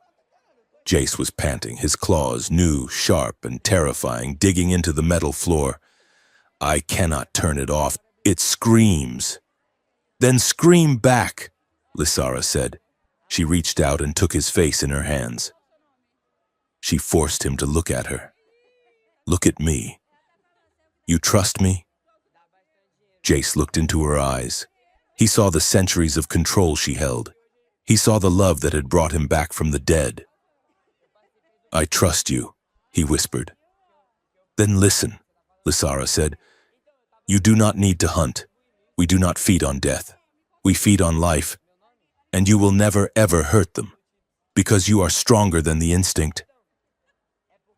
Jace was panting, his claws new, sharp, and terrifying, digging into the metal floor. I cannot turn it off. It screams. Then scream back, Lysara said. She reached out and took his face in her hands. She forced him to look at her. Look at me. You trust me? Jace looked into her eyes. He saw the centuries of control she held. He saw the love that had brought him back from the dead. I trust you, he whispered. Then listen, Lysara said. You do not need to hunt. We do not feed on death. We feed on life. And you will never ever hurt them, because you are stronger than the instinct.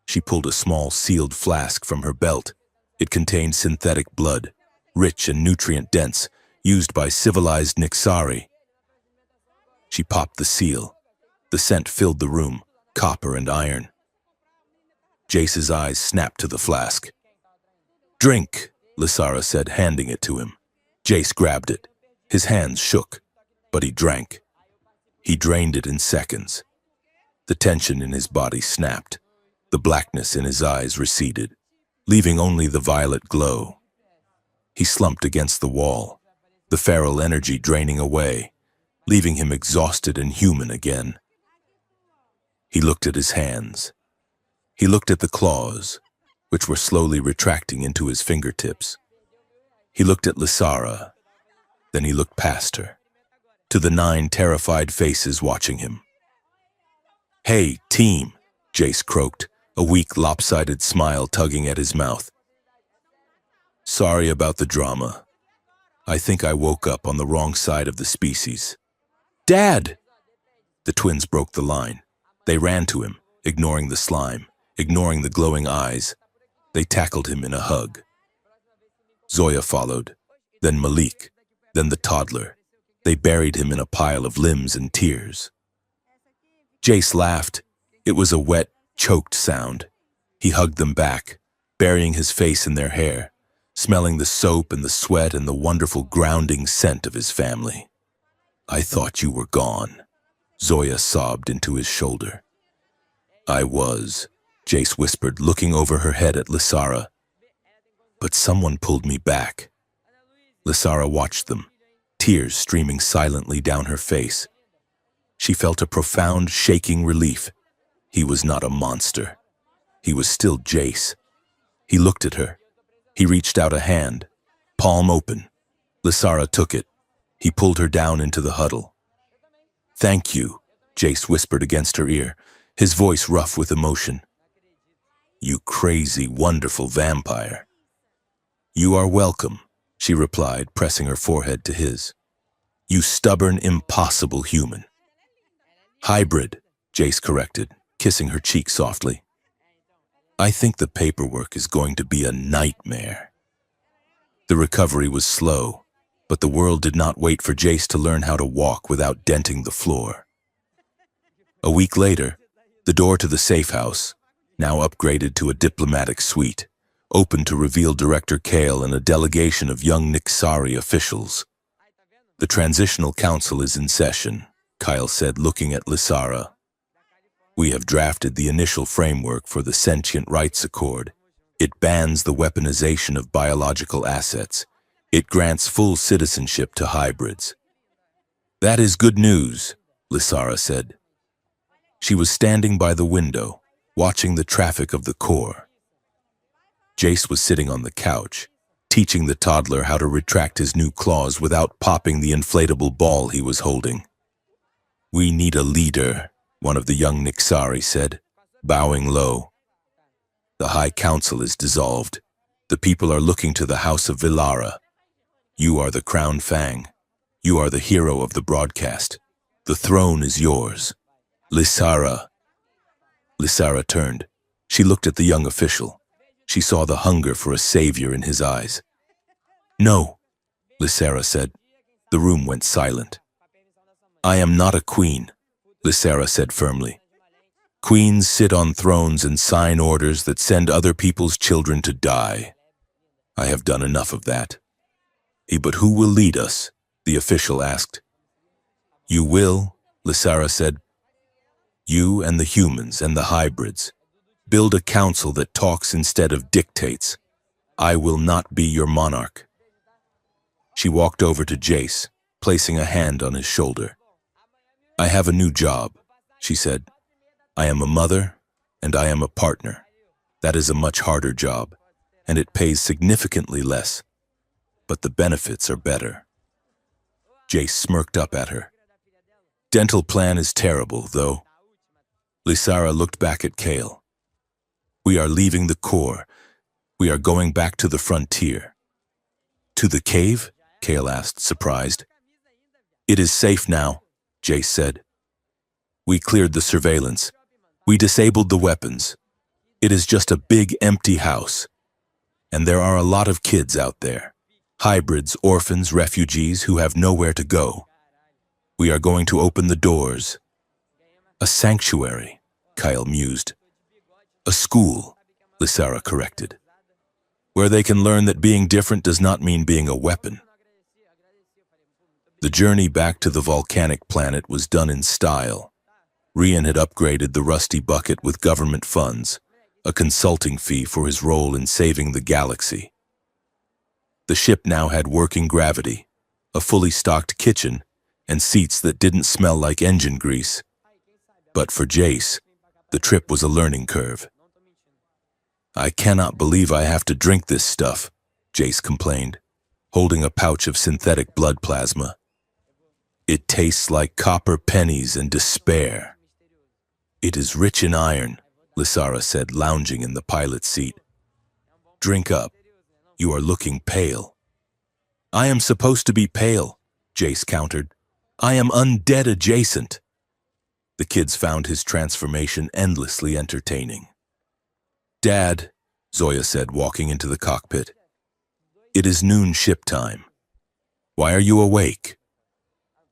She pulled a small sealed flask from her belt. It contained synthetic blood, rich and nutrient-dense, used by civilized Nixari. She popped the seal. The scent filled the room, copper and iron. Jace's eyes snapped to the flask. Drink, Lysara said, handing it to him. Jace grabbed it. His hands shook, but he drank. He drained it in seconds. The tension in his body snapped. The blackness in his eyes receded, leaving only the violet glow. He slumped against the wall, the feral energy draining away, leaving him exhausted and human again. He looked at his hands. He looked at the claws, which were slowly retracting into his fingertips. He looked at Lysara, then he looked past her, to the 9 terrified faces watching him. Hey, team, Jace croaked, a weak, lopsided smile tugging at his mouth. Sorry about the drama. I think I woke up on the wrong side of the species. Dad! The twins broke the line. They ran to him, ignoring the slime, ignoring the glowing eyes. They tackled him in a hug. Zoya followed, then Malik, then the toddler. They buried him in a pile of limbs and tears. Jace laughed. It was a wet, choked sound. He hugged them back, burying his face in their hair, smelling the soap and the sweat and the wonderful grounding scent of his family. I thought you were gone, Zoya sobbed into his shoulder. I was, Jace whispered, looking over her head at Lysara. But someone pulled me back. Lysara watched them, tears streaming silently down her face. She felt a profound, shaking relief. He was not a monster. He was still Jace. He looked at her. He reached out a hand, palm open. Lysara took it. He pulled her down into the huddle. Thank you, Jace whispered against her ear, his voice rough with emotion. You crazy, wonderful vampire. You are welcome, she replied, pressing her forehead to his. You stubborn, impossible human. Hybrid, Jace corrected, kissing her cheek softly. I think the paperwork is going to be a nightmare. The recovery was slow, but the world did not wait for Jace to learn how to walk without denting the floor. A week later, the door to the safe house, now upgraded to a diplomatic suite, opened to reveal Director Kale and a delegation of young Nixari officials. The Transitional Council is in session, Kyle said, looking at Lysara. We have drafted the initial framework for the Sentient Rights Accord. It bans the weaponization of biological assets. It grants full citizenship to hybrids. That is good news, Lysara said. She was standing by the window, watching the traffic of the core. Jace was sitting on the couch, teaching the toddler how to retract his new claws without popping the inflatable ball he was holding. We need a leader, one of the young Nixari said, bowing low. The High Council is dissolved. The people are looking to the House of Vilara. You are the Crown Fang. You are the hero of the broadcast. The throne is yours. Lysara. Lysara turned. She looked at the young official. She saw the hunger for a savior in his eyes. No, Lysara said. The room went silent. I am not a queen, Lysara said firmly. Queens sit on thrones and sign orders that send other people's children to die. I have done enough of that. But who will lead us? The official asked. You will, Lysara said. You and the humans and the hybrids. Build a council that talks instead of dictates. I will not be your monarch. She walked over to Jace, placing a hand on his shoulder. I have a new job, she said. I am a mother, and I am a partner. That is a much harder job, and it pays significantly less. But the benefits are better. Jace smirked up at her. Dental plan is terrible, though. Lysara looked back at Kale. We are leaving the core. We are going back to the frontier. To the cave? Kale asked, surprised. It is safe now, Jace said. We cleared the surveillance. We disabled the weapons. It is just a big empty house. And there are a lot of kids out there. Hybrids, orphans, refugees who have nowhere to go. We are going to open the doors. A sanctuary, Kyle mused. A school, Lysara corrected. Where they can learn that being different does not mean being a weapon. The journey back to the volcanic planet was done in style. Rian had upgraded the rusty bucket with government funds, a consulting fee for his role in saving the galaxy. The ship now had working gravity, a fully stocked kitchen, and seats that didn't smell like engine grease. But for Jace, the trip was a learning curve. I cannot believe I have to drink this stuff, Jace complained, holding a pouch of synthetic blood plasma. It tastes like copper pennies and despair. It is rich in iron, Lysara said, lounging in the pilot's seat. Drink up. You are looking pale. I am supposed to be pale, Jace countered. I am undead adjacent. The kids found his transformation endlessly entertaining. Dad, Zoya said, walking into the cockpit. It is noon ship time. Why are you awake?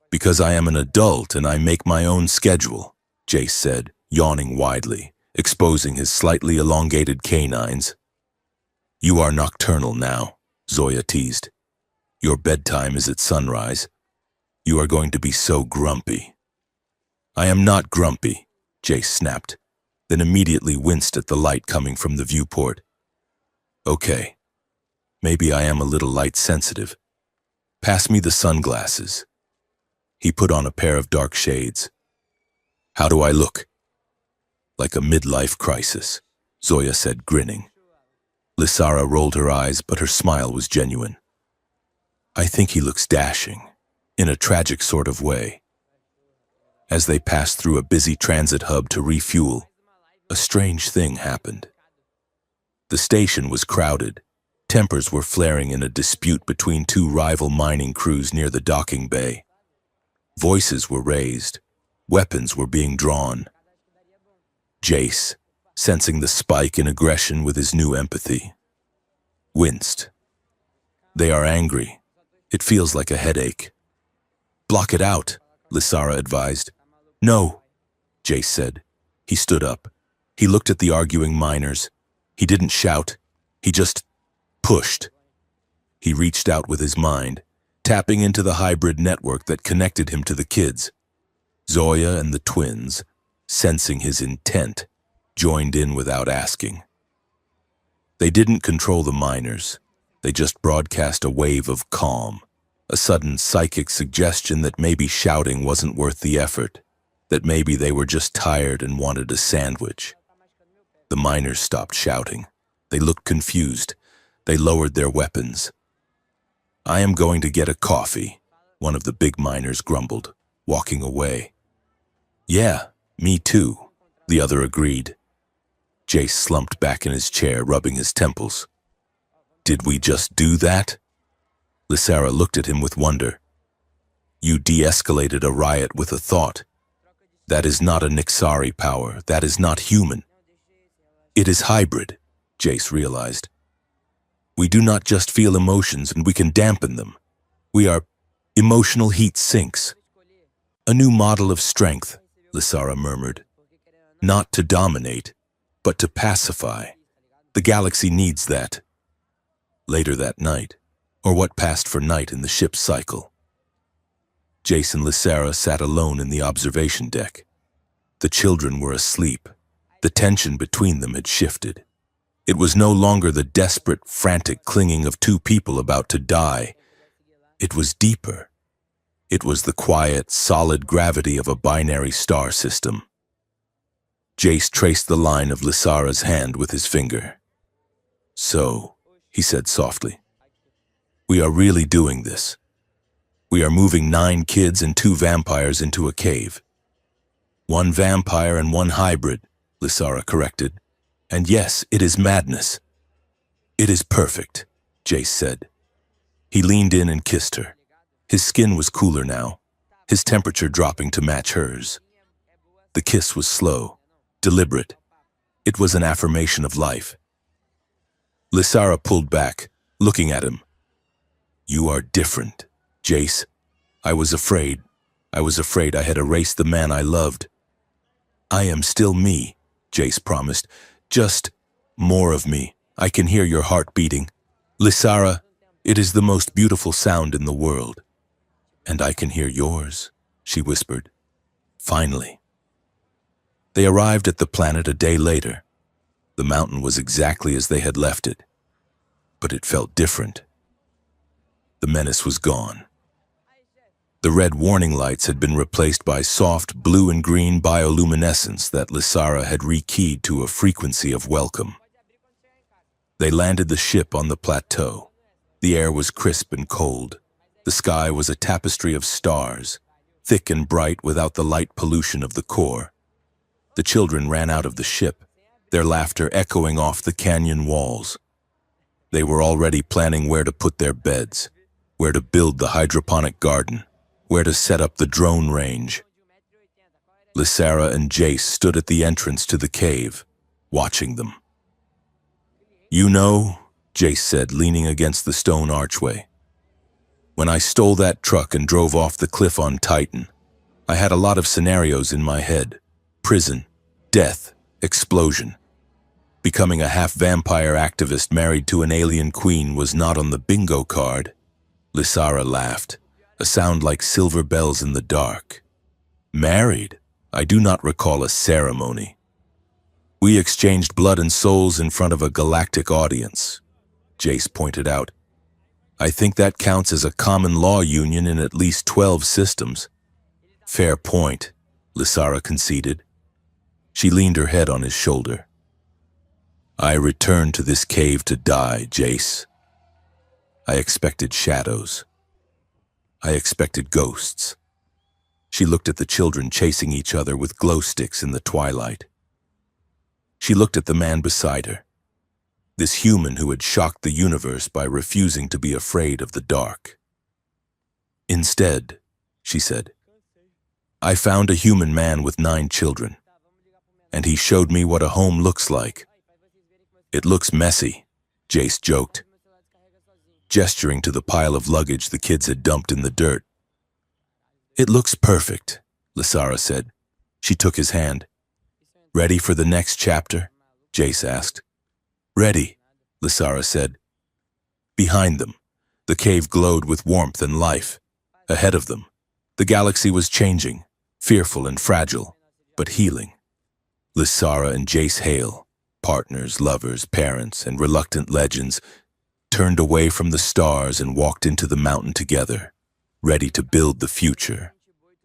Because I am an adult and I make my own schedule, Jace said, yawning widely, exposing his slightly elongated canines. You are nocturnal now, Zoya teased. Your bedtime is at sunrise. You are going to be so grumpy. I am not grumpy, Jace snapped, then immediately winced at the light coming from the viewport. Okay, maybe I am a little light-sensitive. Pass me the sunglasses. He put on a pair of dark shades. How do I look? Like a midlife crisis, Zoya said, grinning. Lysara rolled her eyes, but her smile was genuine. I think he looks dashing, in a tragic sort of way. As they passed through a busy transit hub to refuel, a strange thing happened. The station was crowded. Tempers were flaring in a dispute between two rival mining crews near the docking bay. Voices were raised. Weapons were being drawn. Jace, sensing the spike in aggression with his new empathy, winced. They are angry. It feels like a headache. Block it out, Lysara advised. No, Jace said. He stood up. He looked at the arguing miners. He didn't shout. He just pushed. He reached out with his mind, tapping into the hybrid network that connected him to the kids. Zoya and the twins, sensing his intent, joined in without asking. They didn't control the miners. They just broadcast a wave of calm, a sudden psychic suggestion that maybe shouting wasn't worth the effort, that maybe they were just tired and wanted a sandwich. The miners stopped shouting. They looked confused. They lowered their weapons. I am going to get a coffee, one of the big miners grumbled, walking away. Yeah, me too, the other agreed. Jace slumped back in his chair, rubbing his temples. Did we just do that? Lysara looked at him with wonder. You de-escalated a riot with a thought. That is not a Nixari power. That is not human. It is hybrid, Jace realized. We do not just feel emotions and we can dampen them. We are emotional heat sinks. A new model of strength, Lysara murmured. Not to dominate, but to pacify. The galaxy needs that. Later that night, or what passed for night in the ship's cycle, Jace and Lysara sat alone in the observation deck. The children were asleep. The tension between them had shifted. It was no longer the desperate, frantic clinging of two people about to die. It was deeper. It was the quiet, solid gravity of a binary star system. Jace traced the line of Lysara's hand with his finger. So, he said softly, we are really doing this. We are moving 9 kids and 2 vampires into a cave. 1 vampire and 1 hybrid, Lysara corrected. And yes, it is madness. It is perfect, Jace said. He leaned in and kissed her. His skin was cooler now, his temperature dropping to match hers. The kiss was slow, deliberate. It was an affirmation of life. Lysara pulled back, looking at him. You are different, Jace. I was afraid. I was afraid I had erased the man I loved. I am still me, Jace promised. Just more of me. I can hear your heart beating. Lysara, it is the most beautiful sound in the world. And I can hear yours, she whispered. Finally. They arrived at the planet a day later. The mountain was exactly as they had left it. But it felt different. The menace was gone. The red warning lights had been replaced by soft blue and green bioluminescence that Lysara had rekeyed to a frequency of welcome. They landed the ship on the plateau. The air was crisp and cold. The sky was a tapestry of stars, thick and bright without the light pollution of the core. The children ran out of the ship, their laughter echoing off the canyon walls. They were already planning where to put their beds, where to build the hydroponic garden, where to set up the drone range. Lysara and Jace stood at the entrance to the cave, watching them. You know, Jace said, leaning against the stone archway, when I stole that truck and drove off the cliff on Titan, I had a lot of scenarios in my head. Prison, death, explosion. Becoming a half-vampire activist married to an alien queen was not on the bingo card. Lysara laughed, a sound like silver bells in the dark. Married? I do not recall a ceremony. We exchanged blood and souls in front of a galactic audience, Jace pointed out. I think that counts as a common law union in at least 12 systems. Fair point, Lysara conceded. She leaned her head on his shoulder. I returned to this cave to die, Jace. I expected shadows. I expected ghosts. She looked at the children chasing each other with glow sticks in the twilight. She looked at the man beside her, this human who had shocked the universe by refusing to be afraid of the dark. "Instead," she said, "I found a human man with 9 children, and he showed me what a home looks like." "It looks messy," Jace joked, gesturing to the pile of luggage the kids had dumped in the dirt. "It looks perfect," Lysara said. She took his hand. "Ready for the next chapter?" Jace asked. "Ready," Lysara said. Behind them, the cave glowed with warmth and life. Ahead of them, the galaxy was changing, fearful and fragile, but healing. Lysara and Jace Hale, partners, lovers, parents, and reluctant legends, turned away from the stars and walked into the mountain together, ready to build the future